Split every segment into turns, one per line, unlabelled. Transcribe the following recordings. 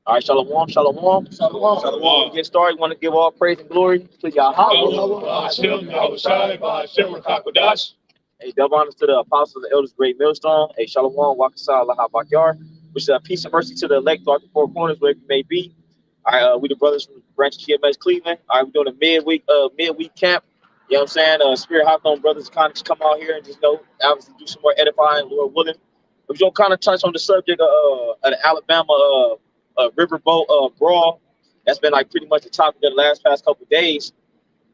All right, shalom, shalom.
Shalom.
Before we get started, want to give all praise and glory to Yahawah.
BAHASHAM, YAHAWASHI, BAHASHAM, HAQADASH.
Hey, double honors to the apostles and elders, great millstone. Hey, shalom, wakasah, lahabakyar, which is a peace and mercy to the elect throughout the four corners, wherever you may be. All right, we the brothers from Branch of GMS Cleveland. All right, we're doing a midweek camp. You know what I'm saying? Spirit Hawthorne brothers kind of just come out here and just obviously do some more edifying, Lord willing. We're going to kind of touch on the subject of the Alabama riverboat brawl. That's been like pretty much the topic of the past couple of days.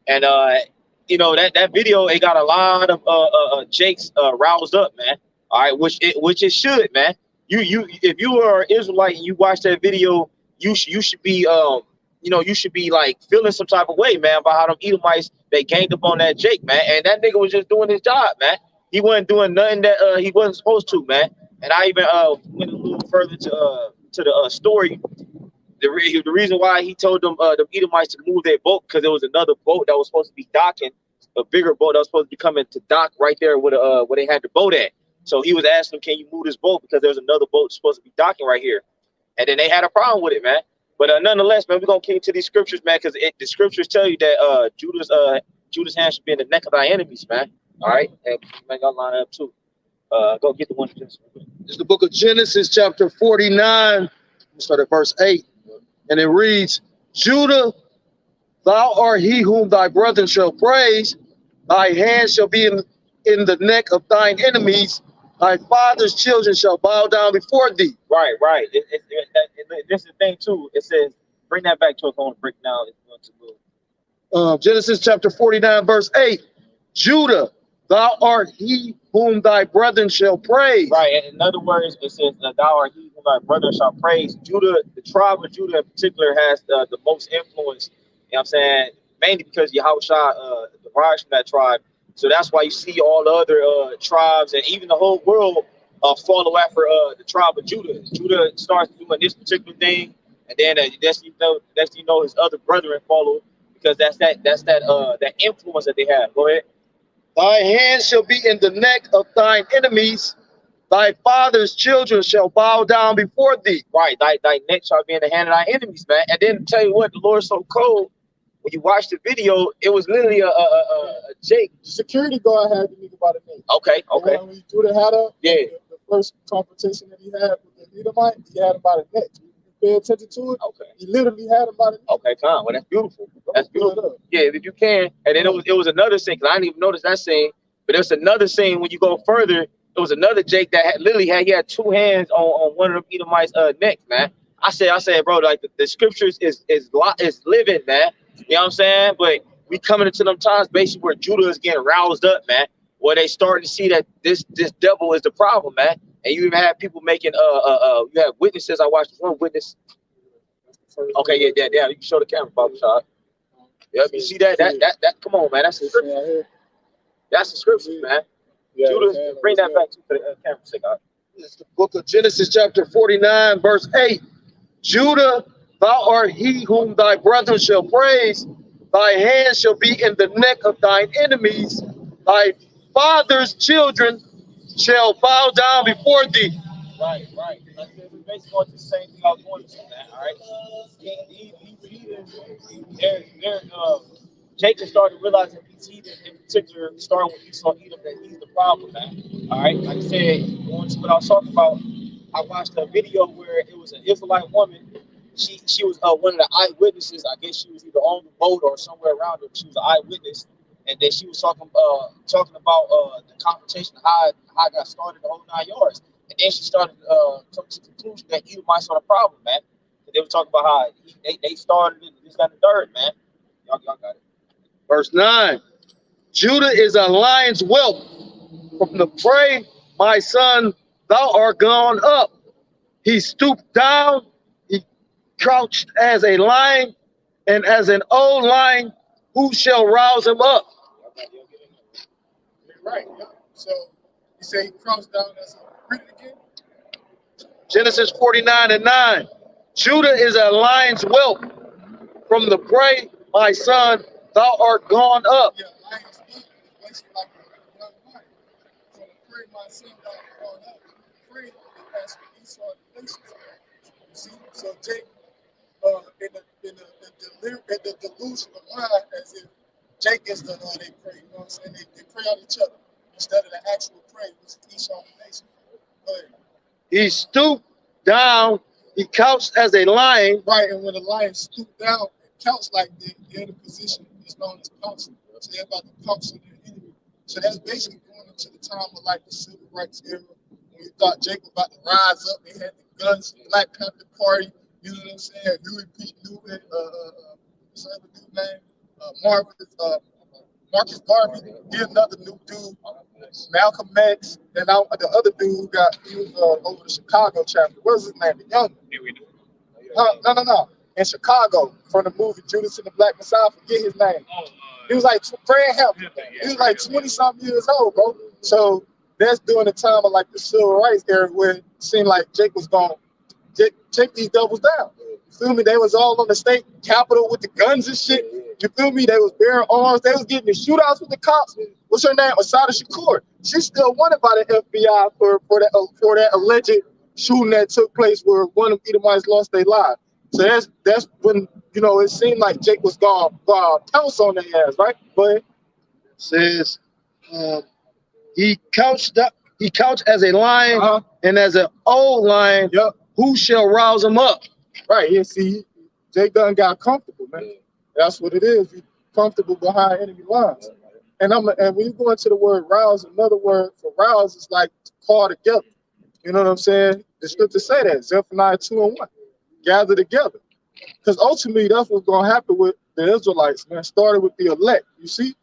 And that video, it got a lot of Jakes roused up, man. All right, which it should, man. You if you are an Israelite and you watch that video, you should be you should be like feeling some type of way, man, about how them Edomites they ganged up on that Jake, man. And that nigga was just doing his job, man. He wasn't doing nothing that he wasn't supposed to, man. And I even went a little further to the story. The reason why he told them the Edomites to move their boat, because there was another boat that was supposed to be docking, a bigger boat that was supposed to be coming to dock right there where they had the boat at. So he was asking them, can you move this boat, because there's another boat supposed to be docking right here. And then they had a problem with it, man. But nonetheless, man, we're gonna keep to these scriptures, man, because the scriptures tell you that Judah's hand should be in the neck of thy enemies, man. All right, and man, y'all line up too. Go get the one.
It's the book of Genesis, chapter 49. We start at verse 8. And it reads, Judah, thou art he whom thy brethren shall praise. Thy hand shall be in the neck of thine enemies. Thy father's children shall bow down before thee.
Right. This is the thing, too. It says, bring that back to us on the break now.
Genesis chapter 49, verse 8. Judah, thou art he whom thy brethren shall praise.
Right. And in other words, it says, thou art he whom thy brethren shall praise. Judah, the tribe of Judah in particular, has the most influence, you know what I'm saying? Mainly because Yahawashi derives from that tribe. So that's why you see all the other tribes and even the whole world follow after the tribe of Judah. Judah starts doing this particular thing, and then next you know his other brethren follow, because that's that influence that they have. Go ahead.
Thy hand shall be in the neck of thine enemies. Thy father's children shall bow down before thee.
Right, thy neck shall be in the hand of thy enemies, man. And then tell you what, the Lord's so cold. When you watch the video, it was literally a Jake.
Security guard had the nigga by the name.
Okay.
When he threw the hat up,
yeah.
The first confrontation that he had with the Edomite, he had him by the neck. You pay attention to it.
Okay.
He literally had him by the neck.
Okay, Well, that's beautiful. That's beautiful. Yeah, if you can. And then it was another scene, because I didn't even notice that scene. But there's another scene when you go further. It was another Jake that he had two hands on one of them Edomites' necks, man. I said, bro, like the scriptures is living, man. You know what I'm saying? But we coming into them times basically where Judah is getting roused up, man. Where they starting to see that this devil is the problem, man. And you even have people making you have witnesses. I watched one witness. Okay, yeah. You can show the camera, Bob Shot. Yep, you see that come on, man. That's the scripture. That's the scripture, man.
Yeah,
Judah, bring that back to the camera.
It's the book of Genesis, chapter 49, verse 8. Judah, thou art he whom thy brethren shall praise. Thy hand shall be in the neck of thine enemies. Thy father's children shall bow down before thee.
Right. It's basically going to the same thing I was going to, man. All right. Jacob started realizing these heathens, in particular, starting with Esau Edom, that he's the problem, man. All right. Like I said, going to what I was talking about, I watched a video where it was an Israelite woman. She was one of the eyewitnesses. I guess she was either on the boat or somewhere around it. She was an eyewitness, and then she was talking about the confrontation, how it got started, the whole 9 yards. And then she started coming to the conclusion that Edomites are the problem, man. And they were talking about how they started it, this, that, and the third, man. Y'all got it.
Verse 9. Judah is a lion's whelp. From the prey, my son, thou art gone up. He stooped down, he crouched as a lion, and as an old lion, who shall rouse him up?
Right. Yeah. So you say he crouched down as a read it again?
Genesis 49 and 9. Judah is a lion's whelp. From the prey, my son, thou art gone up.
Yeah, lion's whelp is basically like a young lion. So the prey, my son, thou art gone up. Prey is actually Esau nations. You see? So Jake in the delusion of mind as if Jake is the one they pray. You know what I'm saying? They pray on each other instead of the actual prayer, which is each on the nation. But
He stooped down. He couched as a lion.
right, and when the lion stooped down and couched like that, they're in a position that's known as pouncing. So they're about to pounce on their enemy. So that's basically going into the time of like the civil rights era when you thought Jake was about to rise up. They had the guns, Black Panther Party. You know what I'm saying? Huey P. Newton, what's the other dude name? Marcus Garvey. Here's another new dude, Malcolm X, and now the other dude who he was over the Chicago chapter. What's his name? The young one. No. In Chicago, from the movie Judas and the Black Messiah. Forget his name. He was like Fred Hampton. He was like 20-something years old, bro. So that's during the time of like the civil rights era where it seemed like Jake was going to take these doubles down. You feel me? They was all on the state capitol with the guns and shit. You feel me? They was bearing arms. They was getting in shootouts with the cops. What's her name? Asada Shakur. She's still wanted by the FBI for that alleged shooting that took place where one of the Edomites lost their lives. So that's when, you know, it seemed like Jake was gone pounce on their ass, right? But
It says he couched as a lion, and as an old lion, who shall rouse him up?
Right, yeah, see, Jake done got comfortable, man. That's what it is. He's comfortable behind enemy lines. And when you go into the word rouse, another word for rouse is like to call together. You know what I'm saying? The scriptures say that, Zephaniah 2:1. Gather together. Because ultimately, that's what's going to happen with the Israelites, man. Started with the elect, you see?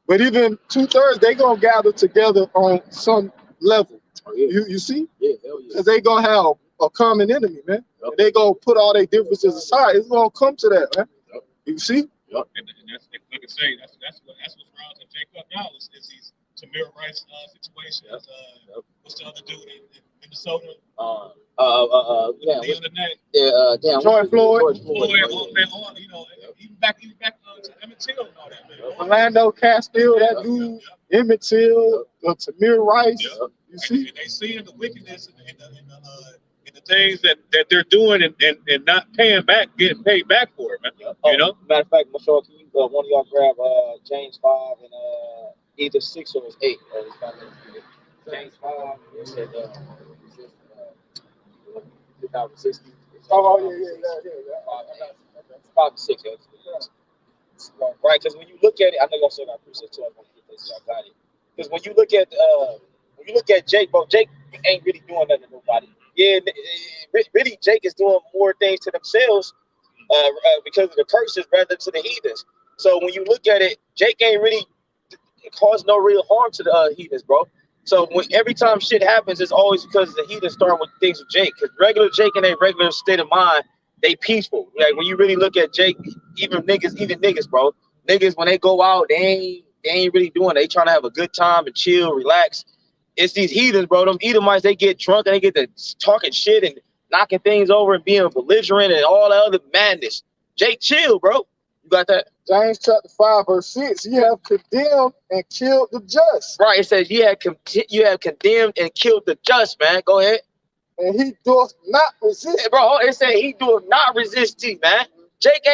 But even 2/3, they going to gather together on some level. You see? Because they going to have a common enemy, man. And they going to put all their differences aside. It's going to come to that, man. You see?
And that's like I say, that's what's rousing Jake up now is these Tamir Rice situations. What's the other dude in Minnesota? The other day.
George Floyd.
You know, even back to Emmett Till and all that, man.
Orlando Castile, that dude, Emmett Till, Tamir Rice. You see?
And they seeing the wickedness in the things that they're doing and not paying back, getting paid back for it, man. You know?
Matter of fact, I'm sure can you, one of y'all grab James 5 and either 6 or 8. James 5, it said, without resisting.
Yeah.
5 and 6. Right, because when you look at it, I know y'all still got appreciate too. I got it. Because when you look at Jake, bro, Jake ain't really doing nothing to nobody. Yeah, really, Jake is doing more things to themselves because of the curses rather to the heathens. So when you look at it, Jake ain't really caused no real harm to the heathens, bro. So every time shit happens, it's always because the heathens start with things with Jake. Because regular Jake in a regular state of mind, they peaceful. Like when you really look at Jake, even niggas, bro. Niggas when they go out, they ain't really doing it. They trying to have a good time and chill, relax. It's these heathens, bro. Them Edomites, they get drunk and they get to talking shit and knocking things over and being belligerent and all that other madness. Jake, chill, bro. You got that?
James chapter 5, verse 6. You have condemned and killed the just.
Right. It says you have condemned and killed the just, man. Go ahead.
And he doth not resist.
Bro, it said he doth not resist thee, man. Jake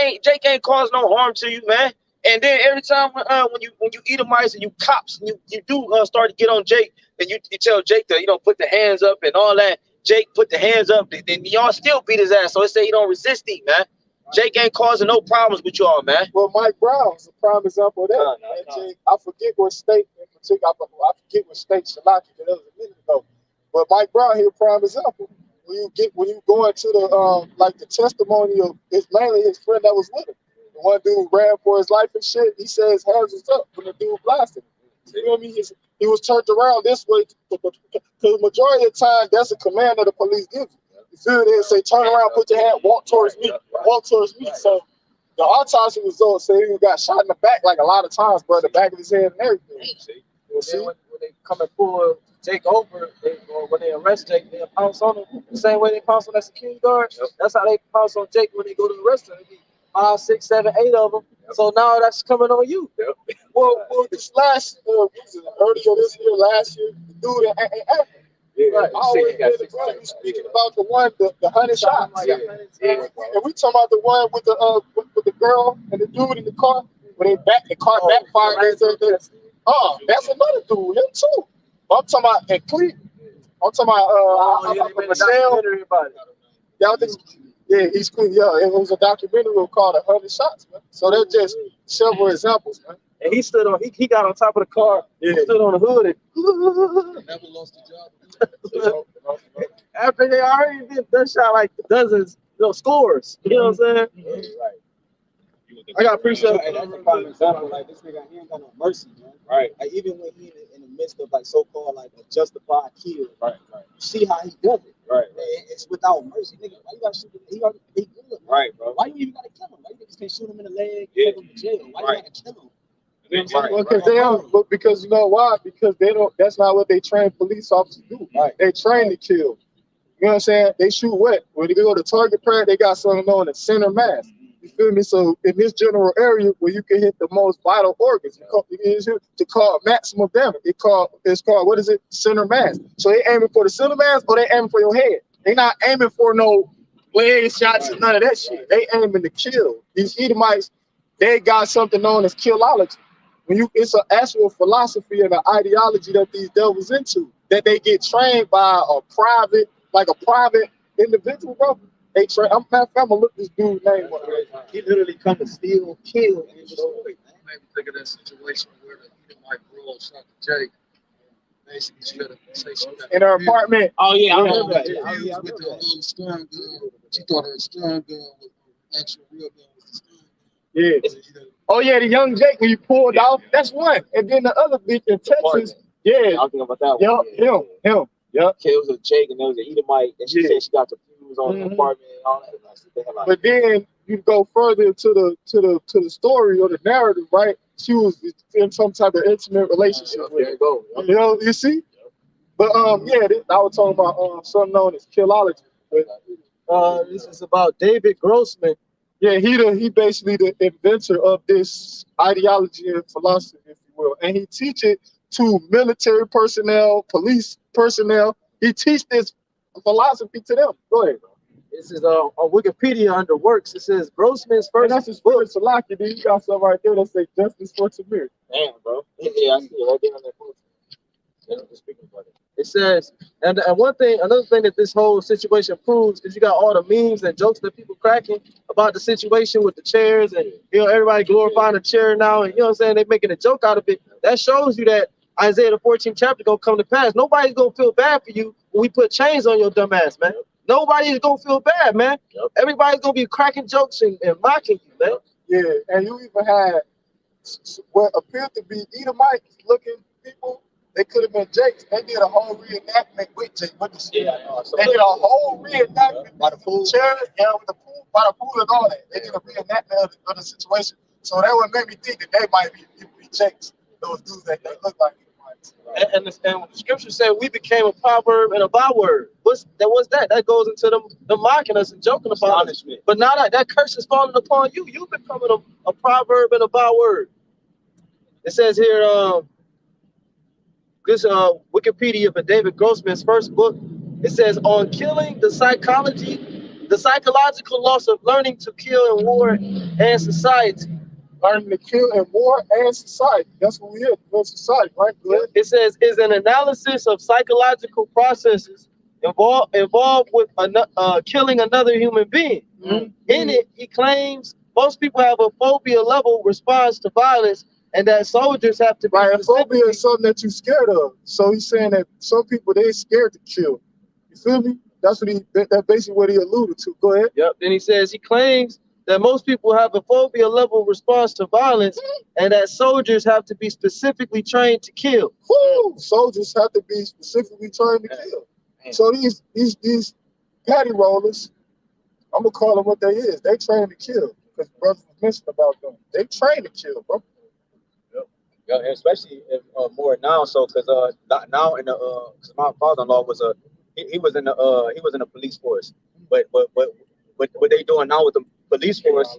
ain't caused no harm to you, man. And then every time when you Edomites and you cops and you do start to get on Jake, and you tell Jake to put the hands up and all that. Jake put the hands up, then y'all still beat his ass. So it say he don't resist thee, man. Jake ain't causing no problems with y'all, man.
Well, Mike Brown's a prime example of that. Jake, I forget what state in particular. I forget what state Shalaki, that was a minute ago. But Mike Brown here, prime example. When you go into the like the testimony of mainly his friend that was with him. The one dude ran for his life and shit. He said his hands was up when the dude blasted him. You know what I mean? He was turned around this way because the majority of the time that's a command that the police gives you. You feel it? They say turn around, put your hand, walk towards me, walk towards me. So the autopsy results say he got shot in the back like a lot of times, bro, the back of his head and everything. You see?
When they come and pull Jake over, or when they arrest Jake, they pounce on him the same way they pounce on that security guard. That's how they pounce on Jake when they go to arrest him. 5, 6, 7, 8 of them. So now that's coming on you.
Well, this last earlier this year, last year, the dude in Akron, I always hear the brother speaking about the one, the 100 shots. And we talking about the one with the girl and the dude in the car when the car backfired. That's another dude, him too. But I'm talking about at Cleveland. I'm talking about Michelle. Y'all think? Yeah, he's clean. Yeah, it was a documentary called 100 Shots, man. So they're just several examples, man.
And he stood on, he got on top of the car, he stood on the hood and
Never lost a job.
after they already did that shot like dozens, scores. You know what I'm saying? I got appreciate.
And that's a prime example. Like this nigga, he ain't got no mercy, man.
Right.
Like even when he in the midst of like so-called like a justified kill,
Right.
you see how he does it.
Right.
It's without mercy, nigga. Why you gotta shoot him? He already good. Man.
Right, bro.
Why you even gotta kill him? Why you just can't shoot him in the leg? Take him to jail. Why you gotta kill him?
Because you know why? Because they don't. That's not what they train police officers do.
Right.
They train to kill. You know what I'm saying? They shoot what? When they go to target practice, they got something known as center mass. You feel me? So in this general area where you can hit the most vital organs, to cause maximum damage. It's called what is it? Center mass. So they aiming for the center mass or they aiming for your head. They not aiming for no leg shots and none of that shit. They aiming to kill. These Edomites, they got something known as killology. It's an actual philosophy and an ideology that these devils into, that they get trained by a private individual, bro. They train. I'm gonna look this dude's name up.
He literally come to steal, kill, and destroy.
Made me think of that situation where the Edomite girl shot Jake. Basically, she had to say she got
In her apartment.
Oh yeah, I
with
remember that.
the little stun gun. She thought her stun gun was actual real gun was the stun gun.
Yeah. Oh yeah, the young Jake when you pulled off. That's one. And then the other bitch in Texas. Yeah.
I'm thinking about that one.
Him. Yep.
Okay, it was a Jake and there was an Edomite, and she said she got the fuse on the apartment and all that.
But then you go further to the story or the narrative, right? She was in some type of intimate relationship with him. You know, you see? But I was talking about something known as killology. But,
this is about David Grossman.
Yeah, he basically the inventor of this ideology and philosophy, if you will, and he teach it to military personnel, police personnel. He teach this philosophy to them. Go ahead.
This is on Wikipedia under works. It says Grossman's first.
And that's his spirit Salaki. Then you got something right there that say justice for Samir.
Damn, bro. Yeah, I see it right there on that post.
It says, and another thing that this whole situation proves, because you got all the memes and jokes that people cracking about the situation with the chairs, and everybody glorifying the chair now, and what I'm saying, they making a joke out of it. That shows you that Isaiah the 14th chapter gonna come to pass. Nobody's gonna feel bad for you when we put chains on your dumb ass, man. Nobody's gonna feel bad, man. Everybody's gonna be cracking jokes and mocking you, man.
Yeah, and you even had what appeared to be Edomite looking people. They could have been Jakes. They did a whole reenactment with Jake. They did a whole reenactment by the pool. Chairs, with the pool, by the pool and all that. They did a reenactment of the situation. So that would make me think that they might be Jakes. Those dudes that they look like Edomites.
And the scripture said we became a proverb and a byword. What's that? That goes into them mocking us and joking about us. But now that curse is falling upon you. You're becoming a proverb and a byword. It says here, this Wikipedia for David Grossman's first book, it says on killing, the psychological loss of learning to kill in war and society.
Learning to kill in war and society. That's what we hear in society, right?
It says is an analysis of psychological processes involved with killing another human being. In it, he claims most people have a phobia level response to violence, and that soldiers have to be.
Right, phobia is something that you're scared of. So he's saying that some people, they're scared to kill. You feel me? That's basically what he alluded to. Go ahead.
Yep. Then he says he claims that most people have a phobia level response to violence, and that soldiers have to be specifically trained to kill.
Woo! Soldiers have to be specifically trained to kill. So these patty rollers, I'm gonna call them what they is. They train to kill. Because brothers was mentioning about them. They train to kill, bro.
Yeah, especially more now. So because now in the cause my father-in-law was he was in the police force, but what they doing now with the police force,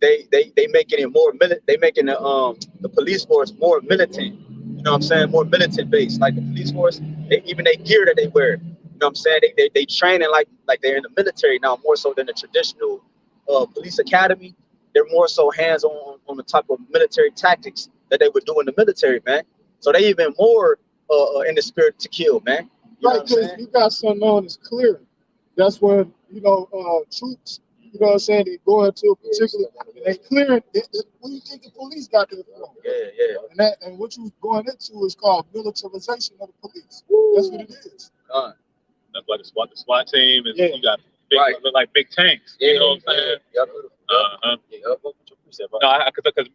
they making it more they making the police force more militant. You know what I'm saying, more militant based, like the police force, even they gear that they wear, you know what I'm saying, they training like they're in the military now, more so than the traditional police academy. They're more so hands on the type of military tactics that they would do in the military, man. So they even more in the spirit to kill, man. You know
Right, because you got something known as clearing. That's when, you know, troops, you know what I'm saying, they go into a particular, and they clearing. What do you think the police got there for?
Yeah.
And what you going into is called militarization of the police. That's what it is.
That's why the SWAT team is,
Yeah.
you got big, look like big tanks. You know what I'm saying? No,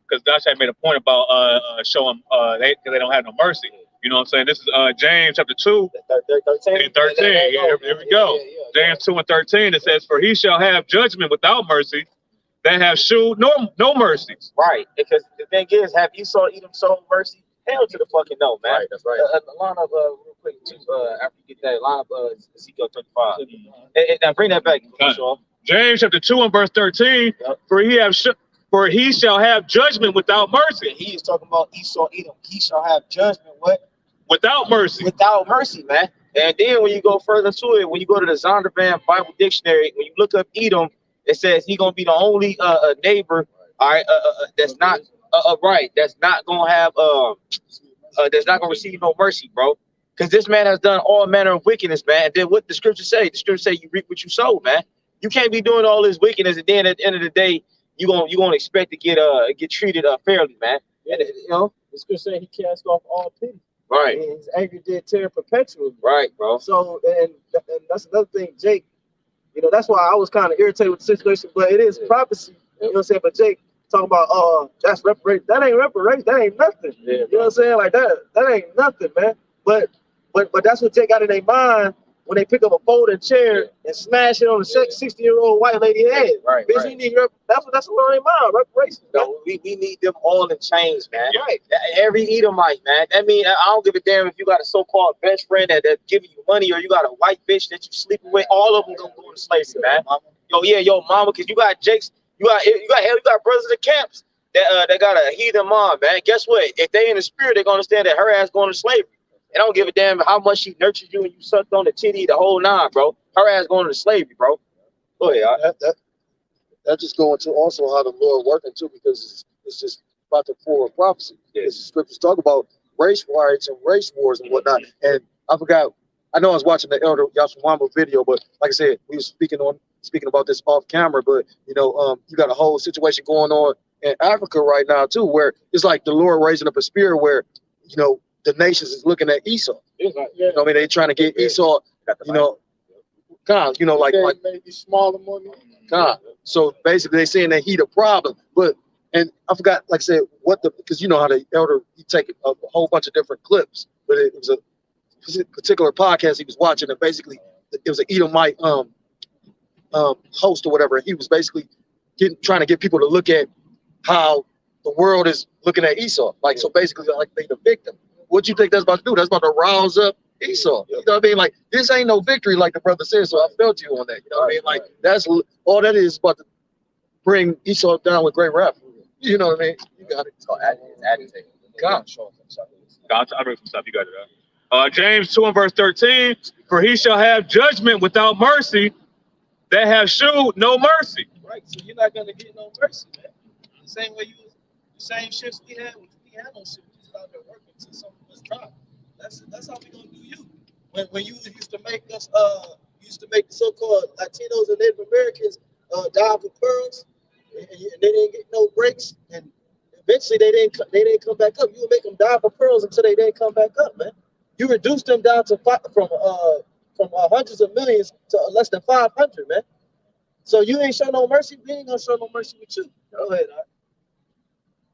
because Dash had made a point about showing they don't have no mercy. You know what I'm saying? This is James chapter 2 and 13. Here we go. James 2 and 13. It says, "For he shall have judgment without mercy, that have shewed no mercy."
Right, because the thing is, have Esau Edom shown mercy? Hell to the fucking no, man.
Right, that's right.
Line up real quick too. After you get that, line up Ezekiel 35. And now bring that back, Sean.
James chapter 2 and verse 13. For he shall have judgment without mercy.
He is talking about Esau Edom. He shall have judgment what?
Without mercy.
Without mercy, man. And then when you go further to it, when you go to the Zondervan Bible Dictionary, when you look up Edom, it says he's gonna be the only neighbor, all right, that's not right, that's not gonna have that's not gonna receive no mercy, bro. Because this man has done all manner of wickedness, man. And then what the scripture say? The scripture say you reap what you sow, man. You can't be doing all this wickedness, and then at the end of the day, you gonna expect to get treated fairly, man.
Yeah.
And you know,
The scripture saying he cast off all pity.
right,
And his anger did tear perpetually.
right, bro.
So, and that's another thing, Jake, you know, that's why I was kind of irritated with the situation, but it is prophecy, you know what I'm saying? But Jake talking about, that's reparation. That ain't reparation. That ain't nothing.
Yeah,
you know what I'm saying? Like that ain't nothing, man. But that's what Jake got in their mind when they pick up a folding chair and smash it on a 60-year-old white lady head.
Right,
Bitch,
right.
you need that's what's on their mind, reparations.
No, we need them all in chains, man.
Right.
Every Edomite, man. I mean, I don't give a damn if you got a so-called best friend that's giving you money, or you got a white bitch that you sleeping with. All of them gonna go into slavery, man. Yo, mama, because you got Jake's, you got brothers in the camps that got a heathen mom, man. Guess what? If they in the spirit, they're gonna understand that her ass going to slavery. And I don't give a damn how much she nurtured you and you sucked on the titty the whole nine, bro. Her ass going to slavery, bro. Go ahead.
That just going to also how the Lord working too, because it's just about the forward prophecy.
Yeah.
The scriptures talk about race riots and race wars and whatnot. And I forgot, I know I was watching the Elder Yahawah video, but like I said, we were speaking about this off camera, but you know, you got a whole situation going on in Africa right now too, where it's like the Lord raising up a spirit where, you know, the nations is looking at Esau. You know what I mean? They trying to get Esau, you know, God, you know, like
maybe smaller money.
God. So basically they saying that he the problem. But, and I forgot, like I said, because you know how the elder, he take a whole bunch of different clips, but it was a particular podcast he was watching, and basically it was an Edomite host or whatever. He was basically trying to get people to look at how the world is looking at Esau. Like, so basically like they the victim. What you think that's about to do? That's about to rouse up Esau. You know what I mean? Like, this ain't no victory, like the brother said. So I felt you on that. You know what I mean? Like, that's all that is, about to bring Esau down with great wrath. You know what I mean? You got it. It's called agitating. God.
I read some stuff. You got it. James 2 and verse 13. For he shall have judgment without mercy, that have shewed no mercy.
Right. So you're not gonna get no mercy, man. The same way the same shifts we had no shit. We just out there working till some of us drop. That's how we gonna do you. When you used to make us the so-called Latinos and Native Americans die for pearls, and they didn't get no breaks, and eventually they didn't come back up. You would make them die for pearls until they didn't come back up, man. You reduced them down to from hundreds of millions to less than 500, man. So you ain't show no mercy. We ain't gonna show no mercy with you. Go ahead.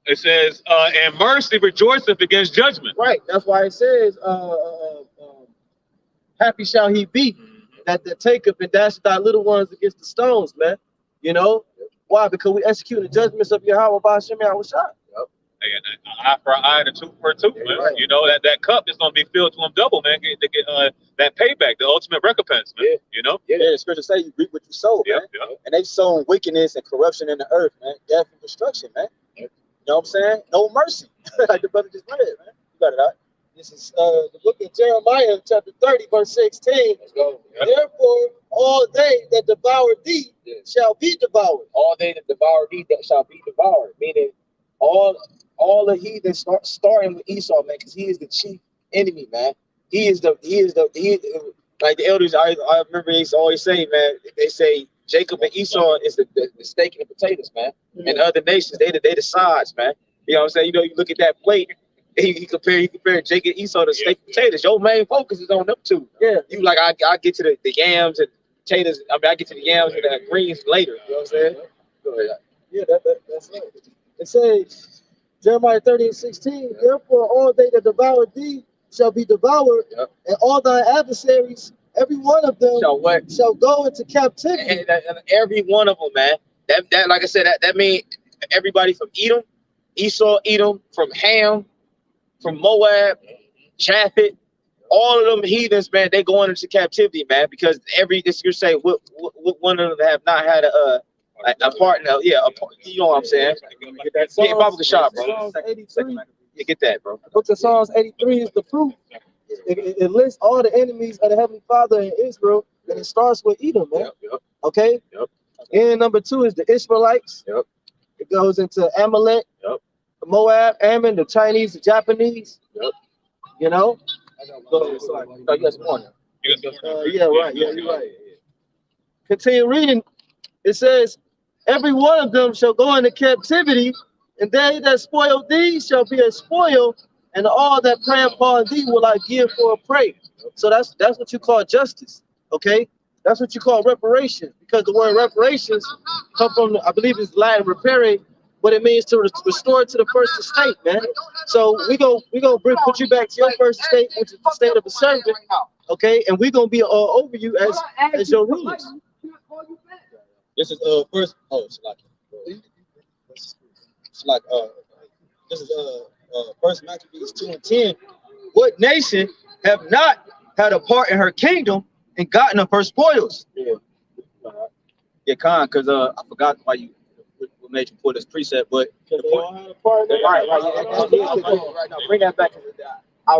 It says, and mercy rejoiceth against judgment.
Right. That's why it says, happy shall he be that taketh and dasheth thy little ones against the stones, man. You know? Why? Because we execute the judgments of Yahawah, BAHASHAM, YAHAWASHI.
And eye for eye and a tooth for a tooth, man.
Right.
You know, that cup is going to be filled to them double, man. To get that payback, the ultimate recognize, man.
Yeah.
You know?
Yeah, the scripture say you reap what you sow, man. And they sown wickedness and corruption in the earth, man. Death and destruction, man. You know what I'm saying? No mercy. Like the brother just read, man. You got it out.
This is the book of Jeremiah, chapter 30, verse 16.
Let's go.
Therefore, all they that devour thee shall be devoured.
All they that devour thee that shall be devoured. Meaning all the heathens starting with Esau, man, because he is the chief enemy, man. He is like the elders. I remember they always say, man. They say Jacob and Esau is the steak and the potatoes, man. And other nations, they the sides, man. You know what I'm saying? You know, you look at that plate. He compared Jacob and Esau to steak and potatoes. Your main focus is on them two.
Yeah.
You like I get to the yams and potatoes. I mean, I get to the yams and the greens later. You know what I'm saying? Go ahead.
Yeah, that's it. It says, Jeremiah 30:16, therefore all they that devour thee shall be devoured, and all thy adversaries, every one of them shall go into captivity.
And every one of them, man. That like I said, that means everybody from Edom, Esau, Edom, from Ham, from Moab, Japheth, all of them heathens, man, they going into captivity, man, because you're saying what one of them have not had a partner, you know what I'm saying? Get that Bible shot, bro.
Psalms 83.
You get that, bro.
The book of Psalms 83 is the proof. It lists all the enemies of the Heavenly Father in Israel, and it starts with Edom, man.
Yep.
Okay?
Yep.
And number 2 is the Israelites.
Yep.
It goes into Amalek,
Yep.
Moab, Ammon, the Chinese, the Japanese.
Yep.
You know?
Oh, you got some more now.
Yeah, right. Yeah, you're right. Continue reading. It says, every one of them shall go into captivity, and they that spoil thee shall be a spoil, and all that prey upon thee will I give for a prey. So that's what you call justice. Okay? That's what you call reparations, because the word reparations come from, I believe it's Latin reparare, but it means to restore to the first estate, man. So we gonna put you back to your first estate, which is the state of a servant, okay? And we're gonna be over you as your rulers.
This is first. Oh, it's like this is First Maccabees 2:10. What nation have not had a part in her kingdom and gotten of her spoils? Yeah, Khan, because I forgot why you what made you pull this precept, but
Right now, bring that back. I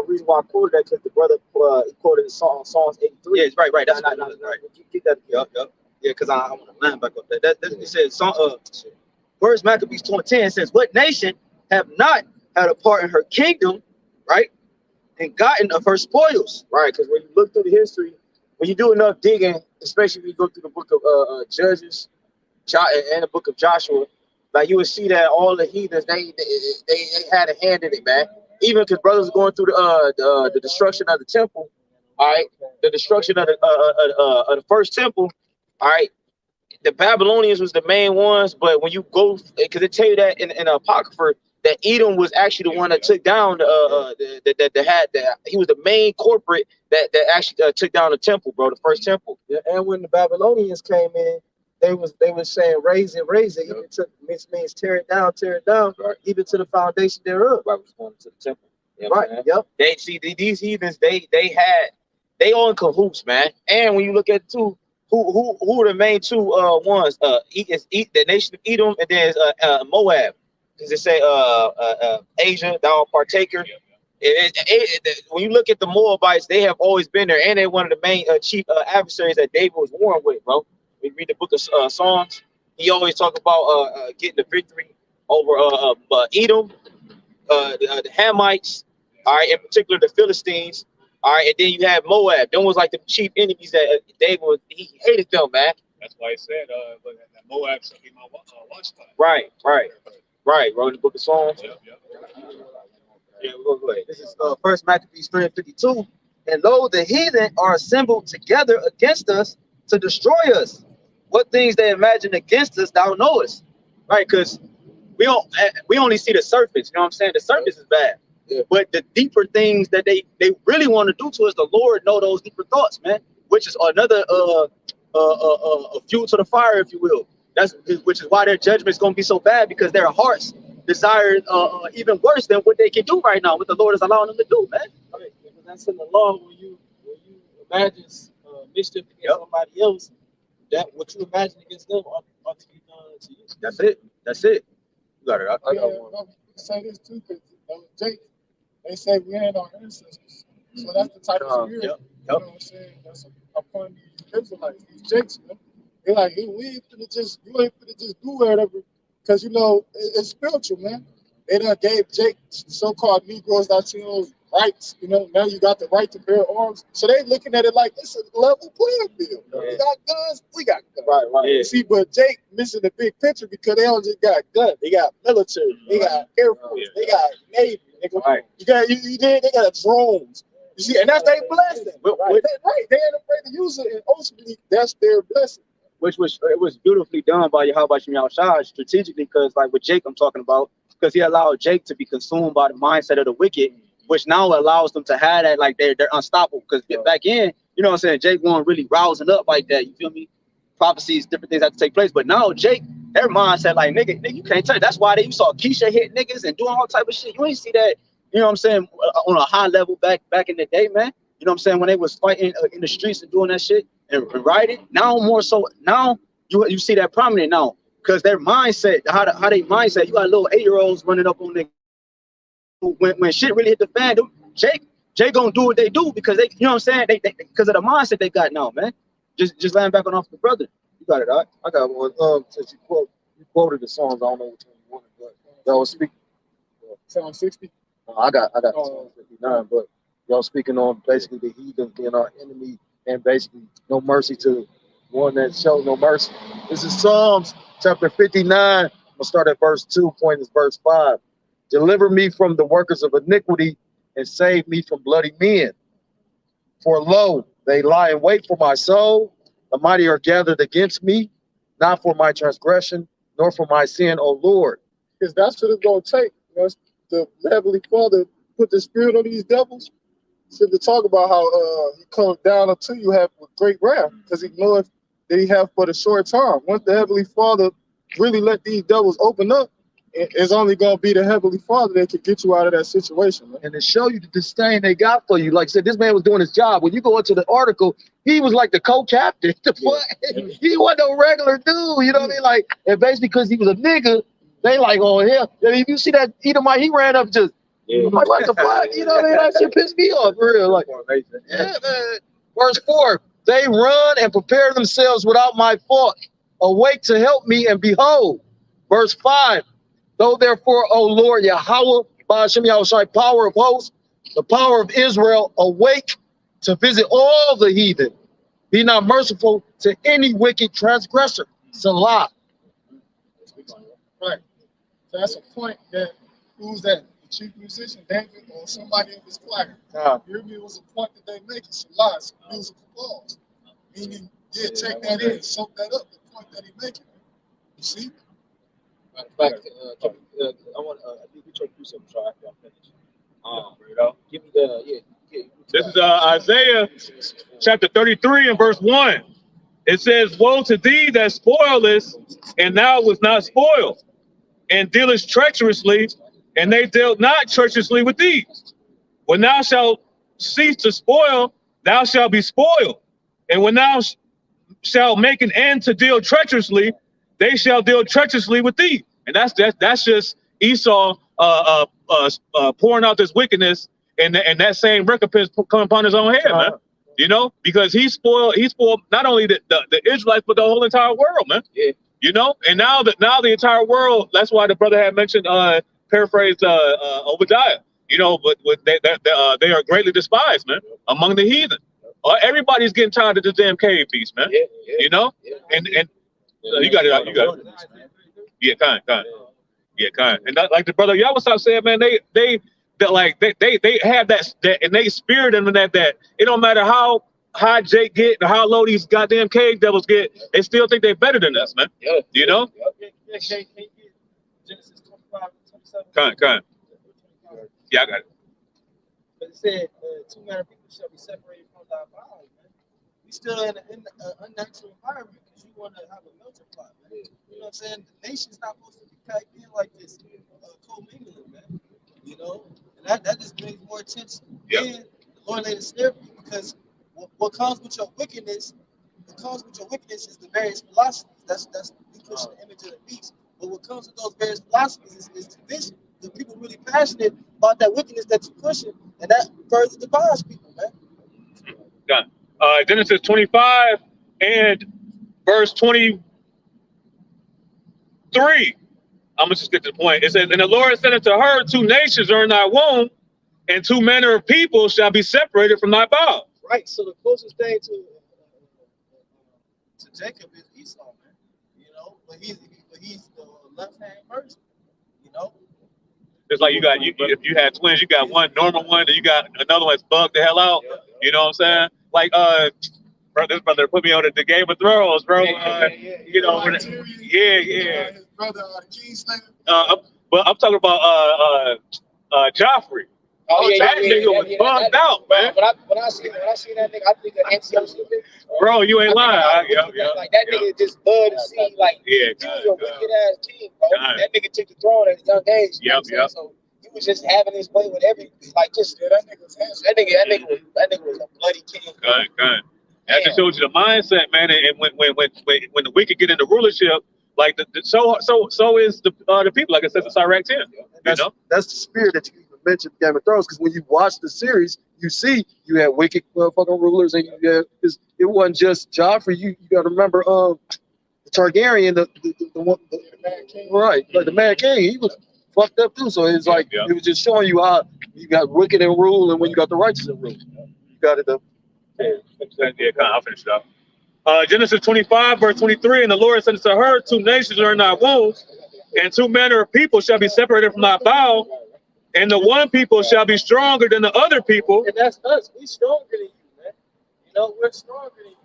reason why I quoted that because the brother he quoted the song Psalms 83.
yeah, it's right. That's
right. Get that.
Yep. Yeah, because I want to line back up that. It says First Maccabees 2:10 says, what nation have not had a part in her kingdom, right? And gotten of her spoils.
Right, because when you look through the history, when you do enough digging, especially when you go through the book of Judges and the book of Joshua, like you would see that all the heathens they had a hand in it, man. Even because brothers were going through the destruction of the temple, all right, the destruction of the first temple, all right. The Babylonians was the main ones, but when you go, because they tell you that in Apocrypha that Edom was actually the one that took down he was the main corporate that actually took down the temple, bro, the first temple.
Yeah, and when the Babylonians came in, they was saying raise it, even to which means tear it down, right, even to the foundation thereof.
Right, was going to the temple.
You know, right. Yep.
They see these heathens, they all in cahoots, man. And when you look at two, who are the main two ones? The nation of Edom, and then Moab. Does it say Asia, thou partaker? When you look at the Moabites, they have always been there, and they're one of the main chief adversaries that David was warring with, bro. We read the book of Psalms. He always talk about getting the victory over Edom, the Hamites, all right, in particular the Philistines, all right, and then you have Moab. Them was like the chief enemies that David he hated them, man.
That's why he said, that Moab shall be my watchtower.
Right, wrote the book of Psalms.
Yeah, we'll go ahead. This is First Maccabees 3:52. And lo, the heathen are assembled together against us to destroy us. What things they imagine against us, thou knowest. Right, because we only see the surface. You know what I'm saying? The surface is bad. Yeah. But the deeper things that they really want to do to us, the Lord know those deeper thoughts, man. Which is another fuel to the fire, if you will. Which is why their judgment is going to be so bad, because their hearts desire even worse than what they can do right now, what the Lord is allowing them to do, man.
Right, because that's in the law. When you imagine mischief against somebody else, that what you imagine against them ought to be done to you.
That's it. You got it. I got one.
Say this too, because Jake, They say we ain't our ancestors. So that's the type of spirit, you know what I'm saying? That's upon these Israelites, these Jakes, man. They're like, hey, you ain't finna just do whatever, because you know it's spiritual, man. They done gave Jake so-called Negroes, Latinos rights, you know. Now you got the right to bear arms, so they looking at it like it's a level playing field. They got guns, we got guns. Right. Yeah. See, but Jake missing the big picture because they don't just got guns, they got military, they got air force, they got navy. They got drones. You see, and that's their blessing. Right. They ain't afraid to use it, and ultimately that's their blessing.
Which was beautifully done by YAHWAH strategically, because like with Jake I'm talking about, because he allowed Jake to be consumed by the mindset of the wicked, which now allows them to have that, like they're unstoppable. Because back in, you know what I'm saying, Jake wasn't really rousing up like that, you feel me? Prophecies, different things have to take place. But now Jake, their mindset like, nigga, you can't touch. That's why you saw Keisha hit niggas and doing all type of shit. You ain't see that, you know what I'm saying, on a high level back in the day, man. You know what I'm saying, when they was fighting in the streets and doing that shit and riding. Now more so, now you see that prominent now, because their mindset, how they mindset, you got little 8-year-olds running up on niggas. When shit really hit the fan, Jake gonna do what they do because they, you know what I'm saying, they because of the mindset they got now, man. Just laying back on off the brother. You got it, all right?
I got one. Since you quoted the songs, I don't know which one you wanted, but y'all speak.
Psalm 60.
I got Psalm 59, but y'all speaking on basically the heathen being our enemy and basically no mercy to one that showed no mercy. This is Psalms chapter 59. I'm gonna start at verse 2, point is verse 5. Deliver me from the workers of iniquity and save me from bloody men. For lo, they lie in wait for my soul. The mighty are gathered against me, not for my transgression, nor for my sin, O Lord.
Because that's what it's going to take. You know, the Heavenly Father put the spirit on these devils. So to talk about how he comes down unto you have with great wrath, because he knoweth that he have for the short time. Once the Heavenly Father really let these devils open up, it's only going to be the Heavenly Father that can get you out of that situation, man.
And to show you the disdain they got for you, like I said, this man was doing his job. When you go into the article, he was like the co-captain. He wasn't no regular dude, you know what I mean? Like, and basically because he was a nigga, they like, oh, hell. If you see that Edomite, he ran up just, like, what the fuck? You know what I mean? That shit pissed me off, for real. Like, yeah, man. Verse 4, they run and prepare themselves without my fault. Awake to help me, and behold. Verse 5, though therefore, O Lord, Yahawah, BAHASHAM, YAHWASHI, power of hosts, the power of Israel, awake to visit all the heathen. Be not merciful to any wicked transgressor. Salah.
Right. So that's a point that, who's that? The chief musician, David, or somebody in his choir. You hear me? It was a point that they make. Salah, it's a musical pause. Meaning, yeah, take that in, soak that up, the point that he making. You see?
I want to check through some try after I finish. Give me the
This is Isaiah chapter 33 and verse 1. It says, woe to thee that spoilest, and thou was not spoiled, and dealest treacherously, and they dealt not treacherously with thee. When thou shalt cease to spoil, thou shalt be spoiled. And when thou shalt make an end to deal treacherously, they shall deal treacherously with thee. And that's just Esau pouring out this wickedness, and that same recompense come upon his own head, man. You know, because he spoiled not only the Israelites, but the whole entire world, man. Yeah. You know, and now the entire world. That's why the brother had mentioned, paraphrased Obadiah. You know, but they are greatly despised, man, among the heathen. Everybody's getting tired of this damn cave piece, man. Yeah, yeah. You know, and you got it. You got it. Yeah, kind. Yeah, kind. And like the brother Yahweh said, man, they have that innate spirit in them that it don't matter how high Jake get or how low these goddamn cave devils get, they still think they're better than us, man. Yeah. You know?
Genesis 25, 27.
Kind. Yeah, I got it.
But it said, two manner people shall be separated from thy body, man. We still in an unnatural environment because you want to have a melting pot, man. You know what I'm saying? The nation's not supposed to be packed in like this, co-mingling, man. You know? And that just brings more attention. Yep. And the Lord laid a snare for you because what comes with your wickedness, is the various philosophies. That's we push the image of the beast. But what comes with those various philosophies is division. the people really passionate about that wickedness that you're pushing, and that further divides people, man.
Done. Genesis 25 and verse 23. I'm gonna just get to the point. It says, "And the Lord said unto her, two nations are in thy womb, and two manner of people shall be separated from thy bowels."
Right. So the closest thing to Jacob is Esau, man. You know, but he's the left hand person. You know.
It's like if you had twins, you got one normal one, and you got another one that's bugged the hell out. You know what I'm saying? Like this brother put me on the Game of Thrones, bro. You know, yeah.
His brother, Kingslayer.
But I'm talking about Joffrey. That nigga was bugged out, man.
When I see that nigga, I think of NCO.
Bro, you ain't lying.
Like that nigga just bud to see, like, he was a wicked ass king, bro. That nigga took the throne at a young age.
Yep.
So he was just having his way with everything. Like, just that nigga was a bloody king.
Good. That just shows you the mindset, man. And when the wicked get into rulership, like so is the people. Like it says in Sirach 10.
That's the spirit that you mentioned Game of Thrones, because when you watch the series, you see you had wicked fucking rulers, and you had, it wasn't just Joffrey. You got to remember the Targaryen, the one,
Mad King.
right? Like the Mad King, he was fucked up too. So it's like it was just showing you how you got wicked in rule, and when you got the righteous in rule, you got it up.
I'll finish it up. Genesis 25, verse 23, "And the Lord said unto her, two nations are in thy womb, and two manner of people shall be separated from thy bowels. And the one people shall be stronger than the other people."
And that's us. We stronger than you, man. You know, we're stronger than you.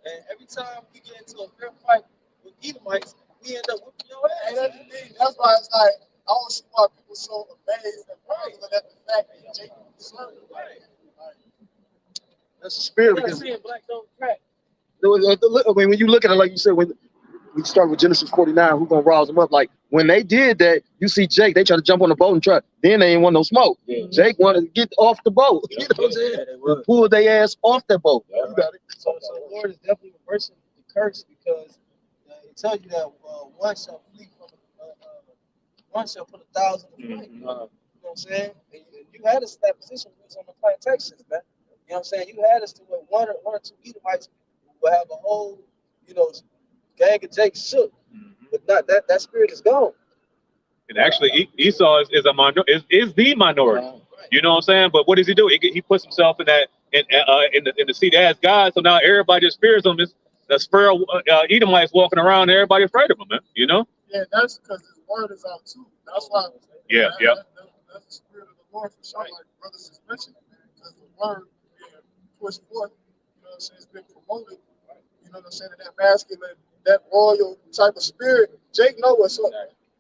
And every time we get into a fair fight with Edomites, we end up whooping your ass.
And that's why it's like, I don't see why people so amazed and marveled at the fact that Jacob served.
That's the spirit.
You're not saying black don't crack.
I mean, when you look at it, like you said, when we start with Genesis 49, who's gonna rouse them up? Like when they did that, you see Jake, they try to jump on the boat and try. Then they ain't want no smoke. Jake wanted to get off the boat. You know what I'm saying? Pull their ass off that boat. You got it.
So the Lord is definitely reversing the curse, because it tells you that one shall flee from one shall put 1,000 to flight. You know what I'm saying? And you had us in that position when we was on the plantations, man. You know what I'm saying? You had us to where one or two Edomites will have a whole, gang of Jake shook. But not that spirit is gone.
And actually, Esau is the minority. You know what I'm saying? But what does he do? He puts himself in the seat as God. So now everybody just fears him. The sparrow Edomites walking around, everybody afraid of him, man. You know?
Yeah, that's because his word is out too. That's why.
Yeah.
That's the spirit of the Lord for sure. Like brothers just mentioned, man, because the word being pushed forth, you know what I'm saying, it's been promoted. You know what I'm saying? That masculine, that royal type of spirit. Jake know what's up.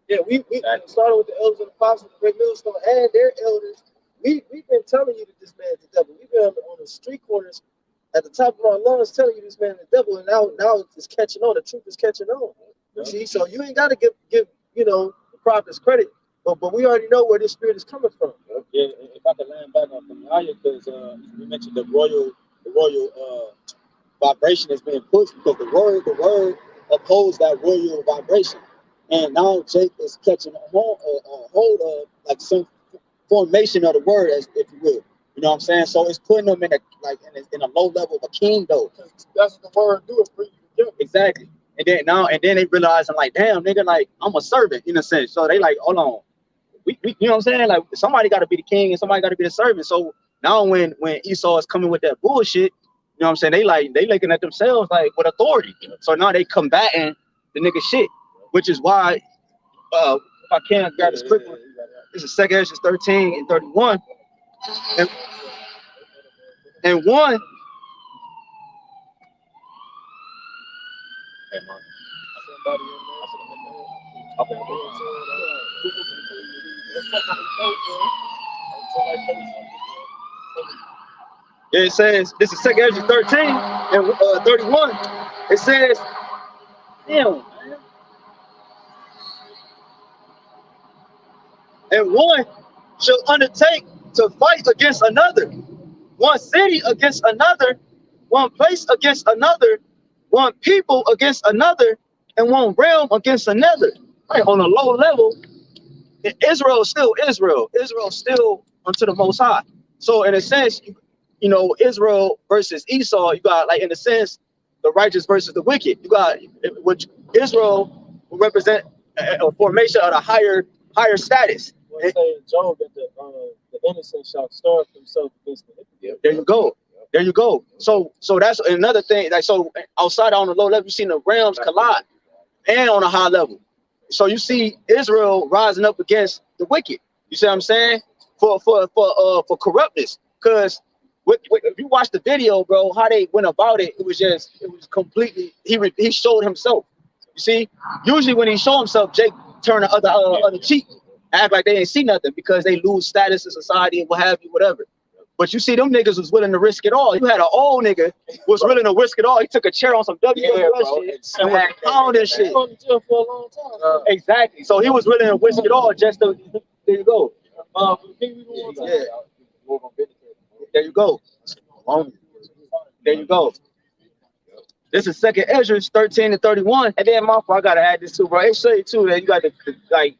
Yeah, we started with the elders and apostles, the great millstone, and their elders. We've been telling you that this man is the devil. We've been on the street corners at the top of our lungs telling you this man is the devil, and now it's catching on. The truth is catching on. You see, so you ain't got to give the prophets credit, but we already know where this spirit is coming from.
Yeah, if I could land back on from Aya, because we mentioned the royal vibration is being pushed, because the word upholds that royal vibration, and now Jake is catching a hold of like some formation of the word, as if you will. You know what I'm saying? So it's putting them in a low level of a king, though.
That's what the word do, is bring you together.
Exactly. And then they realize, I'm like, damn, nigga, like I'm a servant in a sense. So they like, hold on, we you know what I'm saying? Like somebody got to be the king and somebody got to be the servant. So now when Esau is coming with that bullshit, you know what I'm saying? They looking at themselves like with authority. So now they combating the nigga shit, which is why if I can't grab this quick one, this is 2 Ezra 13 and 31. And one. It says, this is 2 Ezra 13 and 31. It says, damn, man. And one shall undertake to fight against another, one city against another, one place against another, one people against another, and one realm against another. Right, on a low level, Israel is still Israel. Israel is still unto the Most High. So in a sense, you know, Israel versus Esau, you got like in a sense the righteous versus the wicked. You got which Israel will represent a formation of a higher status.
Well, it say in Job that the innocent shall starve himself against the hypocrite.
There you go. There you go. So that's another thing. Like so, outside on the low level, you see the realms collide, and on a high level. So you see Israel rising up against the wicked. You see what I'm saying? For corruptness. Because if you watch the video, bro, how they went about it, it was completely. He showed himself. You see, usually when he showed himself, Jake turned the other cheek, act like they ain't see nothing because they lose status in society and what have you, whatever. But you see, them niggas was willing to risk it all. You had an old nigga was willing to risk it all. He took a chair on some WWF shit and was pounding shit.
For a long time.
Exactly. So he was willing to risk it all just to. There you go. Yeah. There you go. There you go. This is Second Ezra 13 and 31. And then I gotta add this too, bro. It show you too that you got the like.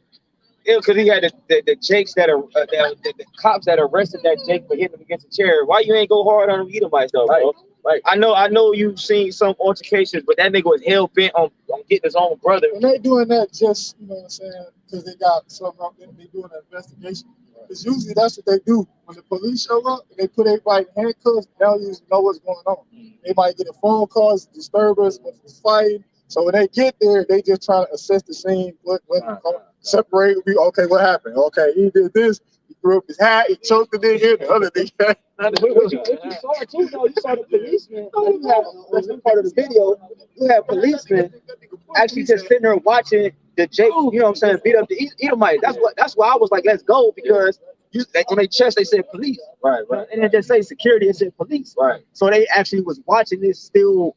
Because he had the Jakes that are the cops that arrested that Jake for hitting him against the chair. Why you ain't go hard on them Edomites though, bro? Right. I know you've seen some altercations, but that nigga was hell bent on getting his own brother.
And they doing that just, you know what I'm saying, because they got something up there, they doing an investigation. Because usually that's what they do. When the police show up and they put everybody in handcuffs, they don't usually know what's going on. They might get a phone call, disturbance, fighting. So when they get there, they just try to assess the scene, separate, okay, what happened? Okay, he did this, he threw up his hat, he choked the nigga, the other nigga.
What you saw too, though, you saw the policeman. That's part of the video. You have policemen actually just sitting there watching the Jake, you know what I'm saying, beat up the Edomite. That's why I was like, let's go, because on their chest they said police. Right. And then they say security, it said police. Right. So they actually was watching this still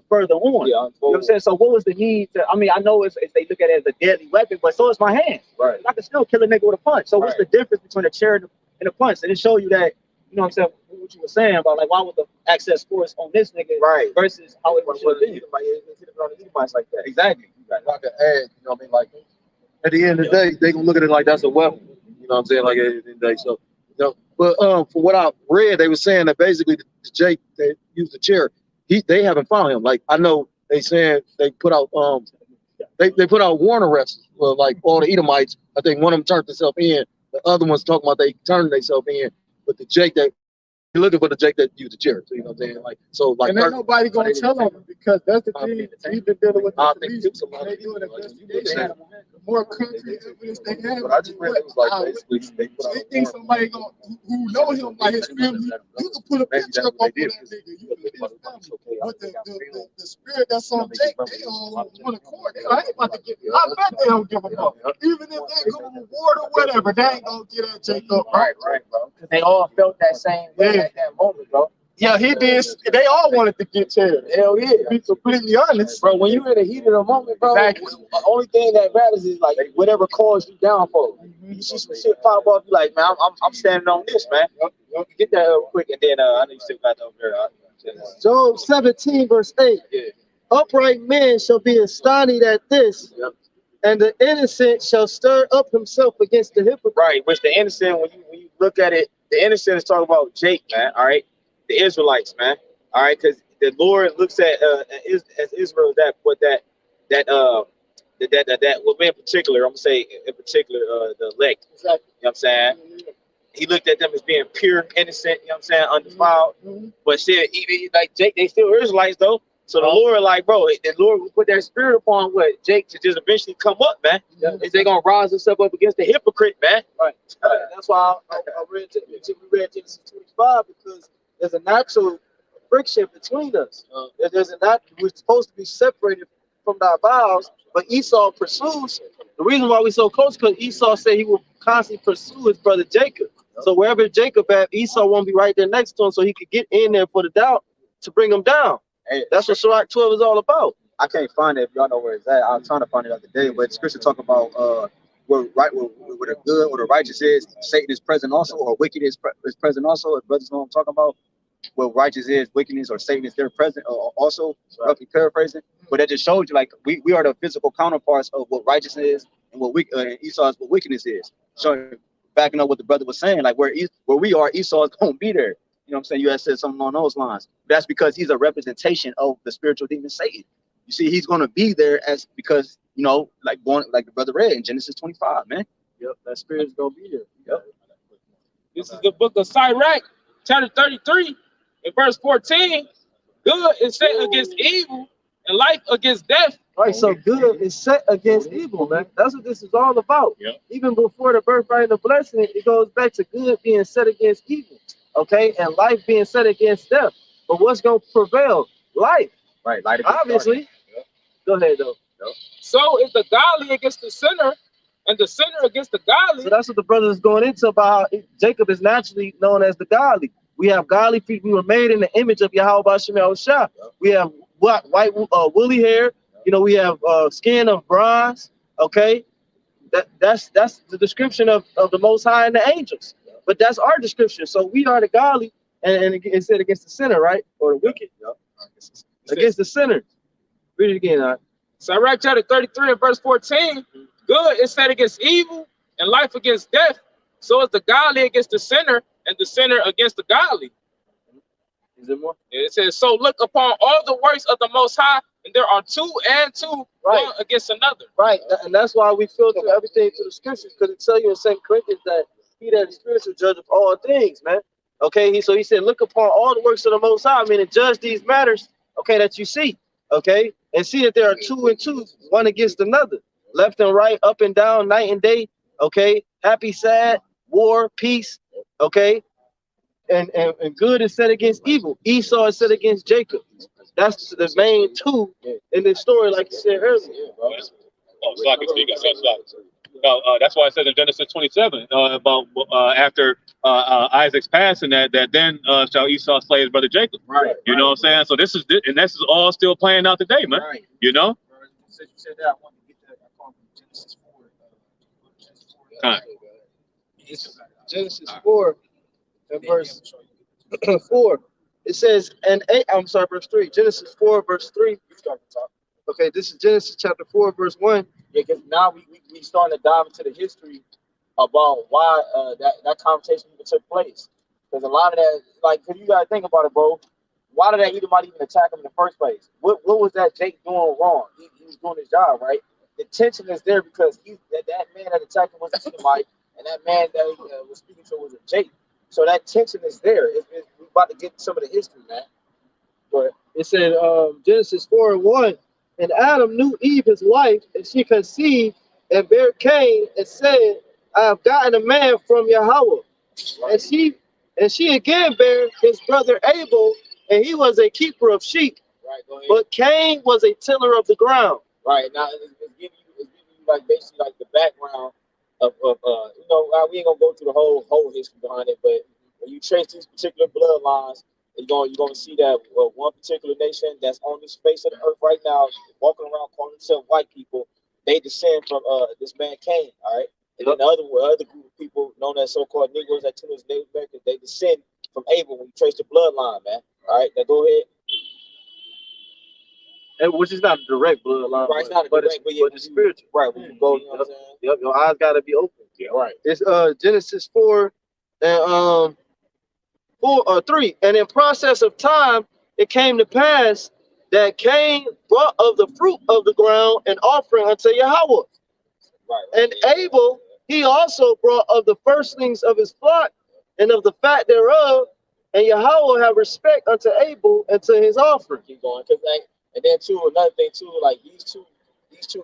further on. Yeah, you know what I'm saying? So what was the need to, I mean, I know if they look at it as a deadly weapon, but so is my hand. Right. I can still kill a nigga with a punch. So what's the difference between a chair and a punch? And it show you that, you know what I'm saying, what you were saying about like why would the access force on this nigga versus how it was like that. Exactly.
Like I can add, you know what I mean? Like at the end of the day, they gonna look at it like that's a weapon. You know what I'm saying? Like at the end of the day. So you know, but for what I read, they were saying that basically the Jake that used the chair, they haven't found him. Like I know they saying they put out they put out warrant arrests for like all the Edomites. I think one of them turned himself in. The other one's talking about they turned themselves in. But the Jake that you're looking for the Jake that used the chair. So you know what I'm saying? Like so like
and ain't nobody gonna tell them because that's the thing we've been dealing with the police. They do an investigation. The more concrete evidence they have,
but I just read it was like basically
they think somebody who know him by his family, you can put a picture up of that nigga. You can his family. But the spirit that's on Jake, they all on one accord. I ain't about to get. I bet they don't give a fuck. Even if they go reward or whatever, they ain't gonna get at Jake up. Right, bro.
Because they all felt that same way at that moment, bro.
Yeah, he did. They all wanted to get chairs.
Hell yeah.
To be completely honest.
Bro, when you're in the heat of the moment, bro, the only thing that matters is like whatever calls you down for. You see some shit pop up, you like, man, I'm standing on this, man. Get that real quick, and then I know you still got that over there.
Job 17, verse 8. Yeah. Upright men shall be astonished at this. Yep. And the innocent shall stir up himself against the hypocrite.
Right, which the innocent, when you look at it, the innocent is talking about Jake, man. All right, the Israelites, man. All right, because the Lord looks at as Israel that well, in particular, I'm gonna say in particular the elect. Exactly. You know what I'm saying? He looked at them as being pure, innocent. You know what I'm saying? Undefiled. But still, even like Jake, they still Israelites though. So the Lord, like, bro, the Lord will put that spirit upon what Jake to just eventually come up, man. Yeah. Is they gonna rise themselves up against the hypocrite, man?
Right. That's why we read Genesis 25 because there's a natural friction between us. We're supposed to be separated from our vows, but Esau pursues. The reason why we're so close because Esau said he will constantly pursue his brother Jacob. So wherever Jacob at, Esau won't be right there next to him, so he could get in there for the doubt to bring him down. Hey, that's what Sirach 12 is all about.
I can't find it if y'all know where it's at. I was trying to find it the other day, but Scripture talk about where the good or the righteous is, Satan is present also, or wicked is present also. If brothers know what I'm talking about, where righteous is, wickedness, or Satan is there present also, roughly paraphrasing. But that just shows you like we are the physical counterparts of what righteousness is and what Esau is what wickedness is. So backing up what the brother was saying, like where we are, Esau is gonna be there. You know what I'm saying? You had said something along those lines. That's because he's a representation of the spiritual demon Satan. You see, he's gonna be there as because you know, like the brother read in Genesis 25, man.
Yep, that spirit's gonna be there.
Yep.
This is the book of Sirach, chapter 33, and verse 14. Good is set against evil, and life against death.
Right, so good is set against evil, man. That's what this is all about.
Yep.
Even before the birthright and the blessing, it goes back to good being set against evil, okay, and life being set against death. But what's gonna prevail? Life,
Right, light
obviously.
Yep.
Go ahead, though.
Yep.
So is the godly against the sinner, and the sinner against the godly.
So that's what the brother is going into about how Jacob is naturally known as the godly. We have godly feet. We were made in the image of YAHWAH. We have white woolly hair. You know, we have skin of bronze. Okay, that's the description of the Most High and the angels. But that's our description. So we are the godly, and it's said against the sinner, right, or the wicked. Against the sinner. Read it again. All right.
Sirach chapter 33 and verse 14. Good is set against evil, and life against death. So is the godly against the sinner, and the sinner against the godly.
Is there more?
It says, so look upon all the works of the Most High, and there are two and two,
Right.
one against another.
Right, and that's why we filter everything to the scriptures, because it tells you in 2 Corinthians that he that is spiritual judge of all things, man. Okay, so he said, look upon all the works of the Most High, I mean, and judge these matters, okay, that you see, okay, and see that there are two and two, one against another, left and right, up and down, night and day, okay, happy, sad, war, peace, okay, and good is set against evil. Esau is set against Jacob. That's the main two in this story, like you said earlier.
Oh, so I can speak. That's why I said in Genesis 27 about after Isaac's passing that then shall Esau slay his brother Jacob.
Right.
You know what I'm saying? So this is all still playing out today, man.
Right.
You know?
Since you said that, I wanted to get that. I call it Genesis 4.
All right.
It's Genesis 4 and verse 4. It says, verse 3. Genesis 4, verse 3.
You start to talk.
Okay, this is Genesis chapter 4, verse 1.
Yeah, because now we starting to dive into the history about why that conversation even took place. Because a lot of that, like, cause you gotta think about it, bro. Why did that Edomite even attack him in the first place? What was that Jake doing wrong? He was doing his job, right? The tension is there because that man that attacked him was an Edomite, and that man that he was speaking to was a Jake. So that tension is there. We're about to get some of the history, man.
But it said, Genesis 4 and 1, and Adam knew Eve his wife, and she conceived and bare Cain, and said, I have gotten a man from Yahawah.
Right.
And she again bare his brother Abel, and he was a keeper of sheep.
Right, go ahead.
But Cain was a tiller of the ground.
Right, now it's giving you like basically like the background of you know, we ain't gonna go through the whole history behind it, but when you trace these particular bloodlines, you're gonna see that one particular nation that's on this face of the earth right now, walking around calling themselves white people, they descend from this man Cain, all right? And then the other group of people known as so-called Negroes, that Native Americans, they descend from Abel when you trace the bloodline, man. All right, now go ahead.
And which is not a direct bloodline,
Right, it's not a
but
direct, but
it's spiritual.
Right, when you go, you know what I'm saying?
Yep, your eyes gotta be open.
Yeah, right.
It's Genesis 4 and 3. And in process of time, it came to pass that Cain brought of the fruit of the ground an offering unto Yahawah.
Right.
And Abel, he also brought of the firstlings of his flock and of the fat thereof. And Yahawah have respect unto Abel and to his offering.
Keep going, cause like, and then too, another thing too, like these two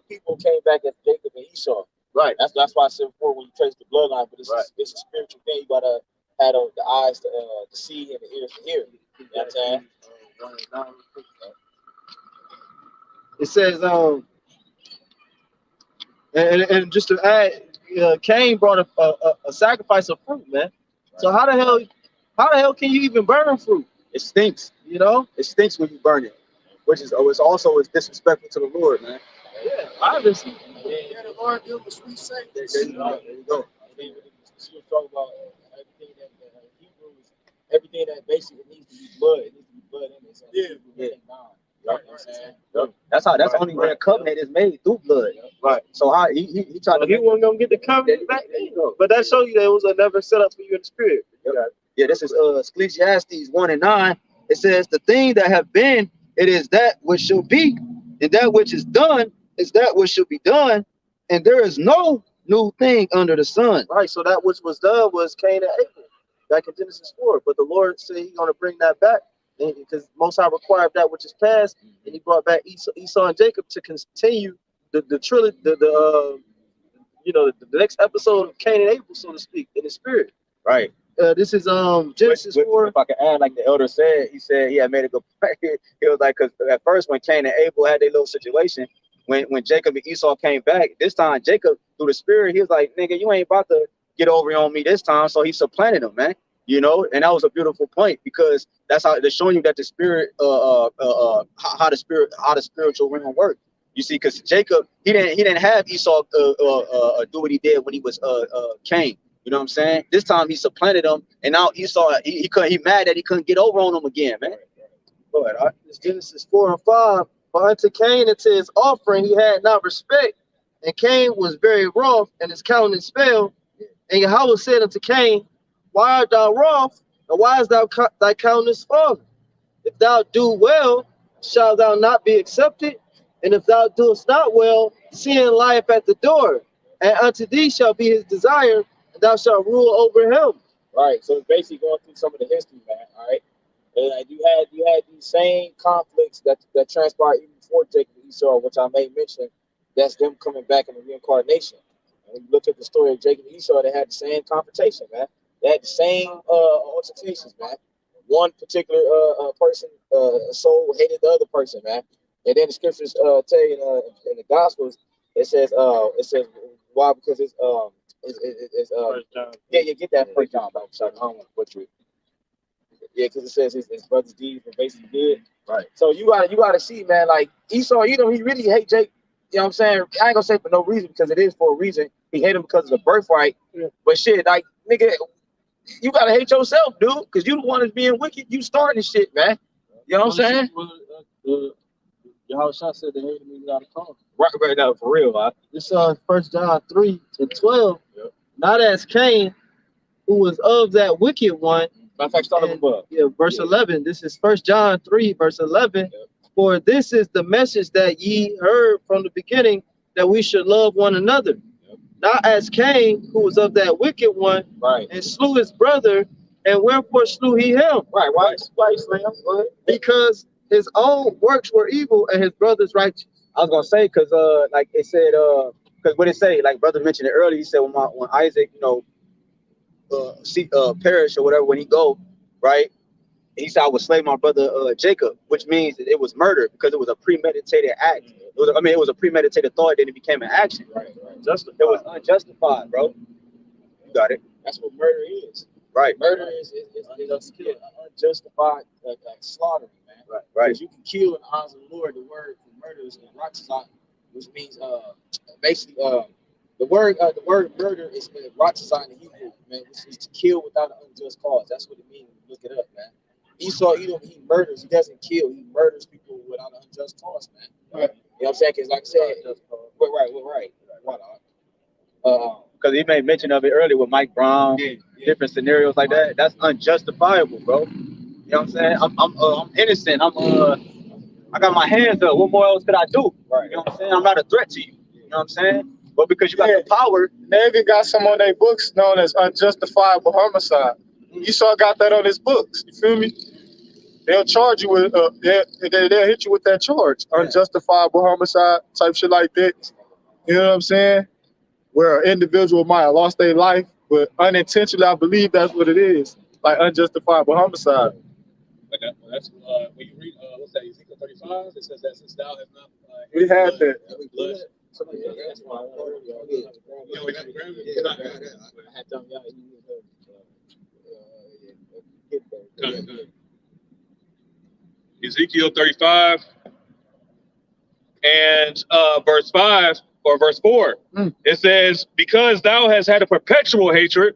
people came back as Jacob and Esau.
Right.
That's why I said before when you trace the bloodline, but it's a spiritual thing. You gotta have the eyes to see and the ears to hear. You know what I'm saying?
It says, and just to add, Cain brought a sacrifice of fruit, man. So how the hell can you even burn fruit?
It stinks.
You know?
It stinks when you burn it, which is also disrespectful to the Lord, man.
Yeah, obviously.
Yeah, the Lord deal with sweet saints.
There you go.
And then she was talking about everything that Hebrews, everything that basically needs to be blood. It needs to be blood in it. So
Yeah.
Nah.
You know what I'm saying? That's the only way a covenant is made, through blood.
Right.
So how he tried to
he wasn't gonna get the covenant back then. But that shows you that it was never set up for you in the spirit.
Yeah, this is Ecclesiastes 1:9. It says, the thing that have been, it is that which shall be, and that which is done is that which shall be done, and there is no new thing under the sun.
Right. So that which was done was Cain and Abel, back in Genesis 4. But the Lord said He's gonna bring that back, because Most High required that which is past, and He brought back Esau and Jacob to continue the trilogy, the next episode of Cain and Abel, so to speak, in the spirit.
Right.
This is Genesis 4.
If I can add, like the elder said, he said he had made a good point. He was like, because at first when Cain and Abel had their little situation, when Jacob and Esau came back, this time Jacob, through the spirit, he was like, nigga, you ain't about to get over on me this time. So he supplanted him, man. You know, and that was a beautiful point, because that's how they're showing you that the spirit, how the spiritual realm works. You see, because Jacob, he didn't have Esau do what he did when he was Cain. You know what I'm saying? This time he supplanted him, and now Esau, he mad that he couldn't get over on him again, man. Go ahead. All right.
It's Genesis 4 and 5. But unto Cain and to his offering he had not respect, and Cain was very wroth, and his countenance fell. And Yahweh said unto Cain, why art thou wroth, and why is thy countenance fallen? If thou do well, shalt thou not be accepted? And if thou doest not well, sin lieth at the door, and unto thee shall be his desire, and thou shalt rule over him.
Right. So it's basically going through some of the history, man. All right. And you had these same conflicts that transpired even before Jacob and Esau, which I may mention. That's them coming back in the reincarnation. And when you look at the story of Jacob and Esau, they had the same confrontation, man. They had the same altercations, man. One particular person, soul hated the other person, man. And then the scriptures tell you in the Gospels, it says why? Because it's get that First John back. So I don't want to butcher it. Yeah, because it says his brother's deeds were basically good.
Right.
So you gotta see, man, like Esau, he really hate Jake. You know what I'm saying? I ain't gonna say for no reason, because it is for a reason. He hate him because of the birthright. Yeah. But shit, like, nigga, you gotta hate yourself, dude, because you the one that's being wicked. You starting shit, man. You know what I'm saying?
Yahawashi said they hated me without a cause.
Right now, for real, man.
This 1 John 3 and 12.
Yep.
Not as Cain, who was of that wicked one.
Matter of fact, start up above.
Yeah, verse 11. This is 1 John 3, verse 11. Yep. For this is the message that ye heard from the beginning, that we should love one another. Yep. Not as Cain, who was of that wicked one,
right, and
slew his brother. And wherefore slew he him?
Right. Why you slay him?
Because his own works were evil and his brother's righteous.
I was gonna say, because like it said, because what it say, like brother mentioned it earlier, he said when Isaac, perish or whatever, when he go, right, he said I would slay my brother Jacob, which means that it was murder, because it was a premeditated act. It was a premeditated thought, then it became an action.
Right.
Justified. It was unjustified, bro. You got it.
That's what murder is.
Right.
Murder is unjustified slaughtering, man.
Right.
Because you can kill in the eyes of the Lord. The word for murder is RAWCHAA, which means basically the word murder is RAWCHAA in the Hebrew, man, which is to kill without an unjust cause. That's what it means when you look it up, man. Esau, he murders. He doesn't kill. He murders people without an unjust cause, man. Right. You know what I'm saying? Because like I said, we're right.
Because he made mention of it earlier with Mike Brown, different scenarios like that. That's unjustifiable, bro. You know what I'm saying? I'm innocent. I got my hands up. What more else could I do? Right. You know what I'm saying? I'm not a threat to you. You know what I'm saying? But because you got the power,
they even got some on their books known as unjustifiable homicide. Esau got that on his books. You feel me? They'll charge you with they'll hit you with that charge, unjustifiable homicide type shit like that. You know what I'm saying? Where an individual might have lost their life, but unintentionally, I believe that's what it is, like unjustifiable homicide.
But that's when you read what's that, Ezekiel 35? It says that since thou hast not
we had that.
Blood.
That's why I had them
Ezekiel 35 and verse 5 or verse 4. It says, because thou hast had a perpetual hatred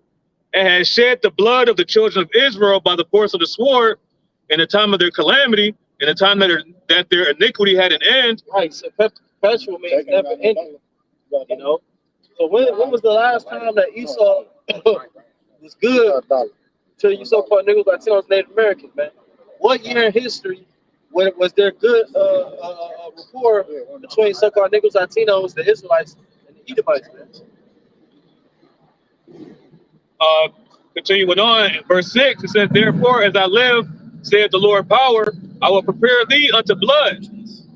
and has shed the blood of the children of Israel by the force of the sword in the time of their calamity, in the time that that their iniquity had an end.
Right. So perpetual means never ending. You know. So when was the last time that Esau was good to you so-called niggas Latinos, Native Americans, man? What year in history was there good rapport between so-called niggas Latinos, the Israelites, and the Edomites, man?
Continuing on, in verse 6, it says, therefore, as I live, saith the Lord power, I will prepare thee unto blood,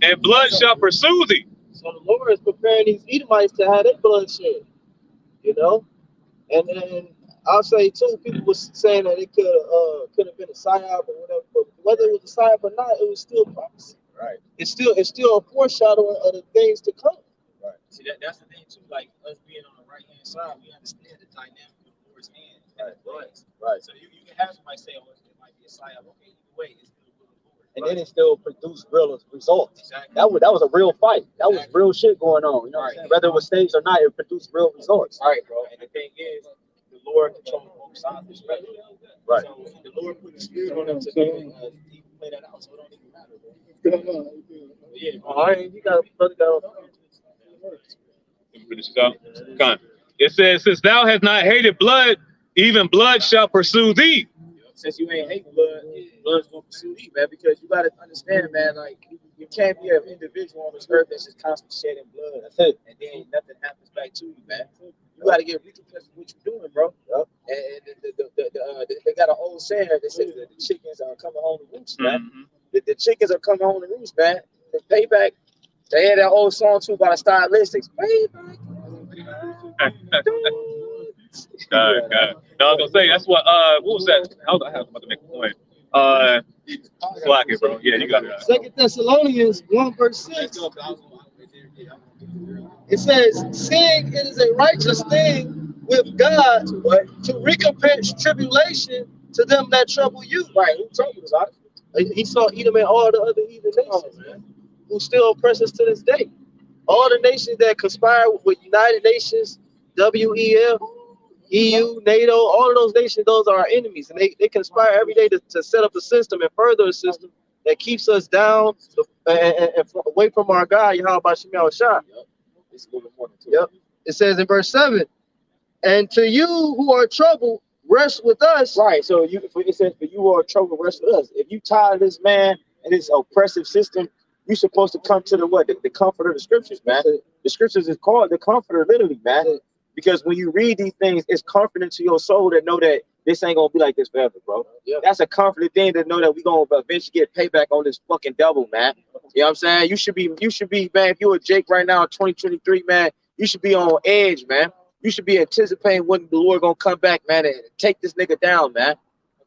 and blood shall pursue thee.
So the Lord is preparing these Edomites to have their blood shed, you know? And I'll say too, people was saying that it could have been a psyop or whatever, but whether it was a psyop or not, it was still prophecy.
Right.
It's still a foreshadowing of the things to come.
Right.
See, that's the thing too. Like us being on the right hand side, we understand the dynamic of the Lord's hand. Right. Right. So you can have somebody say, "Oh, it might be a psyop." Okay, either way, it's still the Lord.
And then it still produced real results.
Exactly.
That was a real fight. That was real shit going on. You know what I'm saying? Whether it was staged or not, it produced real results.
All right, bro. And the thing is, the Lord controls both sides of the spectrum.
Right.
So the Lord put the spirit on them to even play that out, so it don't even matter, bro. Yeah, bro.
All right, you got brother go.
Finish it up. Come. It says, since thou hast not hated blood, even blood shall pursue thee.
Since you ain't hating blood, blood's gonna pursue you, man. Because you gotta understand, man. Like you can't be an individual on this earth that's just constantly shedding blood. That's it. And then nothing happens back to you, man. You gotta get recompense for what you're doing, bro. Yep. And they got an old saying that says that the chickens are coming home to roost, man. The chickens are coming home to roost, man. The payback. They had that old song too about stylistics. Payback.
God. No, I was gonna say that's what was that? I was about to make a point. Slack it, bro. Yeah, you got it.
2 Thessalonians 1 verse 6. It says, seeing it is a righteous thing with God to recompense tribulation to them that trouble you.
Right, who troubles us? He saw Edom and all the other heathen nations, man, who still oppress us to this day. All the nations that conspire with United Nations, WEF, EU, NATO, all of those nations, those are our enemies. And they conspire every day to set up a system and further a system that keeps us down and away from our God, YAHWASHI.
Yep. It says in verse 7, and to you who are troubled, rest with us.
Right. So it says, for you who are troubled, rest with us. If you tired of this man and this oppressive system, you're supposed to come to the comfort of the scriptures, man. The scriptures is called the comforter, literally, man. Because when you read these things, it's comforting to your soul to know that this ain't gonna be like this forever, bro. Yeah. That's a comforting thing to know that we gonna eventually get payback on this fucking devil, man. You know what I'm saying? You should be, man. If you're a Jake right now in 2023, man, you should be on edge, man. You should be anticipating when the Lord gonna come back, man, and take this nigga down, man.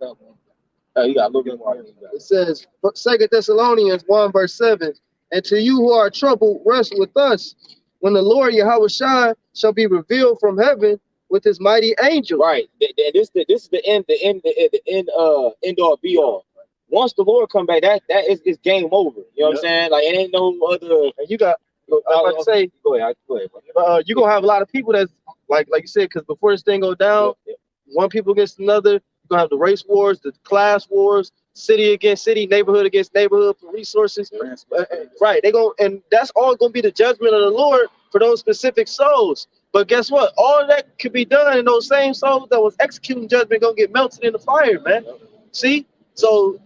You got a little bit more.
It says 2 Thessalonians 1 verse 7, and to you who are troubled, rest with us when the Lord YAHWASHI shall be revealed from heaven with his mighty angel.
Right. This is the end all be all. Once the Lord come back, that is game over. You know what I'm saying? Like it ain't no other.
And you got, like I say,
go ahead.
you're gonna have a lot of people that's like you said, because before this thing go down, one people against another, you're gonna have the race wars, the class wars, city against city, neighborhood against neighborhood for resources. Right. And that's all gonna be the judgment of the Lord for those specific souls. But guess what? All of that could be done, and those same souls that was executing judgment gonna get melted in the fire, man. See? So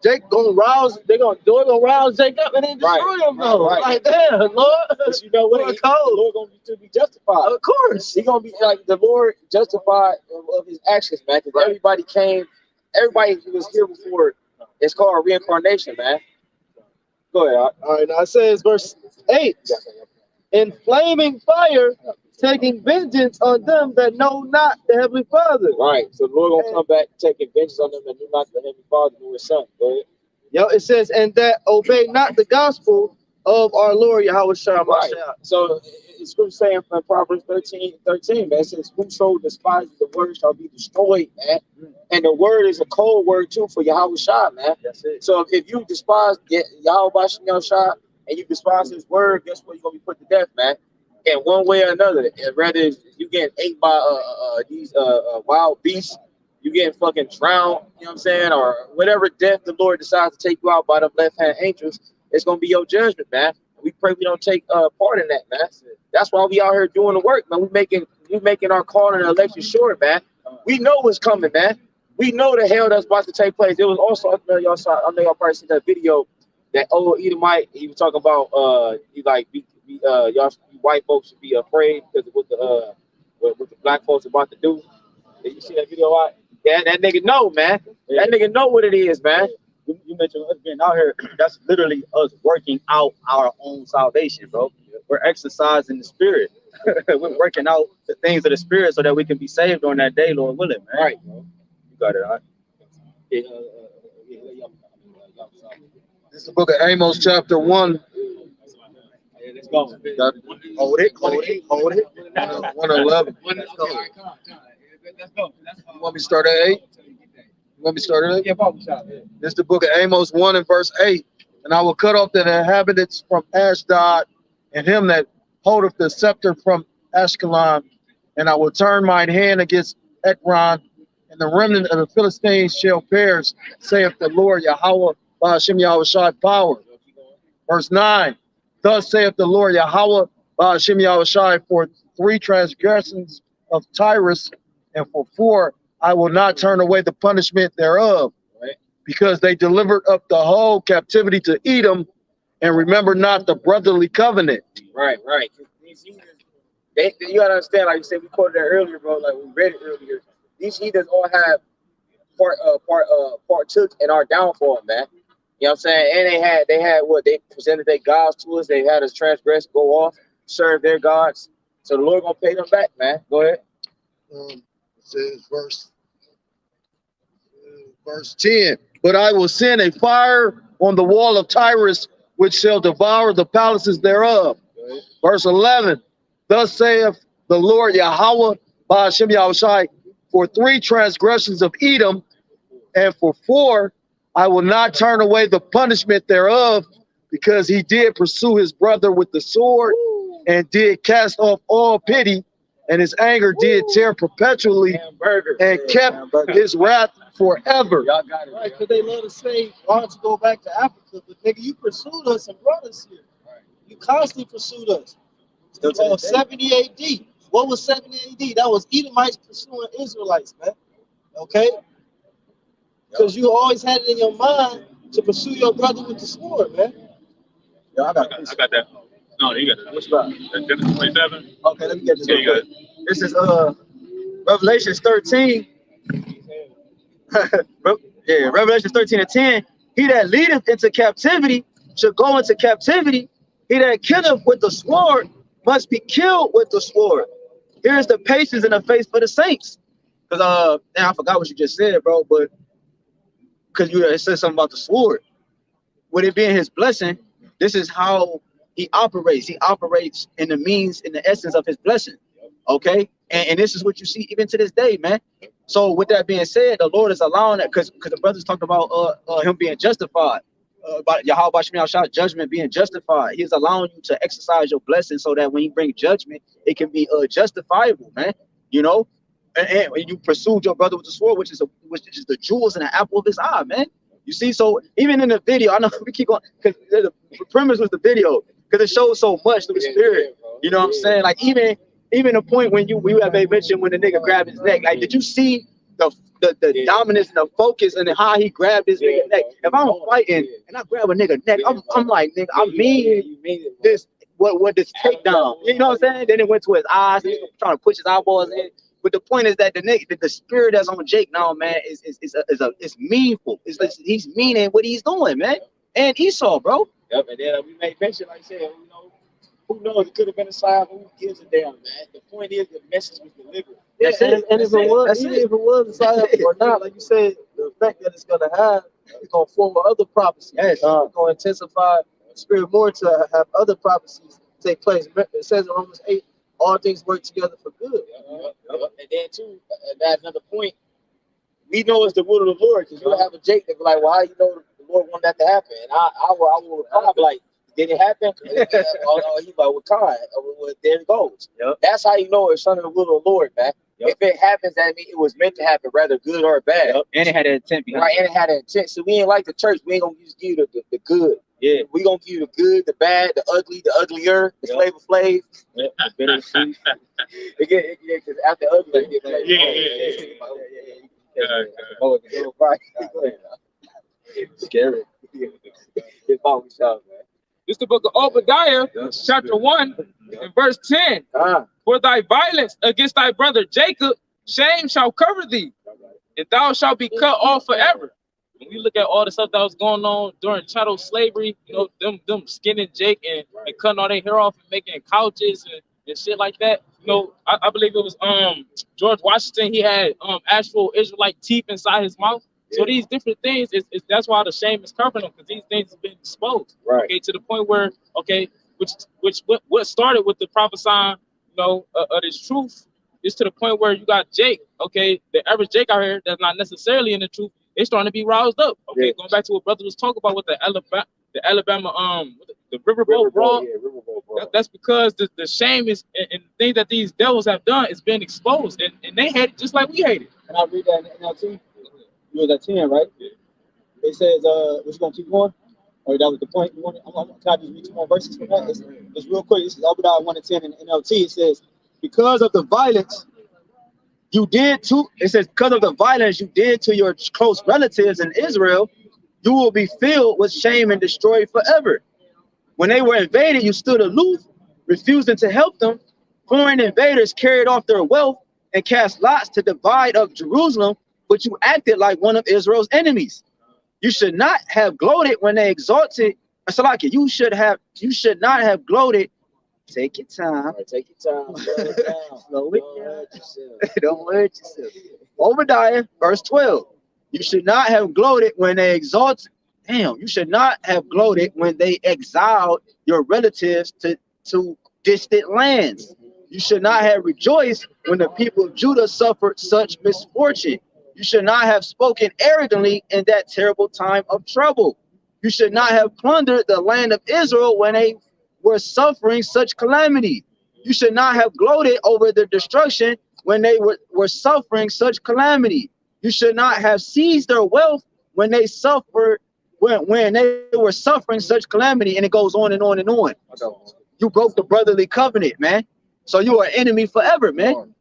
Jake gonna rouse, they're gonna rouse Jake up and then destroy him, though.
Right.
Like, damn, Lord.
But you know what? The Lord gonna be justified.
Of course.
He gonna be like the Lord justified of his actions, man. Because everybody who was here before. It's called reincarnation, man. Go ahead.
All right, now it says verse 8. In flaming fire, taking vengeance on them that know not the Heavenly Father.
Right. So the Lord gonna come back taking vengeance on them that do not the Heavenly Father nor his Son. Go ahead.
Yo, it says, and that obey not the gospel of our Lord YAHWASHI.
Right. So it's scripture saying from Proverbs 13, man, it says, whoso despises the word shall be destroyed, man. And the word is a cold word too for YAHWASHI, man.
That's it.
So if you despise YAHWASHI and you despise his word, guess what? You're gonna be put to death, man. In one way or another. And rather you get ate by these wild beasts,
you getting fucking drowned, you know what I'm saying, or whatever death the Lord decides to take you out by the left-hand angels, it's gonna be your judgment, man. We pray we don't take part in that, man. That's why we out here doing the work, man. We making our call and election sure, man. We know what's coming, man. We know the hell that's about to take place. It was also, I know y'all probably seen that video, that old Edomite. He was talking about he like y'all white folks should be afraid because of what the black folks about to do. Did you see that video? Right? Yeah, that nigga know, man. That nigga know what it is, man.
You mentioned us being out here. That's literally us working out our own salvation, bro. We're exercising the spirit. We're working out the things of the spirit so that we can be saved on that day, Lord willing, man.
Right, bro.
You got it, all right?
This is the book of Amos, chapter 1.
Let's go.
Hold it.
111.
Let's go.
You want me to start at 8? You want me to start at 8?
Yeah, Papa Shop.
This is the book of Amos 1 and verse 8. And I will cut off the inhabitants from Ashdod, and him that holdeth the scepter from Ashkelon, and I will turn mine hand against Ekron, and the remnant of the Philistines shall perish, saith the Lord Yahawah, BAHASHAM Yahawashi power. Verse 9. Thus saith the Lord Yahawah, BAHASHAM Yahawashi, for 3 transgressions of Tyrus, and for 4 I will not turn away the punishment thereof, because they delivered up the whole captivity to Edom, and remember not the brotherly covenant.
Right. These heathens, you gotta understand, like you said, we quoted that earlier, bro. Like we read it earlier. These heathens all have partook in our downfall, man. You know what I'm saying? And they had what they presented their gods to us. They had us transgress, go off, serve their gods. So the Lord gonna pay them back, man. Go ahead.
It says verse 10. But I will send a fire on the wall of Tyrus, which shall devour the palaces thereof. Verse 11. Thus saith the Lord Yahawah, BAHASHAM Yahawashi, for 3 transgressions of Edom, and for 4 I will not turn away the punishment thereof, because he did pursue his brother with the sword, and did cast off all pity, and his anger did tear perpetually, and kept his wrath forever.
Y'all got it.
Right, because they love to say, why don't you go back to Africa? But nigga, you pursued us and brought us here. You constantly pursued us. 70 AD. What was 70 AD? That was Edomites pursuing Israelites, man. Okay? Because you always had it in your mind to pursue your brother with the sword, man.
Yo, I got
that. No, you got that.
What's about?
Genesis 27.
Okay, let me get this.
Yeah, you got it.
This is Revelation 13. Revelation 13 and 10. He that leadeth into captivity shall go into captivity. He that killeth with the sword must be killed with the sword. Here's the patience and the faith for the saints. Because I forgot what you just said, bro, but because it said something about the sword. With it being his blessing, this is how he operates. He operates in the means, in the essence of his blessing. Okay? And this is what you see even to this day, man. So with that being said, the Lord is allowing that, because the brothers talked about him being justified, about YAHWAH judgment being justified. He's allowing you to exercise your blessing so that when he brings judgment, it can be justifiable, man. You know, and you pursued your brother with the sword, which is the jewels in the apple of his eye, man. You see, so even in the video, I know we keep going because the premise was the video, because it shows so much through the spirit. You know what I'm saying? Like even the point when we have mentioned when the nigga grabbed his neck, like did you see the dominance and the focus and how he grabbed his nigga neck? If I'm fighting and I grab a nigga neck, I'm like, nigga, I mean this what this takedown. You know what I'm saying? Then it went to his eyes, and he was trying to push his eyeballs in. But the point is that the spirit that's on Jake now, man, is meaningful. He's meaning what he's doing, man. And Esau, bro.
Yep, and then we made mention, like I said, who knows? It could have been a sign, but who gives a damn, man? The point is the message was delivered.
Yeah, and if it was a sign or not, like you said, the effect that it's gonna have, it's gonna form other prophecies.
Yes.
It's gonna intensify the spirit more to have other prophecies take place. It says in Romans 8, all things work together for good.
And then too, that's another point. We know it's the will of the Lord, because you'll have a Jake that be like, well, how you know the Lord wanted that to happen? And I will reply, like, did it happen? He's like, well, God, well, there it goes. Yep. That's how you know it's under the will of the Lord, man. If it happens, that means it was meant to happen, rather good or bad.
And it had an intent behind
Right, and it had an intent. So we ain't like the church. We ain't gonna just give you the good.
Yeah.
We gonna give you the good, the bad, the ugly, the uglier, the Flavor Flav. Because after ugly, you get Flavor Right. Scary. It's always out, man.
This is the book of Obadiah, chapter 1, and verse 10. For thy violence against thy brother Jacob, shame shall cover thee, and thou shalt be cut off forever. When we look at all the stuff that was going on during chattel slavery, you know, them skinning Jake and cutting all their hair off and making couches and shit like that. You know, I believe it was George Washington. He had actual Israelite teeth inside his mouth. So these different things, that's why the shame is covering them, because these things have been exposed.
Right.
Okay, to the point where, okay, what started with the prophesying, you know, of this truth, is to the point where you got Jake, okay, the average Jake out here that's not necessarily in the truth, they're starting to be roused up. Okay, going back to what brother was talking about with the Alabama, the Riverboat Brawl. That's because the shame is and things that these devils have done is being exposed, and they hate it just like we hate it.
And I'll read that in NLT. You was at 10, right? Yeah. It says, we're going to keep going. Or that was the point. Can I just read 2 more verses from that? It's real quick. This is Obadiah 1 and 10 in NLT. It says, because of the violence you did to, it says, because of the violence you did to your close relatives in Israel, you will be filled with shame and destroyed forever. When they were invaded, you stood aloof, refusing to help them. Foreign invaders carried off their wealth and cast lots to divide up Jerusalem, but you acted like one of Israel's enemies. You should not have gloated when they exalted. Salaki, you should not have gloated. Take your time.
Take your time.
Slow it down. Don't hurt yourself. Obadiah, verse 12. You should not have gloated when they exalted. Damn, you should not have gloated when they exiled your relatives to distant lands. You should not have rejoiced when the people of Judah suffered such misfortune. You should not have spoken arrogantly in that terrible time of trouble. You should not have plundered the land of Israel when they were suffering such calamity. You should not have gloated over their destruction when they were suffering such calamity. You should not have seized their wealth when they suffered, when they were suffering such calamity. And it goes on and on and on. You broke the brotherly covenant, man. So you are an enemy forever, man.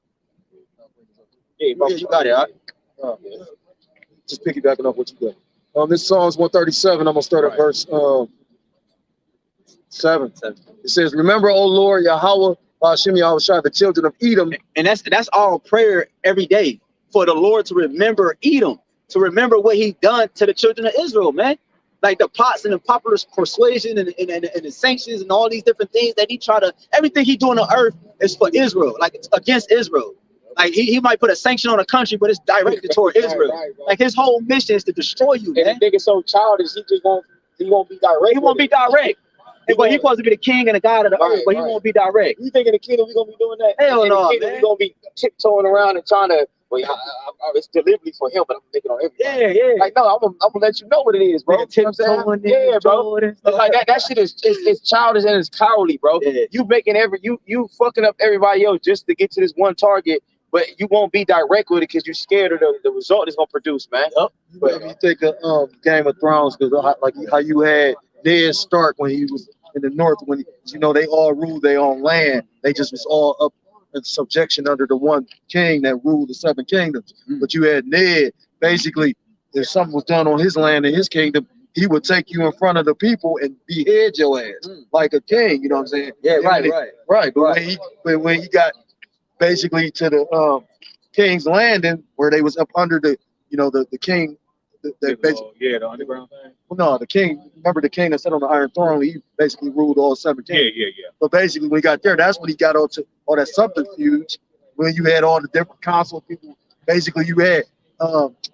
Yeah, you got it. Just piggybacking off what you got. This Psalms 137. I'm gonna start at verse 7. It says, "Remember, O Lord, Yahawah, BAHASHAM, YAHAWASHI, the children of Edom."
And that's our prayer every day, for the Lord to remember Edom, to remember what He done to the children of Israel, man. Like the plots and the popular persuasion and the sanctions and all these different things that He try to, everything He do on the earth is for Israel, like it's against Israel. Like he might put a sanction on a country, but it's directed toward Israel. Right. Like his whole mission is to destroy you, man.
And the nigga so childish, he won't be direct.
He won't be direct. But he's supposed to be the king and the God of the earth, but he won't be direct.
You think in the kingdom we gonna be doing that?
Hell no,
man. We gonna be tiptoeing around and trying to. Well, it's deliberately for him, but I'm thinking on everything.
Yeah.
Like no, I'm gonna let you know what it is, bro.
Tiptoeing,
yeah, bro. Like that shit is childish and it's cowardly, bro. Yeah. You making you fucking up everybody else just to get to this one target. But you won't be direct with it because you're scared of the result it's gonna produce, man.
Yep. But you think of Game of Thrones, because like how you had Ned Stark when he was in the north, when they all ruled their own land. They just was all up in subjection under the one king that ruled the 7 kingdoms. But you had Ned, basically, if something was done on his land in his kingdom, he would take you in front of the people and behead your ass like a king. You know what I'm saying?
Yeah, right.
But when he got basically to the King's Landing, where they was up under the king.
The underground thing.
Well, no, the king. Remember the king that sat on the Iron Throne? He basically ruled all 7 kingdoms.
Yeah.
But basically, when he got there, that's when he got onto all that subterfuge. When you had all the different council people, basically you had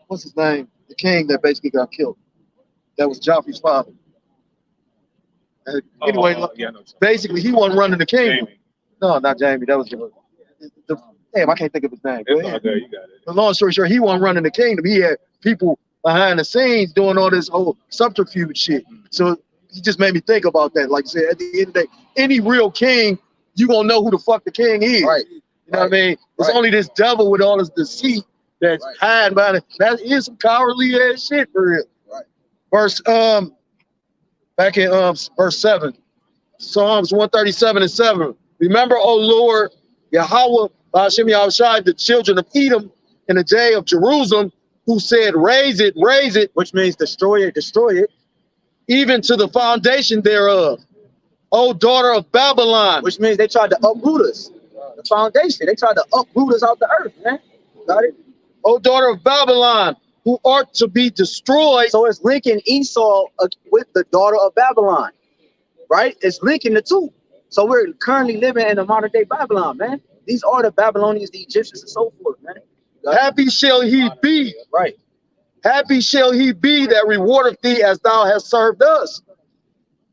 what's his name? The king that basically got killed. That was Joffrey's father. Anyway, basically he wasn't running the kingdom.
Jamie.
No, not Jamie. That was damn, I can't think of his name.
It's all good, you got it.
The long story short, he wasn't running the kingdom. He had people behind the scenes doing all this whole subterfuge shit. So he just made me think about that. Like I said, at the end of the day, any real king, you gonna know who the fuck the king is.
Right.
You know what I mean? It's only this devil with all this deceit that's hiding behind it. That is some cowardly ass shit for real. Verse back in verse 7. Psalms 137:7. Remember, O Lord, Yahawah, BAHASHAM YAHAWASHI, the children of Edom in the day of Jerusalem, who said, raise it,
which means destroy it,
even to the foundation thereof. O daughter of Babylon,
which means they tried to uproot us. The foundation, they tried to uproot us out the earth, man. Got it?
O daughter of Babylon, who art to be destroyed.
So it's linking Esau with the daughter of Babylon, right? It's linking the two. So we're currently living in the modern day Babylon, man. These are the Babylonians, the Egyptians, and so forth, man.
Happy shall he be.
Right.
Happy shall he be that rewardeth thee as thou hast served us.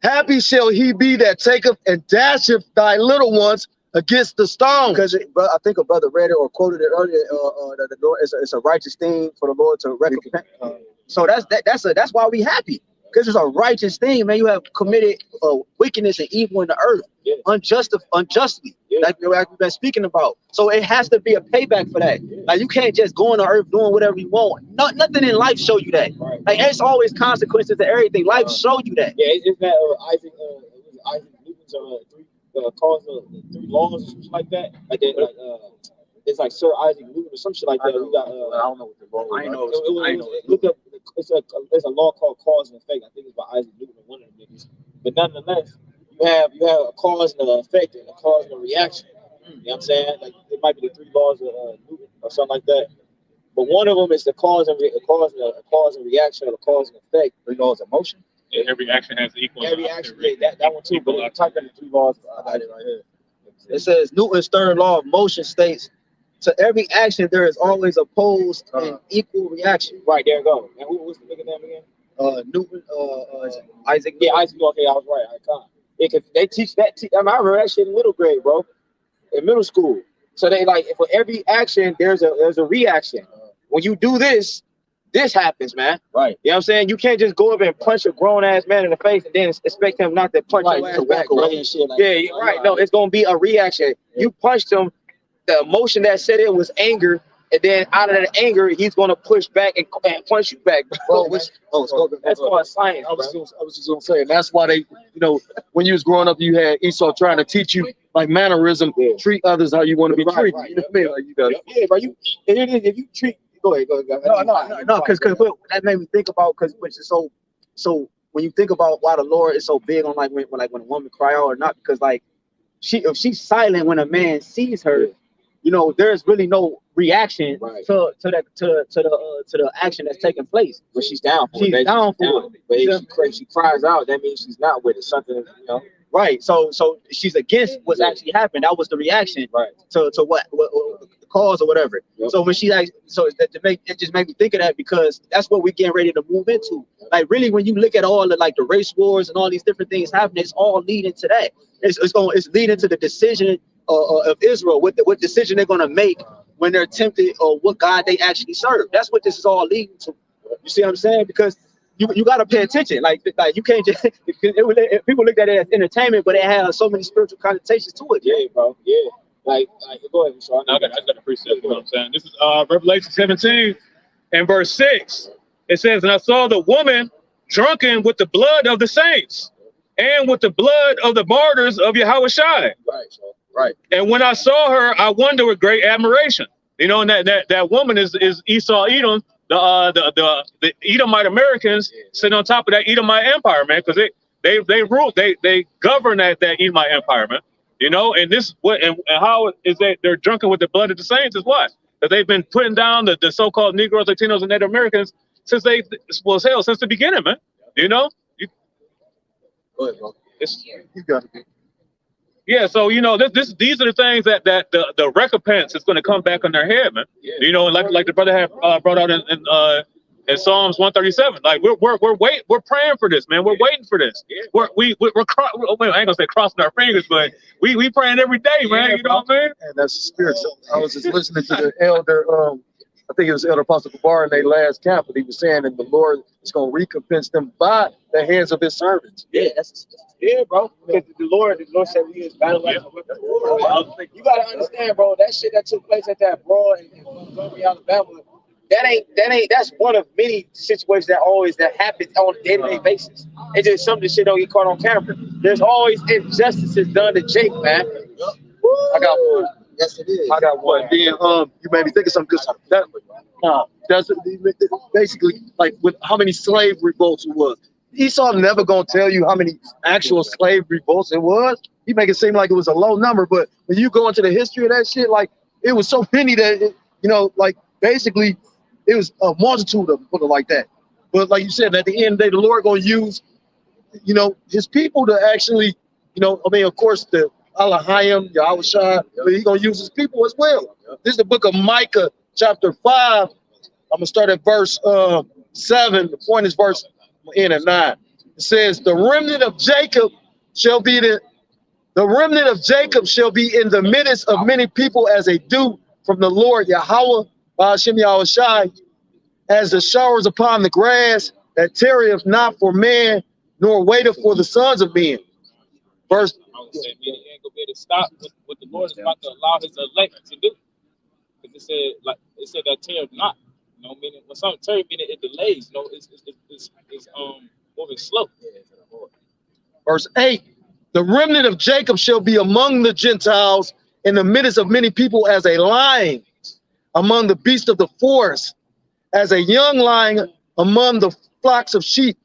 Happy shall he be that taketh and dasheth thy little ones against the stone.
Because I think a brother read it or quoted it earlier. That the Lord, it's a righteous thing for the Lord to recompense. So that's why we happy. Because it's a righteous thing, man. You have committed wickedness and evil in the earth, unjustly, like we've been speaking about. So it has to be a payback for that. Like you can't just go on the earth doing whatever you want. Nothing in life show you that. Like it's always consequences to everything. Life show you that.
Yeah, isn't that Isaac Newton's cause of 3 laws or something like that? Like that, it's like Sir Isaac Newton or some shit like that. I don't know what the law was. I know. Look up. There's a law called cause and effect. I think it's by Isaac Newton, one of them niggas. But nonetheless, you have a cause and an effect and a cause and a reaction. You know what I'm saying? Like it might be the 3 laws of Newton or something like that. But one of them is the cause and reaction, or the cause and effect.
3 laws of motion.
Yeah, every action has equal.
Every action, yeah, that one too. But I'm talking the 3 laws. I got it right here.
It says Newton's third law of motion states, to every action there is always opposed and equal reaction.
Right, there you go. And what's the nigga name again?
Newton, Isaac.
Yeah, Isaac. Okay, I was right. Yeah, cause they teach that. I remember that shit in middle grade, bro. In middle school. So they like for every action there's a reaction. When you do this happens, man.
Right.
You know what I'm saying? You can't just go up and punch a grown ass man in the face and then expect him not to punch your ass back.
Away and shit like
yeah, right. No, it's gonna be a reaction. Yeah. You punched him. The emotion that set in was anger, and then out of that anger, he's gonna push back and punch you back, bro. That's called science.
I was just gonna say, and that's why they, when you was growing up, you had Esau trying to teach you like mannerism, treat others how you want to be treated.
Right.
You know what I mean? Like you got
yeah, bro. If you treat, go ahead.
No, because that made me think about which is so when you think about why the Lord is so big on when a woman cry out or not, because like if she's silent when a man sees her. There's really no reaction to the action that's taking place.
But she's down for it.
She's down for it.
But if she cries out, that means she's not with it. Something,
Right. So she's against what's actually happened. That was the reaction to what the cause or whatever. Yep. So when it just made me think of that, because that's what we're getting ready to move into. Like really, when you look at all the race wars and all these different things happening, it's all leading to that. It's leading to the decision of Israel, what decision they're going to make when they're tempted, or what God they actually serve. That's what this is all leading to. You see what I'm saying? Because you got to pay attention. Like you can't just people look at it as entertainment, but it has so many spiritual connotations to it.
Yeah, bro. Yeah. Like go ahead, Sean.
I got a precept. You know what I'm saying? This is Revelation 17 and verse 6. It says, "And I saw the woman drunken with the blood of the saints, and with the blood of the martyrs of Yahawashi."
Right.
And when I saw her, I wondered with great admiration. And that woman is Esau Edom, the Edomite Americans sitting on top of that Edomite empire, man, because they rule, they govern that Edomite empire, man. And this and how is that they're drunken with the blood of the saints is what? That they've been putting down the so-called Negroes, Latinos, and Native Americans since since the beginning, man.
Go ahead, bro.
you got it.
Yeah, so these are the things that the recompense is going to come back on their head, man. Yeah. And like the brother had brought out in Psalms 137. Like we're praying for this, man. We're waiting for this. Yeah. I ain't gonna say crossing our fingers, but we praying every day, man. You know what I mean?
And that's the spirit. So I was just listening to the elder. I think it was Elder Apostle Gabar in their last camp, but he was saying that the Lord is going to recompense them by the hands of his servants.
Yeah, bro. Because the Lord said we is battle like you gotta understand, bro. That shit that took place at that brawl in Montgomery, Alabama. That's one of many situations that happens on a day-to-day basis. It's just some of the shit don't get caught on camera. There's always injustices done to Jake, man. I got one.
Yes, it is.
I got one. Then you made me think of something. That's basically like with how many slave revolts it was. Esau never gonna tell you how many actual slave revolts it was. He make it seem like it was a low number, but when you go into the history of that shit, like it was so many that like basically it was a multitude of them, put it like that. But like you said, at the end of the day, the Lord gonna use his people to actually, of course the HALALYAM, YAHAWASHI, but he's gonna use his people as well. This is the book of Micah, chapter 5. I'm gonna start at verse 7. The point is verse in at 9. It says, the remnant of Jacob shall be in the midst of many people as a dew from the Lord Yahawah, BAHASHAM YAHWASHI, as the showers upon the grass, that tarrieth not for man, nor waiteth for the sons of men. Verse.
I would say, man, he ain't gonna be able to stop what the Lord is about to allow his elect to do. Because it said that tarrieth not. Meaning when something tarry, meaning it delays. It's moving slow.
Verse 8. The remnant of Jacob shall be among the Gentiles in the midst of many people as a lion among the beasts of the forest, as a young lion among the flocks of sheep,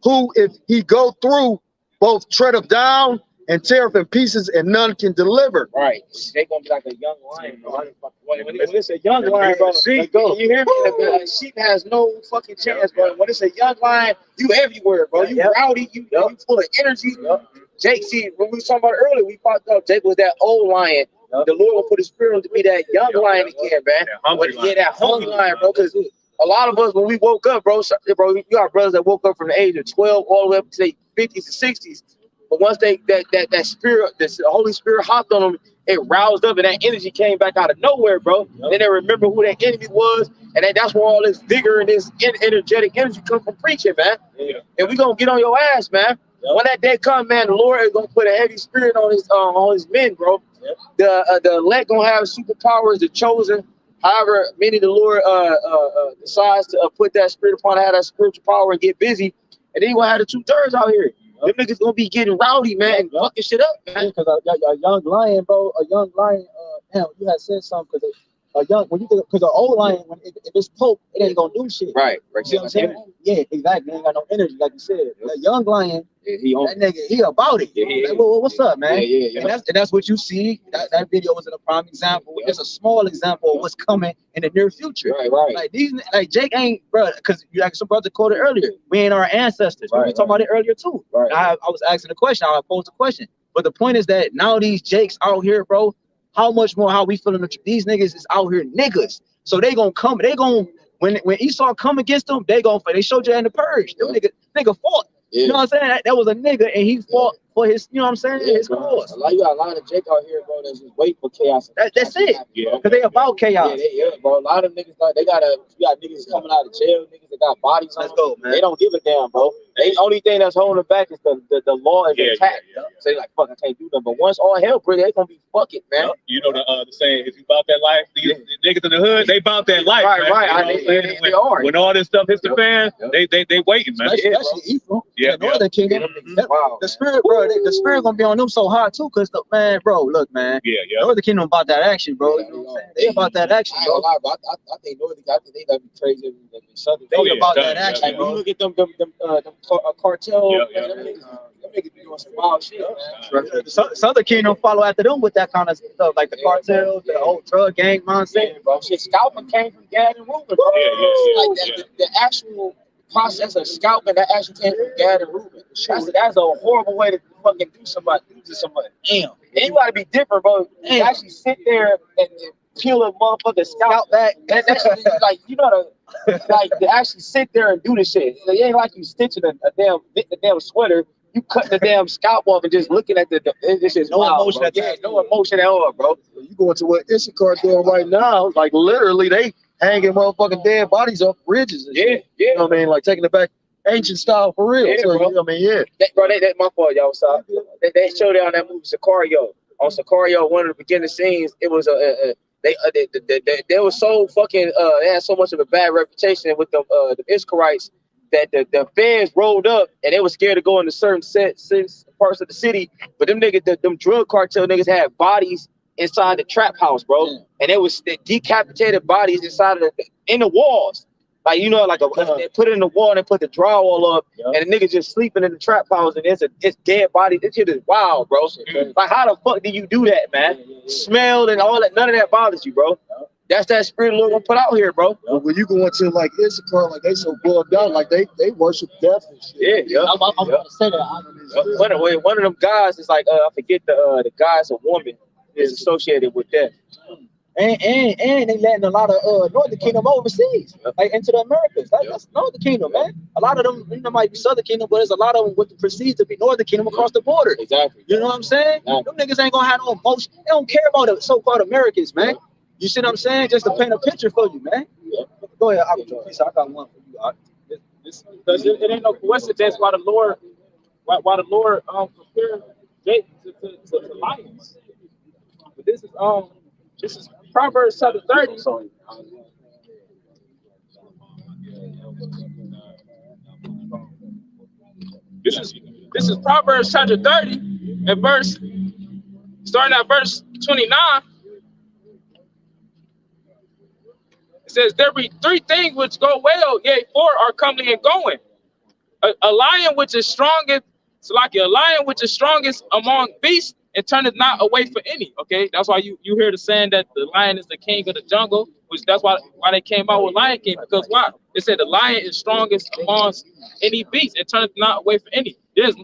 who, if he go through, both treadeth down and teareth in pieces, and none can deliver.
Right. They gonna be like a young lion, bro. When it's a young lion, bro, like, you hear me? Like, sheep has no fucking chance, bro. When it's a young lion, you everywhere, bro. You rowdy, you full of energy. Jake, see, when we was talking about it earlier, we popped up. Jake was that old lion. The Lord will put his spirit on to be that young lion again, man. That hungry lion, bro. Because a lot of us, when we woke up, bro, you got brothers that woke up from the age of 12 all the way up to the 50s and 60s. But once that spirit, the Holy Spirit hopped on them, it roused up, and that energy came back out of nowhere, bro. And then they remember who that enemy was, and that's where all this vigor and this energetic energy come from preaching, man. And we gonna get on your ass, man. When that day come, man, the Lord is gonna put a heavy spirit on his men, bro. The elect gonna have superpowers, the chosen. However, many the Lord decides to put that spirit upon, have that spiritual power and get busy, and then you gonna have the 2/3 out here. Them niggas gonna be getting rowdy, man, and fucking shit up, man.
Because a young lion, bro, damn, you had said something, because because an old lion, if it's poke, it ain't gonna do shit.
Right.
You know what I'm saying? Yeah, exactly. It ain't got no energy, like you said. A young lion, that nigga, he about it. Like, well, what's up, man? And that's what you see. That video was a prime example. It's a small example of what's coming in the near future.
Right.
Like Jake ain't, bro, because some brother quoted earlier, we ain't our ancestors. We were talking about it earlier too. I was asking a question. I posed a question. But the point is that now these Jakes out here, bro, how much more how we feeling? These niggas is out here niggas. So they gonna come. They gonna when Esau come against them, they showed you in the purge. Them nigga fought. You know what I'm saying? That was a nigga, and he fought for his, you know what I'm saying? His cause.
You got a lot of Jake out here, bro, that's just waiting for chaos.
That's it. Because they about chaos.
Yeah, bro. A lot of niggas, you got niggas coming out of jail, niggas that got bodies on them.
Go, man.
They don't give a damn, bro. The only thing that's holding them back is the law is intact. So they like, fuck, I can't do them. But once all hell breaks, they gonna be fucking, man.
You know the saying, if you about that life, these niggas in the hood, they about that life.
Right. They are.
When all this stuff hits the fan, they waiting, man.
Especially Ephraim, the Northern Kingdom.
Wow.
The spirit, bro, the spirit gonna be on them so hard too, cause man, bro, look, man. Northern Kingdom about that action, bro. You know what I'm saying? They about that action, bro.
I think Northern, I think they gotta be crazy than Southern.
They about that action, bro.
You look at them cartel, man, them niggas be doing some wild shit, man.
Southern Kingdom follow after them with that kind of stuff, like the cartels, the whole drug gang nonsense,
bro. Shit, scalping came from Gad and Reuben, bro. The actual process of scalping that actually came from Gad and Reuben. That's a horrible way to fucking do to somebody. Damn. And you gotta be different, bro. You actually sit there and peel a motherfucking scalp back. That's like, you know, to actually sit there and do this shit. It ain't like you stitching a damn sweater. You cut the damn scalp off and just looking at this is no emotion. No emotion at all, bro.
You going to what Issachar doing right now? Like literally, hanging motherfucking dead bodies off bridges and shit.
Yeah.
You know what I mean? Like taking it back ancient style for real.
Yeah,
So,
bro.
you know what I mean? Yeah.
That's my fault, y'all. So they showed it on that movie Sicario. On Sicario, one of the beginning scenes, it was they were so fucking they had so much of a bad reputation with the Ishkarites that the feds rolled up and they were scared to go into certain parts of the city. But them niggas, them drug cartel niggas had bodies inside the trap house, bro. And it was decapitated bodies inside of in the walls. Like, you know, like they put it in the wall and they put the drywall up, and the niggas just sleeping in the trap house, and it's dead body. This shit is wild, bro. Like, how the fuck do you do that, man? Smell and all that, none of that bothers you, bro. That's that spirit the Lord gonna put out here, bro.
When you go into like Issachar, like they so bugged out, like they worship death and shit.
Yeah.
I'm gonna say that.
One of them guys is like, I forget the guy's a woman is associated with that.
And they letting a lot of Northern Kingdom overseas, like into the Americas. That's Northern Kingdom, man. A lot of them, you know, might be Southern Kingdom, but there's a lot of them with perceived to be Northern Kingdom across the border.
Exactly.
You know what I'm saying? Them niggas ain't gonna have no emotion. They don't care about the so-called Americans, man. You see what I'm saying? Just to paint a picture for you, man. Go ahead, I got one for you.
Because it ain't no coincidence why the Lord prepared Jake to lions. But this is Proverbs chapter 30. This is Proverbs chapter 30 and starting at verse 29. It says, there be three things which go well, yea, four are comely and going. A lion which is strongest, a lion which is strongest among beasts, and turneth not away for any. Okay, that's why you hear the saying that the lion is the king of the jungle, which that's why they came out with Lion King, because why? They said the lion is strongest amongst any beast and turneth not away for any. There's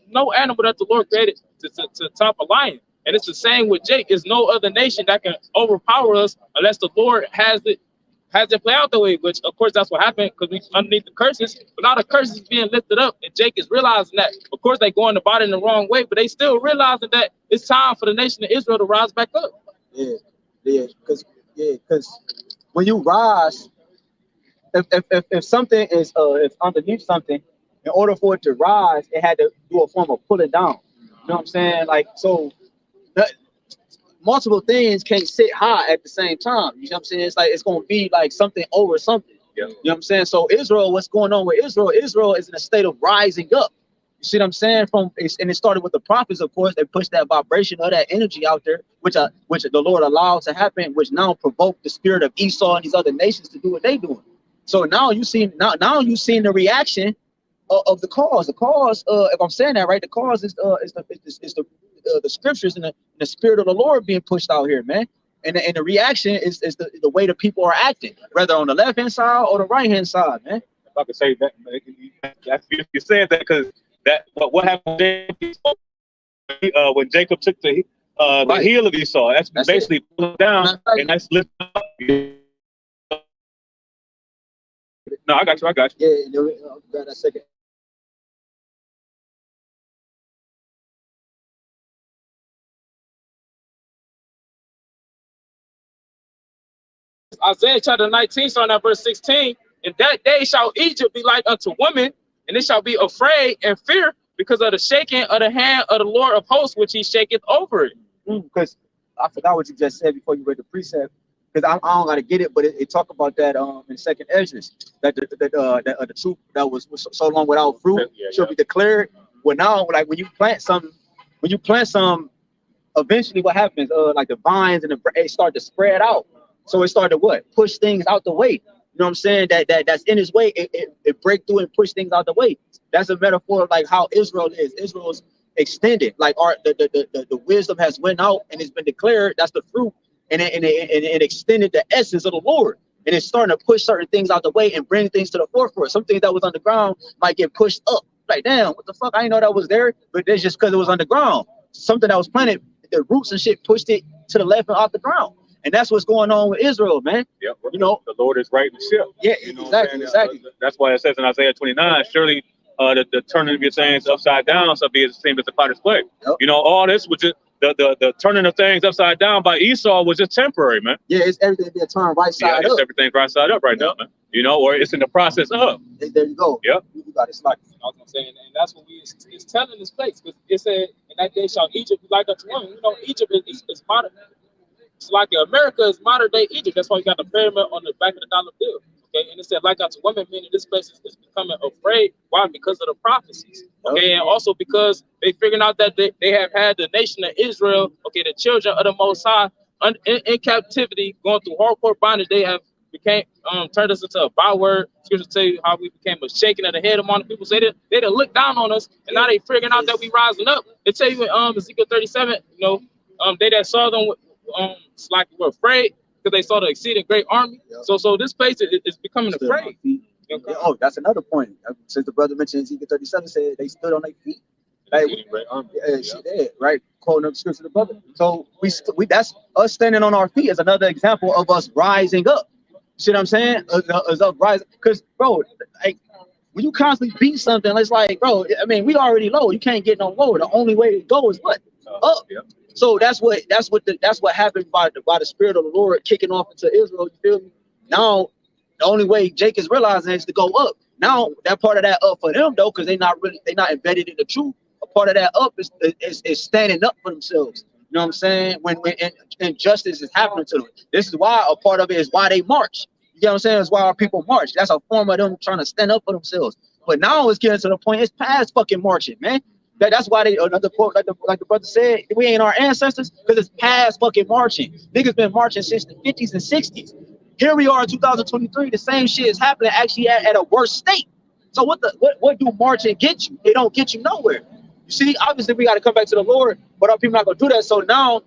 no animal that the Lord created to top a lion. And it's the same with Jake. There's no other nation that can overpower us unless the Lord has it play out that way, which of course that's what happened because we underneath the curses, but now the curses is being lifted up and Jake is realizing that. Of course they going about it in the wrong way, but they still realizing that it's time for the nation of Israel to rise back up.
Because when you rise, if something is if underneath something, in order for it to rise, it had to do a form of pull it down. You know what I'm saying? Like, so multiple things can't sit high at the same time. You know what I'm saying? It's like it's gonna be like something over something. You know what I'm saying? So Israel, what's going on with Israel? Israel is in a state of rising up. You see what I'm saying? And it started with the prophets, of course. They pushed that vibration of that energy out there, which the Lord allowed to happen, which now provoked the spirit of Esau and these other nations to do what they doing. So now you see the reaction of the cause. The cause, if I'm saying that right, the cause is the scriptures and the spirit of the Lord being pushed out here, man. And the reaction is the way the people are acting, whether on the left hand side or the right hand side, man.
If I could say that, you said that because what happened when Jacob took the heel of Esau, that's basically pulled down, and that's lifted up. No, I got you.
Yeah, grab that second.
Isaiah chapter 19, starting at verse 16. In that day shall Egypt be like unto women, and it shall be afraid and fear because of the shaking of the hand of the Lord of hosts, which he shaketh over it.
Because I forgot what you just said before you read the precept. Because I don't gotta get it, but it talk about that in second Esdras, that the truth that was so long without fruit shall be declared. Well, now, like when you plant some, eventually what happens? Like the vines and it start to spread out. So it started to push things out the way. You know what I'm saying? That's in his way. It break through and push things out the way. That's a metaphor of like how Israel is. Israel's extended. Like the wisdom has went out and it's been declared. That's the fruit. And it extended the essence of the Lord. And it's starting to push certain things out the way and bring things to the forefront. Some things that was underground might get pushed up. Like, damn, what the fuck? I didn't know that was there. But it's just because it was underground. Something that was planted, the roots and shit pushed it to the left and off the ground. And that's what's going on with Israel, man.
Yep.
You know,
the Lord is right in the ship.
Yeah, exactly.
That's why it says in Isaiah 29, surely the turning of your things upside down shall be the same as the potter's clay.
Yep.
You know, all this, which is the turning of things upside down by Esau was just temporary, man.
Yeah, it's everything being turned right side up.
Everything's right side up right now, man. You know, or it's in the process of.
There you go.
Yep.
You got it. Like
I was gonna say, and that's what it's telling this place, because it said, "In that day shall Egypt be like unto women." You know, Egypt is modern. It's like America is modern day Egypt. That's why you got the pyramid on the back of the dollar bill. Okay, and it said like unto women, meaning this place is becoming afraid. Why? Because of the prophecies. Okay, and also because they figuring out that they have had the nation of Israel, okay, the children of the Most High, in captivity, going through hardcore bondage. They have turned us into a byword. Scripture tell you how we became a shaking of the head among the people. So they done look down on us, and now they figuring out that we rising up. They tell you in Ezekiel 37, you know, they that saw them it's like were afraid because they saw the exceeding great army. So this place is becoming afraid.
Oh, that's another point. Since the brother mentioned Ezekiel 37, said they stood on their feet. Like, she did, right? Quoting up scripture to the brother. So we that's us standing on our feet is another example of us rising up. See what I'm saying? Is up rising. Because, bro, like when you constantly beat something, it's like, bro, I mean, we already low. You can't get no lower. The only way to go is what? Up. So that's what happened by the Spirit of the Lord kicking off into Israel. You feel me? Now the only way Jake is realizing is to go up. Now that part of that up for them though, because they're not embedded in the truth. A part of that up is standing up for themselves. You know what I'm saying? When injustice is happening to them. This is why a part of it is why they march. You get what I'm saying? It's why our people march. That's a form of them trying to stand up for themselves. But now it's getting to the point, it's past fucking marching, man. That's why they, another quote, like the brother said, we ain't our ancestors, because it's past fucking marching. Niggas been marching since the 50s and 60s. Here we are in 2023, the same shit is happening actually at a worse state. So what do marching get you? It don't get you nowhere. You see, obviously we got to come back to the Lord, but our people not gonna do that. So now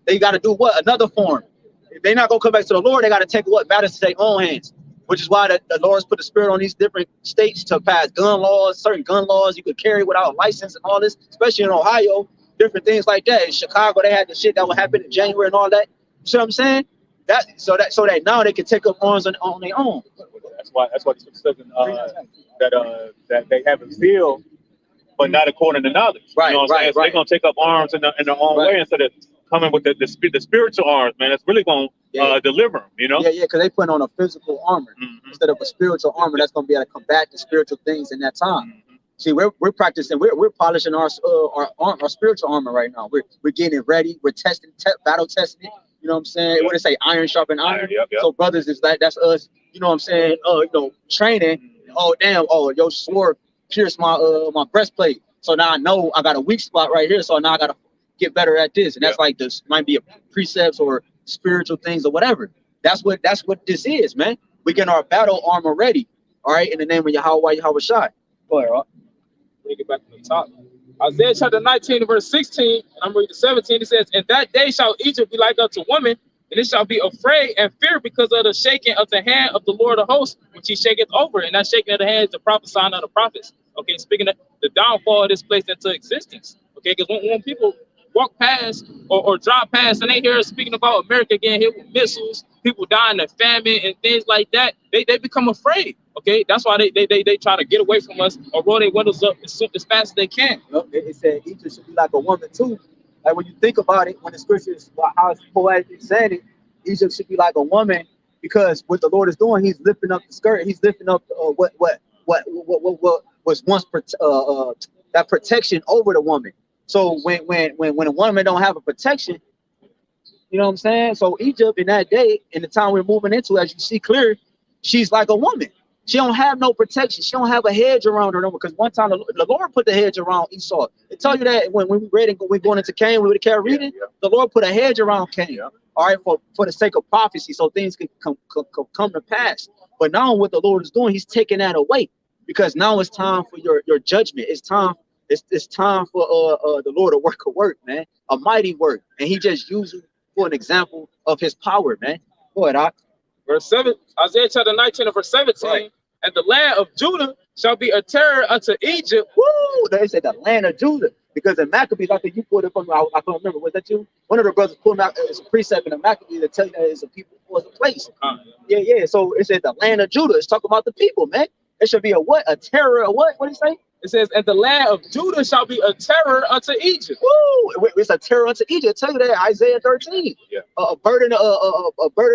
they got to do what? Another form. If they're not gonna come back to the Lord, they got to take what matters to their own hands. Which is why the Lord's put the Spirit on these different states to pass gun laws, certain gun laws you could carry without a license and all this, especially in Ohio, different things like that. In Chicago, they had the shit that would happen in January and all that. You see what I'm saying? So that now they can take up arms on their own.
That's why it's something that they have a zeal, but not according to knowledge.
Right,
you know what I'm saying? So they're gonna take up arms in their own way instead of coming with the spiritual arms, man. That's really gonna deliver them, you know?
Yeah, because they put on a physical armor instead of a spiritual armor that's gonna be able to combat the spiritual things in that time. See, we're practicing, we're polishing our spiritual armor right now. We're getting it ready. We're testing, battle testing it. You know what I'm saying? What they say, iron sharpen iron. So brothers, that's us. You know what I'm saying? Training. Oh damn! Oh, your sword pierced my breastplate. So now I know I got a weak spot right here. So now I gotta get better at this. And that's like this might be a precepts or spiritual things or whatever. That's what this is, man. We get our battle armor ready. All right, in the name of Yahawah, Yahawashai. Go ahead, Rob.
Let me get back to the top. Isaiah chapter 19, verse 16, I'm reading 17. It says, "In that day shall Egypt be like unto woman, and it shall be afraid and fear because of the shaking of the hand of the Lord of hosts, which he shaketh over." And that shaking of the hand is the prophesying of the prophets. Okay, speaking of the downfall of this place into existence. Okay, because when people walk past or drive past and they hear us speaking about America getting hit with missiles, people dying of famine and things like that, they become afraid. Okay, that's why they try to get away from us or roll their windows up as fast as they can.
It said Egypt should be like a woman too. Like when you think about it, when the scriptures, how it's poetically said it, Egypt should be like a woman, because what the Lord is doing, he's lifting up the skirt, he's lifting up what was once that protection over the woman. So when a woman don't have a protection, you know what I'm saying? So Egypt in that day, in the time we're moving into, as you see clear, she's like a woman. She don't have no protection. She don't have a hedge around her no more. Because one time the Lord put the hedge around Esau. It tell you that when we read and we're going into Cain, we would carry reading. The Lord put a hedge around Cain. All right, for the sake of prophecy, so things can come to pass. But now what the Lord is doing, he's taking that away, because now it's time for your judgment. It's time for the Lord to work a work, man, a mighty work, and he just used it for an example of his power, man. Go ahead, Doc.
Verse 7, Isaiah chapter 19 and verse 17, right. "And the land of Judah shall be a terror unto Egypt."
Woo! They said the land of Judah, because in Maccabees, I think you pulled it from, I can't remember, was that you? One of the brothers pulled out, it's a precept in the Maccabees that tell you that it's a people was a place. Yeah. So it said the land of Judah. It's talking about the people, man. It should be a what? A terror, a what? What do you say?
It says, and the land of Judah shall be a terror unto Egypt.
Woo! It's a terror unto Egypt. Tell you that Isaiah 13.
Yeah.
A burden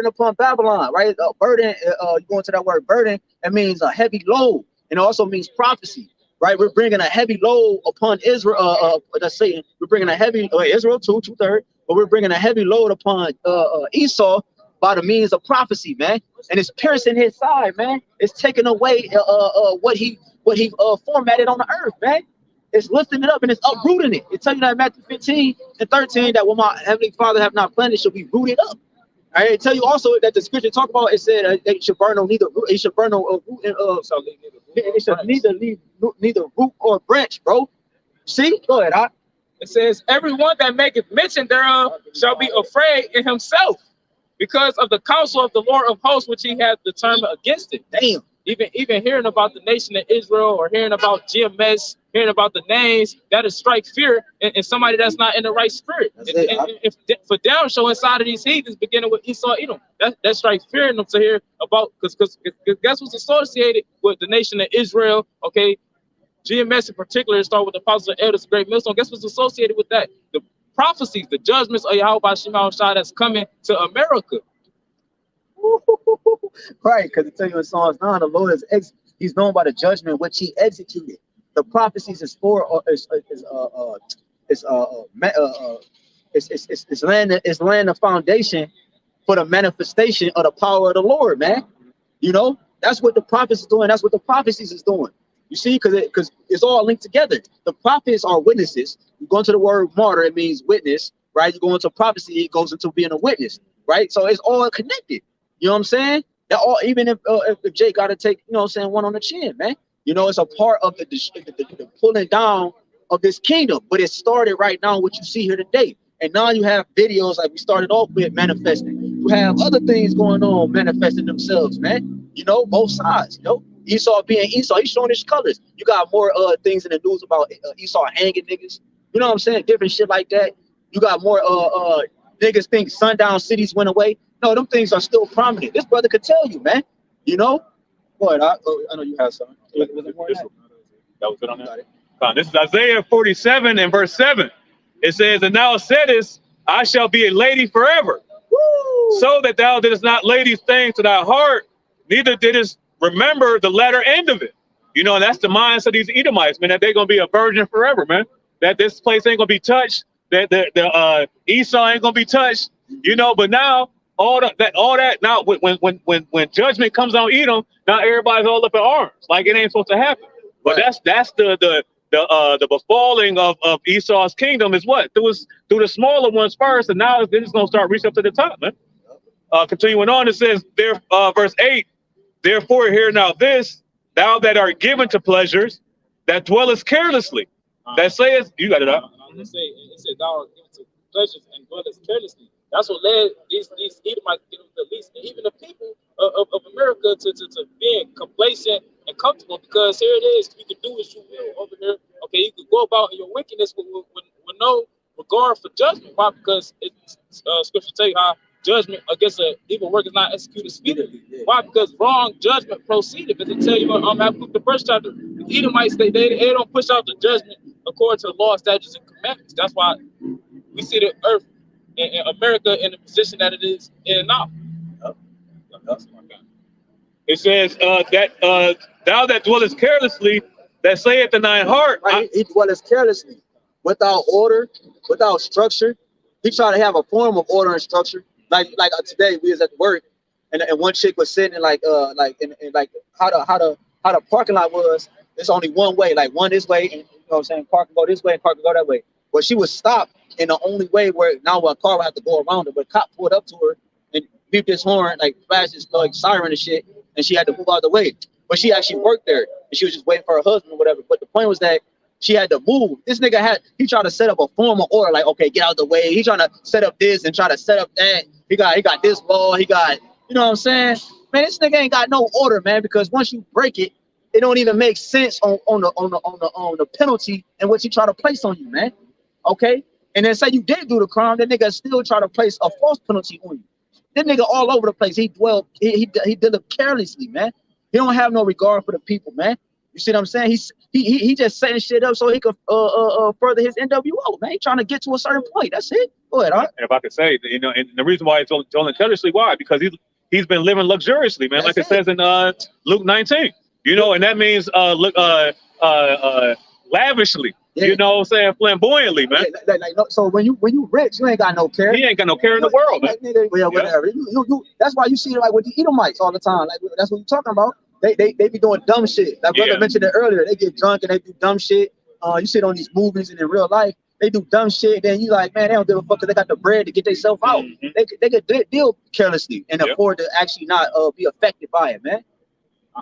upon Babylon, right? A burden. You go into that word burden. It means a heavy load, and it also means prophecy, right? We're bringing a heavy load upon Israel. That's Satan. We're bringing a heavy Israel 2/3, but we're bringing a heavy load upon Esau by the means of prophecy, man. And it's piercing his side, man. It's taking away what he formatted on the earth, man. It's lifting it up and it's uprooting it. It tells you that in Matthew 15:13 that what my heavenly Father have not planted shall be rooted up. All right, it tell you also that the scripture talk about, it said it should burn no neither root, it should burn no root and it should neither leave neither root or branch, bro. See, go ahead.
It says, everyone that maketh mention thereof shall be afraid in himself, because of the counsel of the Lord of hosts, which he hath determined against it.
Damn.
Even hearing about the nation of Israel, or hearing about GMS, hearing about the names, that'll strike fear in somebody that's not in the right spirit. If for down show inside of these heathens, beginning with Esau, Edom, that strikes fear in them to hear about, because guess what's associated with the nation of Israel? Okay, GMS in particular, start with the apostles and elders, great millstone. Guess what's associated with that? The prophecies, the judgments of YAHWASHI that's coming to America.
Right, because it tells you in Psalms 9, the Lord is he's known by the judgment which he executed. The prophecies is laying the foundation for the manifestation of the power of the Lord, man. You know, that's what the prophets is doing. That's what the prophecies is doing. You see, because it's all linked together. The prophets are witnesses. You go into the word martyr, it means witness, right? You go into prophecy, it goes into being a witness, right? So it's all connected. You know what I'm saying? That all, even if Jake got to take, you know what I'm saying, one on the chin, man. You know, it's a part of the pulling down of this kingdom. But it started right now, what you see here today. And now you have videos like we started off with manifesting. You have other things going on manifesting themselves, man. You know, both sides, you know. Esau being Esau, he's showing his colors. You got more things in the news about Esau hanging niggas. You know what I'm saying? Different shit like that. You got more niggas think sundown cities went away. No, them things are still prominent. This brother could tell you, man. You know? Boy, I know you have something.
That was good on that. This is Isaiah 47 and verse 7. It says, and thou saidest, I shall be a lady forever. Woo! So that thou didst not lay these things to thy heart, neither didst remember the latter end of it. You know, and that's the mindset of these Edomites, man, that they're going to be a virgin forever, man. That this place ain't going to be touched. That the Esau ain't going to be touched. You know, but now, all that now when judgment comes on Edom, now everybody's all up in arms, like it ain't supposed to happen. But that's the befalling of Esau's kingdom is what through the smaller ones first, and now then it's gonna start reaching up to the top, man. Continuing on, it says there, verse 8. Therefore, hear now this, thou that art given to pleasures, that dwellest carelessly, that says, you got it up.
It said thou art given to pleasures and dwellest carelessly. That's what led these Edomites to get the least, and even the people of America to being complacent and comfortable, because here it is, you can do as you will over here. Okay, you can go about your wickedness with no regard for judgment. Why? Because scripture tell you how judgment against an evil work is not executed speedily. Why? Because wrong judgment proceeded. But they tell you, I'm have the first chapter. The Edomites, they don't push out the judgment according to the law, statutes, and commandments. That's why we see the earth in America in the position that it is in now.
It says that thou that dwellest carelessly, that saith in thine heart.
Right, he dwelleth carelessly, without order, without structure. He tried to have a form of order and structure. Like today, we was at work, and one chick was sitting in like how the parking lot was. It's only one way, like one this way, and you know what I'm saying, car can go this way and car can go that way. But she was stopped in the only way where now a car would have to go around her. But cop pulled up to her and beeped his horn, like flashed his like siren and shit, and she had to move out of the way. But she actually worked there, and she was just waiting for her husband or whatever. But the point was that she had to move. This nigga he tried to set up a form of order, like, okay, get out of the way. He trying to set up this and try to set up that. He got this law. He got, you know what I'm saying? Man, this nigga ain't got no order, man. Because once you break it, it don't even make sense on the penalty and what you try to place on you, man. Okay, and then say you did do the crime, that nigga still try to place a false penalty on you. That nigga all over the place. He did it carelessly, man. He don't have no regard for the people, man. You see what I'm saying? He just setting shit up so he could further his NWO, man. He trying to get to a certain point. That's it. Go ahead,
And if I could say, you know, and the reason why it's only carelessly, why? Because he's been living luxuriously, man. Like it says in Luke 19. You know, and that means lavishly. Yeah. You know what I'm saying? Flamboyantly, man.
So when you rich, you ain't got no care.
He ain't got no care in the world, man.
Well, whatever. You, that's why you see like with the Edomites all the time. Like that's what you're talking about. They be doing dumb shit. Like brother mentioned it earlier. They get drunk and they do dumb shit. You see it on these movies and in real life. They do dumb shit. Then you like, man, they don't give a fuck because they got the bread to get themselves out. They could deal carelessly and afford to actually not be affected by it, man.
I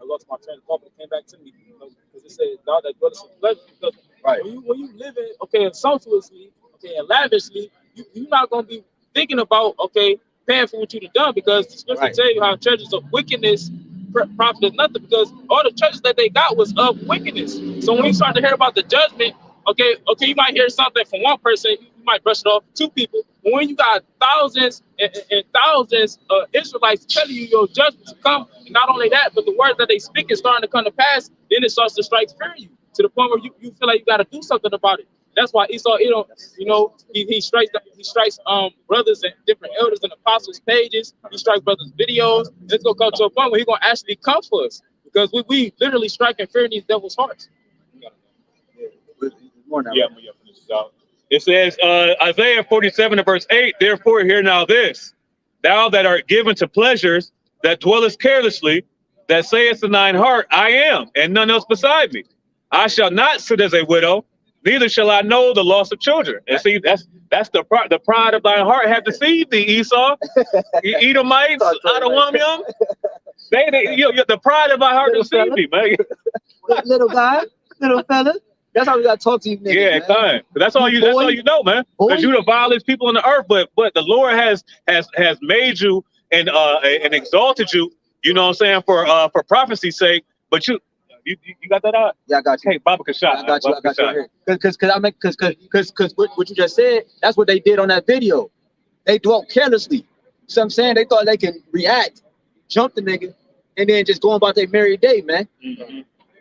lost my train of thought, but it came back to me, you know, because it said God that dwelleth in pleasure. Because when you live in sumptuously, and lavishly, you're not gonna be thinking about paying for what you've done, because the scripture tell you how treasures of wickedness profit nothing, because all the treasures that they got was of wickedness. So when you start to hear about the judgment, you might hear something from one person, you might brush it off, two people. But when you got thousands and thousands of Israelites telling you your judgment to come, and not only that, but the words that they speak is starting to come to pass, then it starts to strike fear in you to the point where you feel like you got to do something about it. That's why Esau, he strikes brothers and different elders and apostles' pages. He strikes brothers' videos. It's gonna come to a point where he's gonna actually come for us, because we literally striking fear in these devils' hearts.
It says Isaiah 47 verse 8, therefore hear now this, thou that art given to pleasures, that dwellest carelessly, that sayest in thine heart, I am, and none else beside me. I shall not sit as a widow, neither shall I know the loss of children. And see, that's the pride of thine heart have deceived thee, Esau. Edomites, YAHWAH, the pride of my heart deceived thee, man.
Little guy, little fella. That's how we gotta talk to you, nigga.
Yeah, kind. That's all you know, man. Because you the vilest people on the earth, but the Lord has made you and exalted you. You know what I'm saying, for prophecy's sake. But you got that out?
Yeah, I got you.
Hey, Baba Kashad.
I got you. I got you. Because what you just said, that's what they did on that video. They dwelt carelessly. So I'm saying they thought they can react, jump the nigga, and then just go about their merry day, man.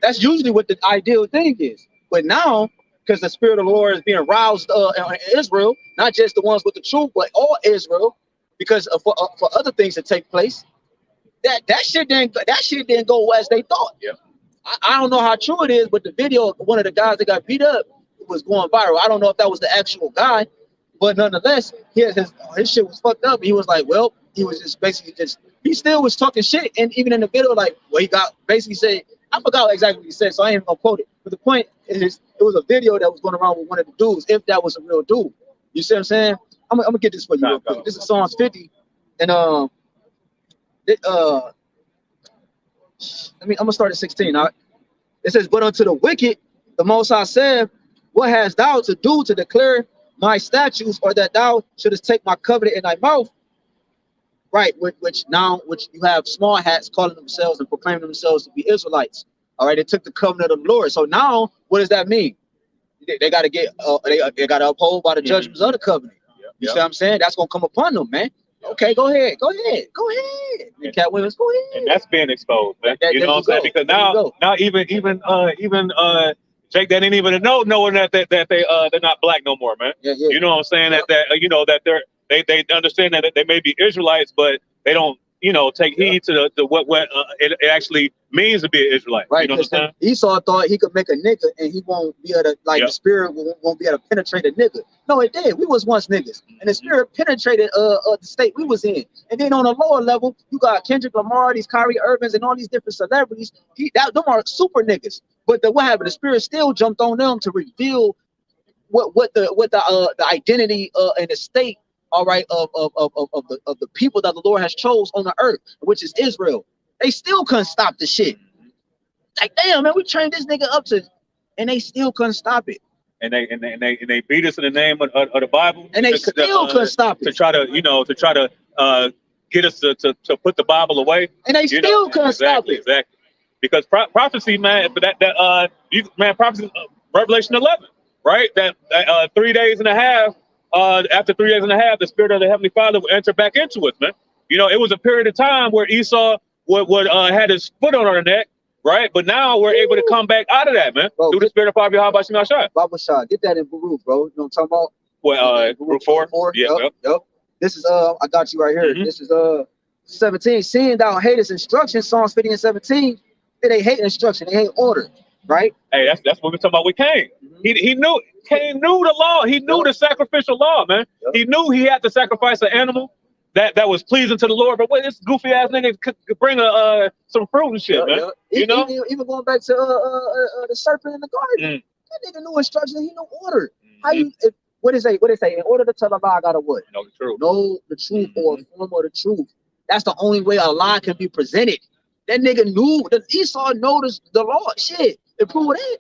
That's usually what the ideal thing is. But now, because the spirit of the Lord is being roused in Israel, not just the ones with the truth, but all Israel, because for other things to take place, that shit didn't go as they thought.
Yeah.
I don't know how true it is, but the video of one of the guys that got beat up was going viral. I don't know if that was the actual guy, but nonetheless, his shit was fucked up. He was like, well, he was just basically he still was talking shit, and even in the video, like, well, he got basically said, I forgot exactly what he said, so I ain't gonna quote it. But the point is, it was a video that was going around with one of the dudes, if that was a real dude. You see what I'm saying? I'm gonna get this for you real quick. This is Psalms 50, and I'm gonna start at 16. All right? It says, but unto the wicked, the Most High said, what hast thou to do to declare my statutes, or that thou shouldest take my covenant in thy mouth? Right, which you have small hats calling themselves and proclaiming themselves to be Israelites. All right, they took the covenant of the Lord. So now, what does that mean? They got to get they got to uphold by the judgments of the covenant. You see what I'm saying? That's gonna come upon them, man. Okay, go ahead. And Cat Williams, go ahead.
And that's being exposed, man. You know what I'm saying? Because now even Jake, they didn't even knowing that they're not black no more, man. You know what I'm saying? That they understand that they may be Israelites, but they don't, take heed to what it actually means to be an Israelite.
Right.
You know what I'm saying?
Esau thought he could make a nigga and he won't be able to, the spirit won't be able to penetrate a nigga. No, it did. We was once niggas, and the spirit penetrated the state we was in. And then on a lower level, you got Kendrick Lamar, these Kyrie Irvings, and all these different celebrities. Them are super niggas. But what happened? The spirit still jumped on them to reveal what the identity and the state, all right, of the people that the Lord has chose on the earth, which is Israel. They still couldn't stop the shit. Like, damn, man, we trained this nigga up and they still couldn't stop it.
And they beat us in the name of the Bible.
And they still couldn't stop it.
To try to get us to put the Bible away.
And they still couldn't stop it.
Exactly. Because prophecy, man, prophecy, Revelation 11, right? That 3 days and a half. After 3 days and a half, the spirit of the Heavenly Father will enter back into us, man. It was a period of time where Esau would had his foot on our neck, right? But now we're able to come back out of that, man,
Bro,
through the spirit of our YAHWASHI.
BAHASHAM, get that in Baruch, bro. You know what I'm talking about?
Well, Baruch 4? Yeah,
yep. This is I got you right here.
Mhm.
This is 17. Seeing thou hatest instruction, Psalms 50 and 17. They hate instruction, they hate order, right?
Hey, that's what we're talking about with Cain. He knew Cain knew the law. He knew the sacrificial law, man. He knew he had to sacrifice an animal that was pleasing to the Lord. But what this goofy ass nigga could bring some fruit and shit, man. You know,
even going back to the serpent in the garden. That nigga knew instruction. He knew order. How you? What is it? What it say? In order to tell a lie, I gotta what?
Know the truth.
Know the truth or a form of the truth. That's the only way a lie can be presented. That nigga knew that Esau noticed the law. Shit, it proved that.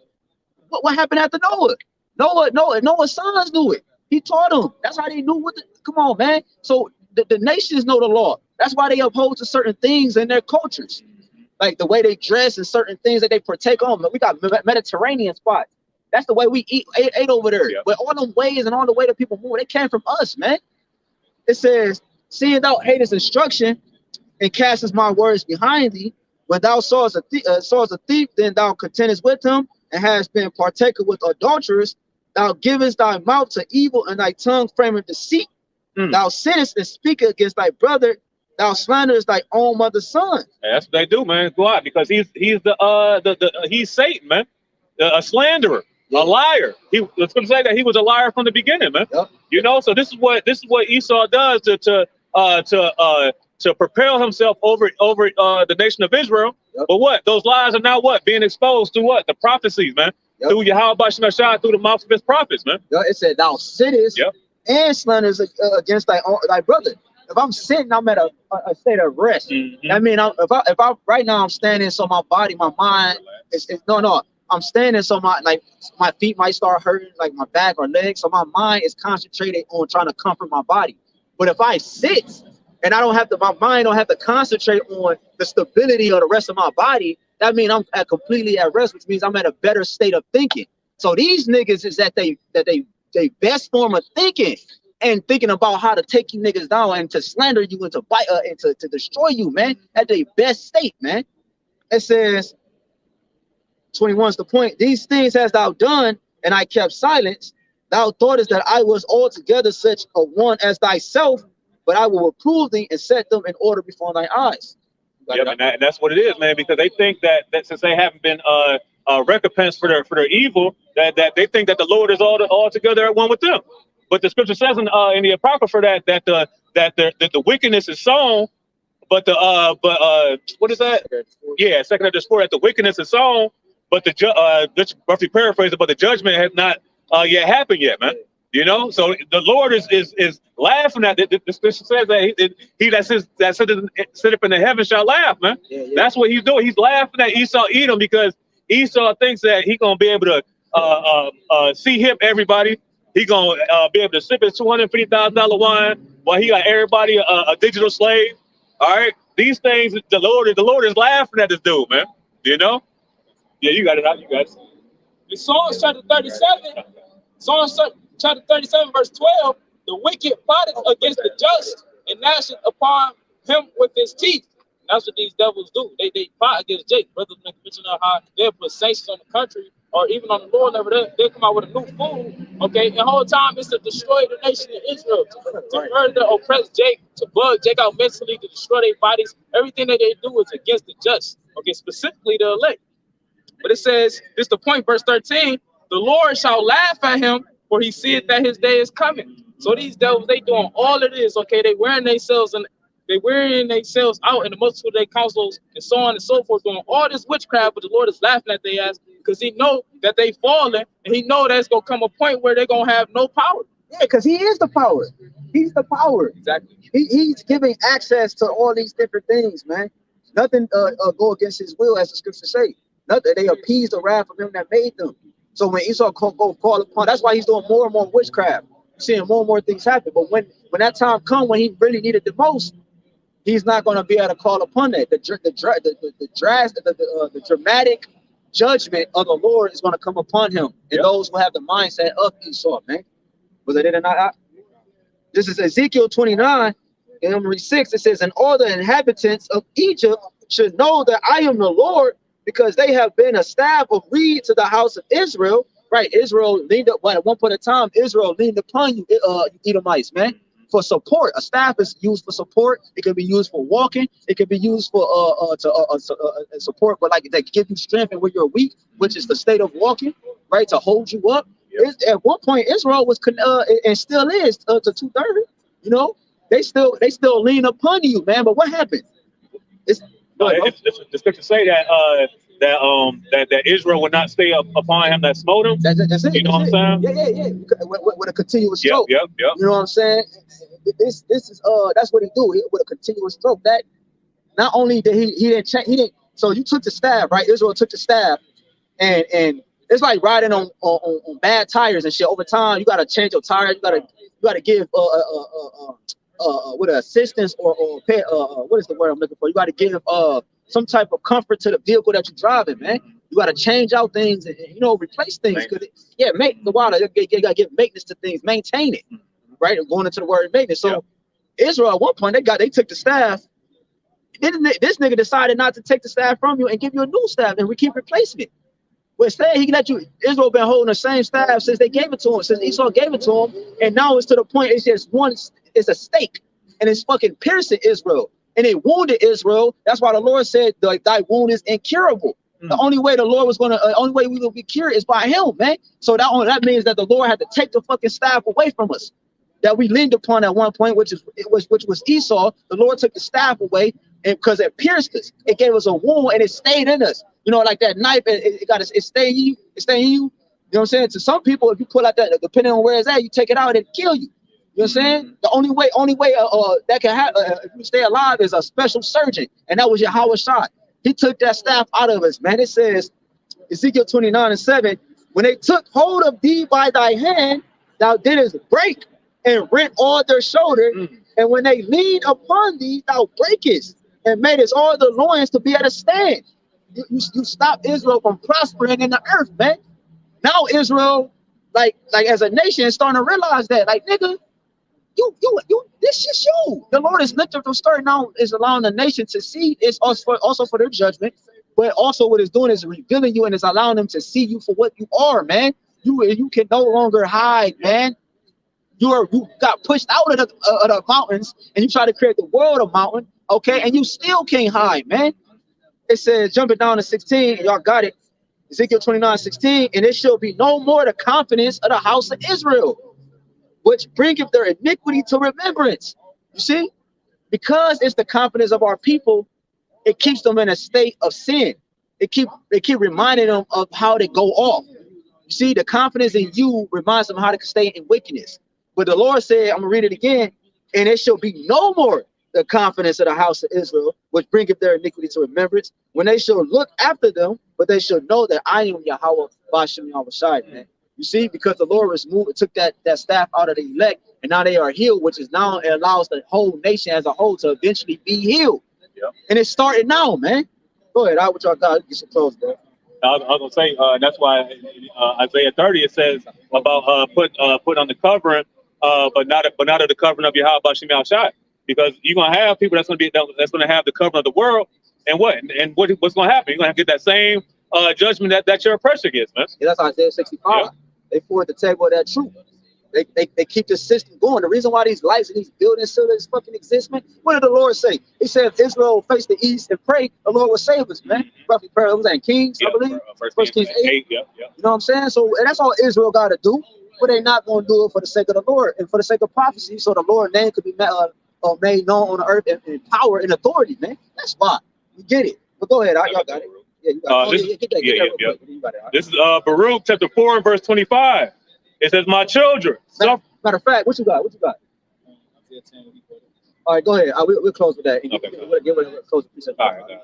What happened after Noah? Noah's sons knew it. He taught them. That's how they knew what. Come on, man. So the nations know the law. That's why they uphold to certain things in their cultures, like the way they dress and certain things that they partake on. We got Mediterranean spots. That's the way we ate over there. Yeah. But all them ways and all the way that people move, they came from us, man. It says, seeing thou hatest instruction and castest my words behind thee, when thou sawest a thief, then thou contendest with him, and hast been partaker with adulterers. Thou givest thy mouth to evil, and thy tongue frameth deceit. Thou sinnest and speakest against thy brother. Thou slanderest thy own mother's son.
Hey, that's what they do, man. Go out, because he's he's Satan, man, a slanderer. A liar. It's going to say that he was a liar from the beginning, man.
Yep.
You know, so this is what Esau does to propel himself over the nation of Israel. Yep. But what? Those lies are now what? Being exposed to what? The prophecies, man. Yep. Through YAHWAH, through the mouth of his prophets, man.
Yep. It said thou sittest and slanders against thy brother. If I'm sitting, I'm at a state of rest. I mean, if I right now I'm standing, so my body, my mind is no. I'm standing, so my feet might start hurting, like my back or legs. So my mind is concentrated on trying to comfort my body. But if I sit and my mind don't have to concentrate on the stability of the rest of my body, that means I'm completely at rest, which means I'm at a better state of thinking. So these niggas is that they best form of thinking and thinking about how to take you niggas down and to slander you and to bite and to destroy you, man, at their best state, man. It says 21's the point. These things hast thou done, and I kept silence. Thou thoughtest that I was altogether such a one as thyself, but I will reprove thee and set them in order before thy eyes.
Yeah, and that's what it is, man, because they think that since they haven't been recompensed for their evil, that they think that the Lord is all together at one with them. But the scripture says in the Apocrypha that the wickedness is sown, but what is that? Yeah, 2nd of the sport, that the wickedness is sown, but just roughly paraphrase it, but the judgment has not yet happened yet, man. You know, so the Lord is laughing at it. The scripture says that he that sitteth in the heaven shall laugh, man. That's what he's doing. He's laughing at Esau Edom, because Esau thinks that he's gonna be able to see him everybody. He gonna be able to sip his $250,000 wine while he got everybody a digital slave. All right, these things the Lord is laughing at this dude, man. You know. Yeah, you got it out. You got it.
In Psalms chapter 37, Psalms chapter 37, verse 12, the wicked plotted against the just and gnasheth upon him with his teeth. That's what these devils do. They plot against Jake. Brothers make mention of how they'll put sanctions on the country or even on the Lord level. They'll come out with a new food. Okay, and the whole time it's to destroy the nation of Israel, to murder, oppress Jake, to bug Jake out mentally, to destroy their bodies. Everything that they do is against the just. Okay, specifically the elect. But it says, this is the point, verse 13, the Lord shall laugh at him, for he seeth that his day is coming. So these devils, they doing all of this, okay? They wearing themselves out in the multitude of their councils and so on and so forth, doing all this witchcraft, but the Lord is laughing at their ass because he know that they falling, and he know that's going to come a point where they're going to have no power.
Yeah, because he is the power. He's the power.
Exactly.
He's giving access to all these different things, man. Nothing go against his will, as the scriptures say. Nothing. They appease the wrath of him that made them. So when Esau go call upon, that's why he's doing more and more witchcraft. You're seeing more and more things happen. But when that time comes, when he really needed the most, he's not going to be able to call upon that. The dramatic judgment of the Lord is going to come upon him, and those who have the mindset of Esau, man. Was it or not? This is Ezekiel 29, and 6. It says, and all the inhabitants of Egypt should know that I am the Lord, because they have been a staff of reed to the house of Israel. Right, Israel leaned up. Well, at one point in time, Israel leaned upon you, Edomites, man, for support. A staff is used for support. It can be used for walking. It can be used for support, but like they give you strength and when you're weak, which is the state of walking, right, to hold you up. At one point, Israel was and still is to 2/3. You know, they still lean upon you, man. But what happened?
The scripture say that Israel would not stay upon him that smote him.
That's it.
You know what I'm saying?
Yeah. With a continuous stroke.
Yep.
You know what I'm saying? This is that's what he do with a continuous stroke. That not only did he didn't change, he didn't. So you took the staff, right? Israel took the staff, and it's like riding on bad tires and shit. Over time, you gotta change your tires. You gotta give with assistance or what is the word I'm looking for? You gotta give some type of comfort to the vehicle that you're driving, man. You gotta change out things and replace things. Make the water. You gotta give maintenance to things, maintain it, right? Going into the word maintenance. So Israel at one point they took the staff. This nigga decided not to take the staff from you and give you a new staff, and we keep replacing it. Well, instead he can let you. Israel been holding the same staff since they gave it to him, since Esau gave it to him, and now it's to the point it's just one. It's a stake, and it's fucking piercing Israel, and it wounded Israel. That's why the Lord said, "Thy wound is incurable." The only way the Lord was only way we will be cured is by Him, man. So that means that the Lord had to take the fucking staff away from us, that we leaned upon at one point, which was Esau. The Lord took the staff away, and because it pierced us, it gave us a wound, and it stayed in us. You know, like that knife, it stay in you. It stay in you. You know what I'm saying? To some people, if you pull out that, depending on where it's at, you take it out, it'll kill you. You know what I'm saying? The only way that can happen if you stay alive is a special surgeon, and that was YAHAWASHI. He took that staff out of us, man. It says, Ezekiel 29:7, when they took hold of thee by thy hand, thou didst break and rent all their shoulder, and when they leaned upon thee, thou breakest and madest all the loins to be at a stand. You stop Israel from prospering in the earth, man. Now Israel, like as a nation, is starting to realize that, like, nigga, this is you. The Lord is lifted from starting now, is allowing the nation to see. It's also for their judgment, but also what it's doing is revealing you and is allowing them to see you for what you are, man. You can no longer hide, man. You got pushed out of the mountains, and you try to create the world a mountain, okay? And you still can't hide, man. It says, jumping down to 16, y'all got it. Ezekiel 29:16, and it shall be no more the confidence of the house of Israel, which bringeth their iniquity to remembrance. You see, because it's the confidence of our people, it keeps them in a state of sin. It keep reminding them of how they go off. You see, the confidence in you reminds them how to stay in wickedness. But the Lord said, I'm gonna read it again, and it shall be no more the confidence of the house of Israel, which bringeth their iniquity to remembrance, when they shall look after them, but they shall know that I am Yahawah, BAHASHAM, YAHAWASHI, man. You see, because the Lord was moved, took that staff out of the elect, and now they are healed, which is now it allows the whole nation as a whole to eventually be healed. Yep. And it started now, man. Go ahead, what y'all got? Get some clothes, bro.
I was gonna say that's why Isaiah 30 it says about put on the covering, but not of the covering of Yahawah BAHASHAM YAHAWASHI, because you're gonna have people that's gonna have the covering of the world, and what's gonna happen? You're gonna get that same judgment that your oppressor gets, man.
Yeah, that's Isaiah 65. Yeah. They forward the table of that truth. They keep the system going. The reason why these lights and these buildings still fucking exist, man. What did the Lord say? He said, if Israel will face the east and pray, the Lord will save us, man. Roughly prayer, was that Kings, I believe? First Kings 8. You know what I'm saying? So, and that's all Israel got to do. But they're not going to do it for the sake of the Lord and for the sake of prophecy, so the Lord's name could be made known on the earth in power and authority, man. That's why. You get it. But go ahead, y'all got it. Yeah, you got it.
This is Baruch chapter 4 and verse 25. It says, my children.
Matter of fact, what you got? All right, go ahead. We'll close with that. Okay. We'll close the precept.
All right.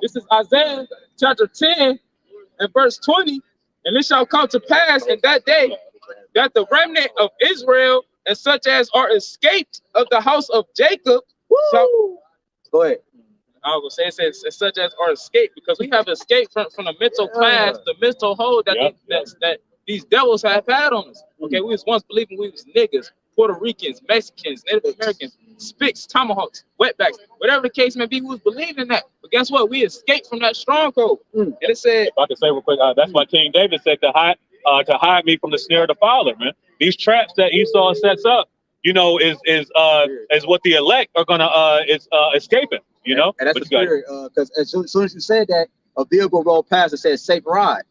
This is Isaiah chapter 10 and verse 20. And it shall come to pass in that day that the remnant of Israel and such as are escaped of the house of Jacob.
Go ahead.
I was gonna say it says such as are escaped, because we have escaped from the mental class, the mental hold that these devils have had on us. Okay, we was once believing we was niggas, Puerto Ricans, Mexicans, Native Americans, Spicks, tomahawks, wetbacks, whatever the case may be, we was believing that. But guess what? We escaped from that stronghold. And it said,
if I could say real quick, that's why King David said to hide me from the snare of the fowler, man. These traps that Esau sets up, you know, is what the elect are gonna escaping, you know.
And that's the spirit, because as soon as you said that, a vehicle rolled past and said safe ride.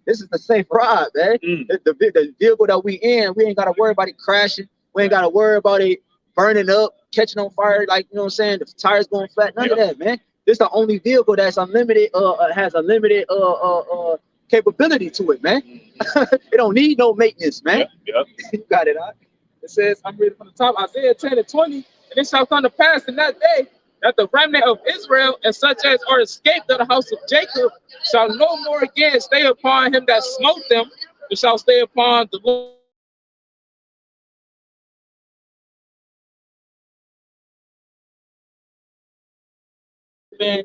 This is the safe ride, man. The vehicle that we ain't gotta worry about it crashing. We ain't gotta worry about it burning up, catching on fire, like, you know what I'm saying, the tires going flat, none of that, man. This is the only vehicle that's unlimited, has a limited capability to it, man. It don't need no maintenance, man. You got it, huh?
It says, I'm reading from the top, Isaiah 10:20, and it shall come to pass in that day that the remnant of Israel and such as are escaped of the house of Jacob shall no more again stay upon him that smote them, but shall stay upon the Lord. And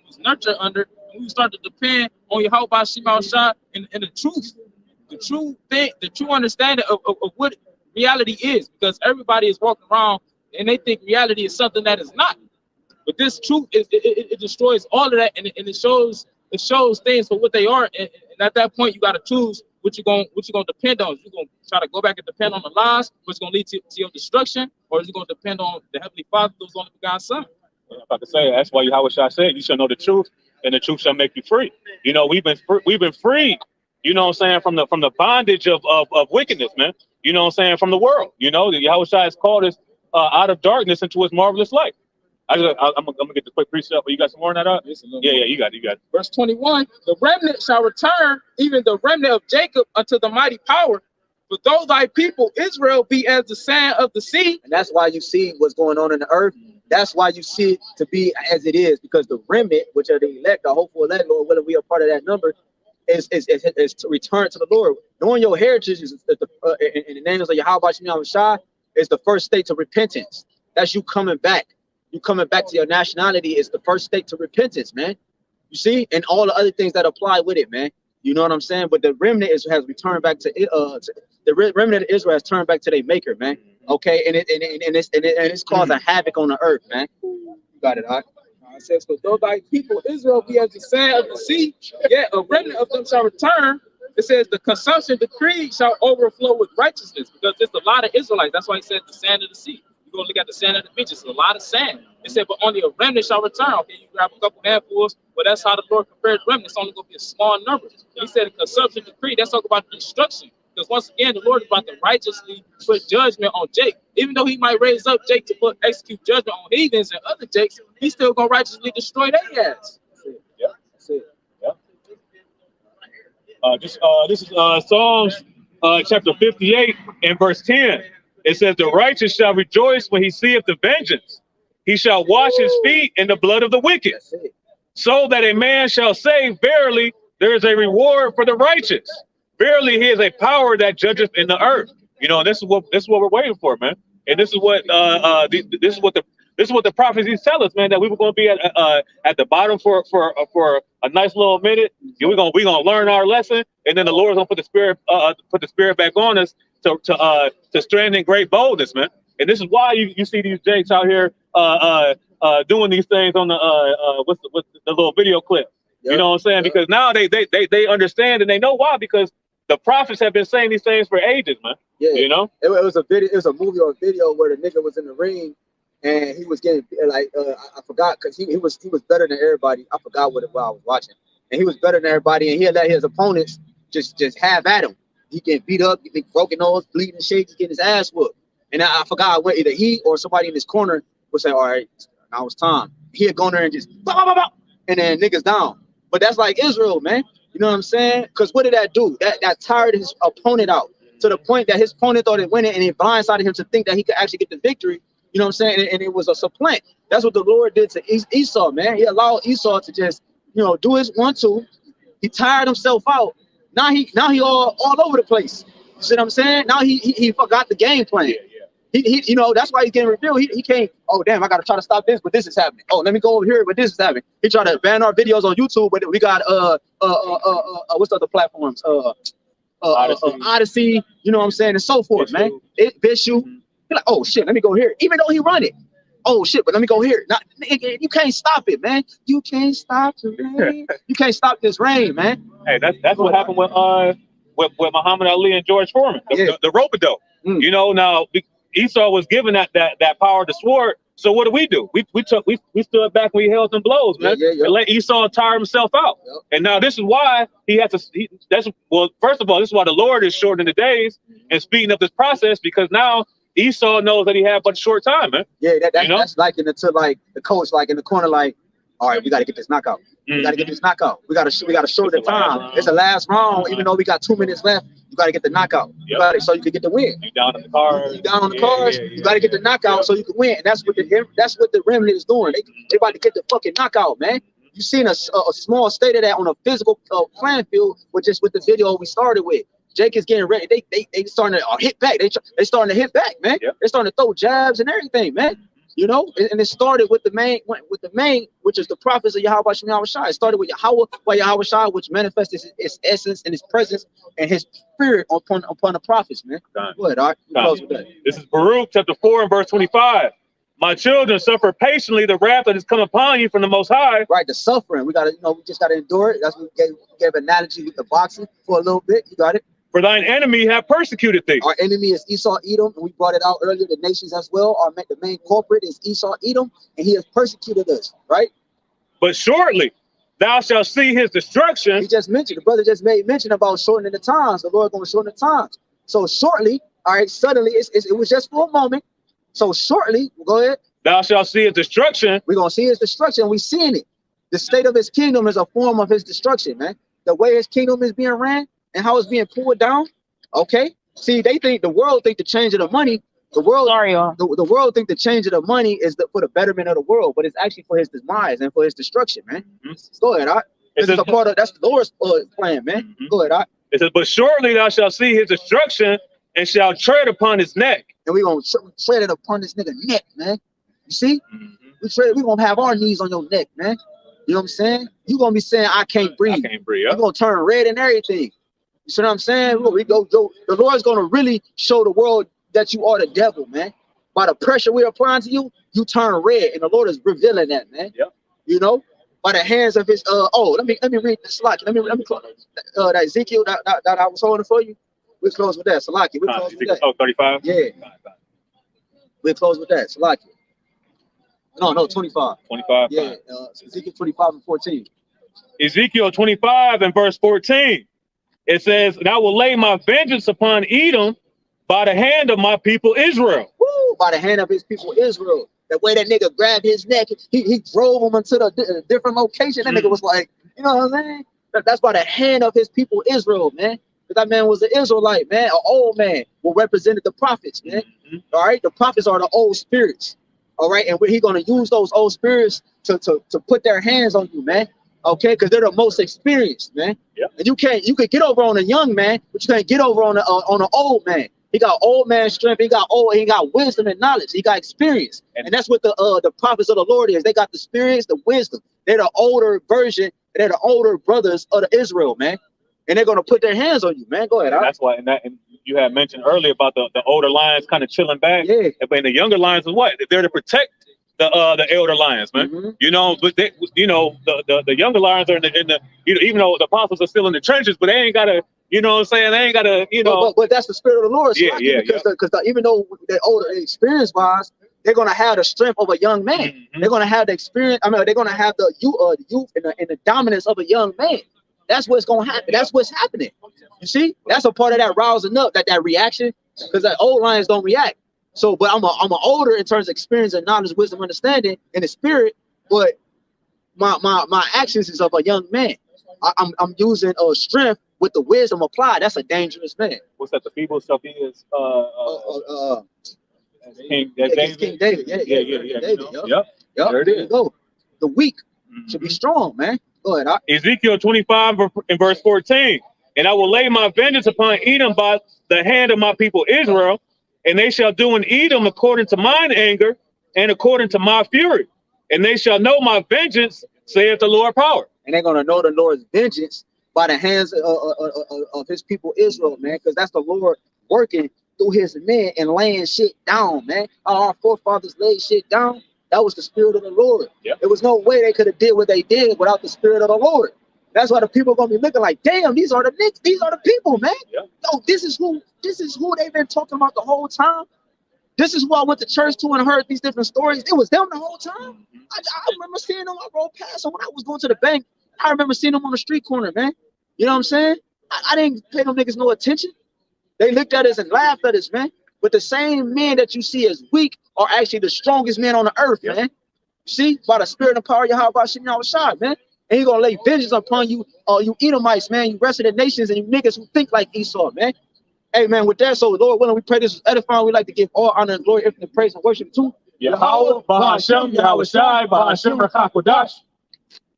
was nurtured under, and we start to depend on YAHWASHI and the truth, the true thing, the true understanding of what reality is, because everybody is walking around and they think reality is something that is not. But this truth is it destroys all of that, and it shows things for what they are. And at that point, you got to choose what you're gonna depend on. You're gonna try to go back and depend on the lies, which is gonna lead to your destruction, or is it gonna depend on the Heavenly Father, who's only begotten Son?
If I could say, that's why Yahawashi said, you shall know the truth, and the truth shall make you free. You know, we've been freed. You know what I'm saying, from the bondage of wickedness, man. You know what I'm saying, from the world. You know, the Yahawashi has called us out of darkness into his marvelous light. I'm gonna get the quick precept. You got some more on that up? Yeah, you got it.
Verse 21: the remnant shall return, even the remnant of Jacob, unto the mighty power. But though thy people Israel be as the sand of the sea.
And that's why you see what's going on in the earth. That's why you see it to be as it is, because the remnant, which are the elect, the hopeful elect, Lord, whether we are part of that number, is to return to the Lord. Knowing your heritage is in the name of YAHWASHI is the first state to repentance. That's you coming back. You coming back to your nationality is the first state to repentance, man. You see, and all the other things that apply with it, man. You know what I'm saying? But the remnant has returned back to the remnant of Israel has turned back to their maker, man. Okay, and it's causing havoc on the earth, man. You got it, all right?
It says, "But though thy people Israel be as the sand of the sea, yet a remnant of them shall return." It says, "The consumption decree shall overflow with righteousness," because there's a lot of Israelites. That's why he said the sand of the sea. You go look at the sand of the beach, it's a lot of sand. It said, "But only a remnant shall return." Okay, you grab a couple handfuls, but that's how the Lord compared remnants. It's only going to be a small number. He said, "The consumption decree." That's talking about destruction. Because once again, the Lord is about to righteously put judgment on Jake. Even though he might raise up Jake to execute judgment on heathens and other Jakes, he's still gonna righteously destroy their ass.
That's it. This is Psalms chapter 58 and verse 10. It says, "The righteous shall rejoice when he seeth the vengeance. He shall wash his feet in the blood of the wicked, so that a man shall say, verily, there is a reward for the righteous. Verily, he is a power that judgeth in the earth." You know, and this is what we're waiting for, man. And this is what the prophecies tell us, man, that we were going to be at the bottom for a nice little minute. We're gonna learn our lesson, and then the Lord's gonna put the spirit back on us to stand in great boldness, man. And this is why you see these Jakes out here doing these things on the what's the little video clip. You know what I'm saying? Because now they understand, and they know why, because the prophets have been saying these things for ages, man.
Yeah,
you know,
it was a video, it was a movie or a video where the nigga was in the ring and he was getting like I forgot, because he was better than everybody. I forgot what I was watching, and he was better than everybody, and he had let his opponents just have at him. He getting beat up, getting broken nose, bleeding, shaky, getting his ass whooped. And I forgot what either he or somebody in his corner would say, "All right, now it's time." He'd go in there and just bah, bah, bah, bah, and then niggas down. But that's like Israel, man. You know what I'm saying? Because what did that do? That tired his opponent out to the point that his opponent thought it winning, and it blindsided him to think that he could actually get the victory. You know what I'm saying? And it was a supplant. That's what the Lord did to Esau, man. He allowed Esau to just, you know, do his 1-2. He tired himself out. Now he all over the place. You see what I'm saying? Now he forgot the game plan. He you know, that's why he's getting revealed. He can't, oh damn, I gotta try to stop this, but this is happening. Oh, let me go over here, but this is happening. He tried to ban our videos on YouTube, but we got what's the other platforms? Odyssey, you know what I'm saying, and so forth, man. Visual. You're like, oh shit, let me go here. Even though he run it. Oh shit, but let me go here. Not, you can't stop it, man. You can't stop the rain. You can't stop this rain, man.
Hey, that's what happened with Muhammad Ali and George Foreman, the rope-a-dope. You know, now Esau was given that power to sword. So what do? We stood back when he held them blows, man, and let Esau tire himself out. And now this is why he has to. Well, first of all, this is why the Lord is shortening the days and speeding up this process, because now Esau knows that he had but a short time, man.
Yeah, that's like to like the coach, like in the corner, like, all right, we got to get this knockout. We got to get this knockout. We got to shorten the time. It's the last round, even though we got 2 minutes left. You got to get the knockout. You got it so you can get the win.
You down on the cars.
You down on the cars. You got to get the knockout so you can win. And that's what the remnant is doing. They about to get the fucking knockout, man. You seen a small state of that on a physical playing field with the video we started with. Jake is getting ready. They starting to hit back. They starting to hit back, man. They starting to throw jabs and everything, man. You know, and it started with the main, which is the prophets of YAHWAH and YAHWASHI. It started with YAHWAH, which manifested its essence and his presence and his spirit upon the prophets, man. Go ahead, all right. Close with that.
This is Baruch chapter 4 and verse 25. My children, suffer patiently the wrath that has come upon you from the Most High.
Right, the suffering. We gotta, we just gotta endure it. That's what we gave an analogy with the boxing for a little bit. You got it.
For thine enemy have persecuted thee.
Our enemy is Esau, Edom, and we brought it out earlier, the nations as well. The main culprit is Esau, Edom, and he has persecuted us, right?
But shortly thou shalt see his destruction.
He just mentioned, the brother just made mention about shortening the times. The Lord going to shorten the times. So shortly, all right, suddenly, it was just for a moment. So shortly, go ahead.
Thou shalt see his destruction.
We're going to see his destruction. We're seeing it. The state of his kingdom is a form of his destruction, man. The way his kingdom is being ran, and how it's being pulled down. Okay. See, the world think the change of the money. The world, the world think the change of the money is for the betterment of the world, but it's actually for his demise and for his destruction, man. Go ahead, all right. This is a part of that's the Lord's plan, man. Go ahead, all right.
It says, but shortly thou shalt see his destruction and shall tread upon his neck.
And we're gonna tread it upon this nigga neck, man. You see? We're gonna have our knees on your neck, man. You know what I'm saying? You're gonna be saying, I can't breathe.
I can't breathe.
You're gonna turn red and everything. You see what I'm saying? The Lord's gonna really show the world that you are the devil, man. By the pressure we're applying to you, you turn red, and the Lord is revealing that, man.
Yep.
You know, by the hands of his let me read this Salaki. Let me close that Ezekiel that I was holding for you. We'll close with that. Salaki. We'll close with that.
Oh, 35?
Yeah. We'll close with that. Salaki. No, 25.
25.
Yeah. Ezekiel 25 and 14.
Ezekiel 25 and verse 14. It says, and I will lay my vengeance upon Edom by the hand of my people Israel.
Woo, by the hand of his people Israel. The way that nigga grabbed his neck, he drove him into the different location. That nigga was like, you know what I'm saying? That's by the hand of his people Israel, man. Because that man was an Israelite, man, an old man who represented the prophets, man. All right, the prophets are the old spirits. All right, and he's gonna use those old spirits to put their hands on you, man. Okay, because they're the most experienced, man.
Yep.
And you could get over on a young man, but you can't get over on an old man. He got old man strength. He got wisdom and knowledge. He got experience, and that's what the prophets of the Lord is. They got the experience, the wisdom. They're the older version. They're the older brothers of the Israel, man. And they're gonna put their hands on you, man. Go ahead.
That's why, and you had mentioned earlier about the older lions kind of chilling back.
Yeah.
And the younger lions is what? They're to protect the elder lions, man. You know, but the younger lions are in the even though the apostles are still in the trenches, but they ain't gotta, you know what I'm saying? They ain't gotta, you know.
But that's the spirit of the Lord.
Yeah,
because even though they're older, experience wise, they're gonna have the strength of a young man. They're gonna have the experience. I mean, they're gonna have the youth and the dominance of a young man. That's what's gonna happen. That's what's happening. You see, that's a part of that rousing up, that reaction, because the old lions don't react. So, but I'm a older in terms of experience and knowledge, wisdom, understanding, and the spirit. But my actions is of a young man. I'm using strength with the wisdom applied. That's a dangerous man.
What's that? The feeble stuff is King
David.
Yeah.
David,
Yep. There it is.
Go. The weak should be strong, man. Go ahead.
Ezekiel 25 and verse 14. And I will lay my vengeance upon Edom by the hand of my people Israel, and they shall do in Edom according to mine anger and according to my fury. And they shall know my vengeance, saith the Lord power.
And they're going to know the Lord's vengeance by the hands of his people Israel, man, because that's the Lord working through his men and laying shit down, man. Our forefathers laid shit down. That was the spirit of the Lord.
Yep.
There was no way they could have did what they did without the spirit of the Lord. That's why the people are gonna be looking like, damn, these are the niggas, these are the people, man.
Yep.
No, this is who they've been talking about the whole time. This is who I went to church to and heard these different stories. It was them the whole time. I remember seeing them. I rode past them when I was going to the bank. I remember seeing them on the street corner, man. You know what I'm saying? I didn't pay them niggas no attention. They looked at us and laughed at us, man. But the same men that you see as weak are actually the strongest men on the earth, man. See, by the spirit and power of YAHWASHI, man. And he's gonna lay vengeance upon you, you Edomites, man, you rest of the nations, and you niggas who think like Esau, man. Hey, man, with that, so Lord willing, we pray this is edifying. We like to give all honor and glory, infinite praise and worship to
Yahawah, BAHASHAM, YAHAWASHI, BAHASHAM, HAQADASH.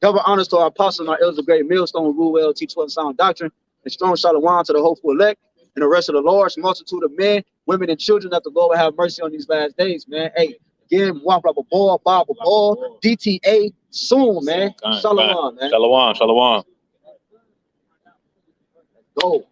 double honors to our apostles and our elders of great millstone, rule well, teach well, sound doctrine, and strong shalom to the hopeful elect and the rest of the large multitude of men, women, and children that the Lord will have mercy on these last days, man. Hey, again, Bible ball, DTA soon, man. Shalom, man.
Shalom.
Go.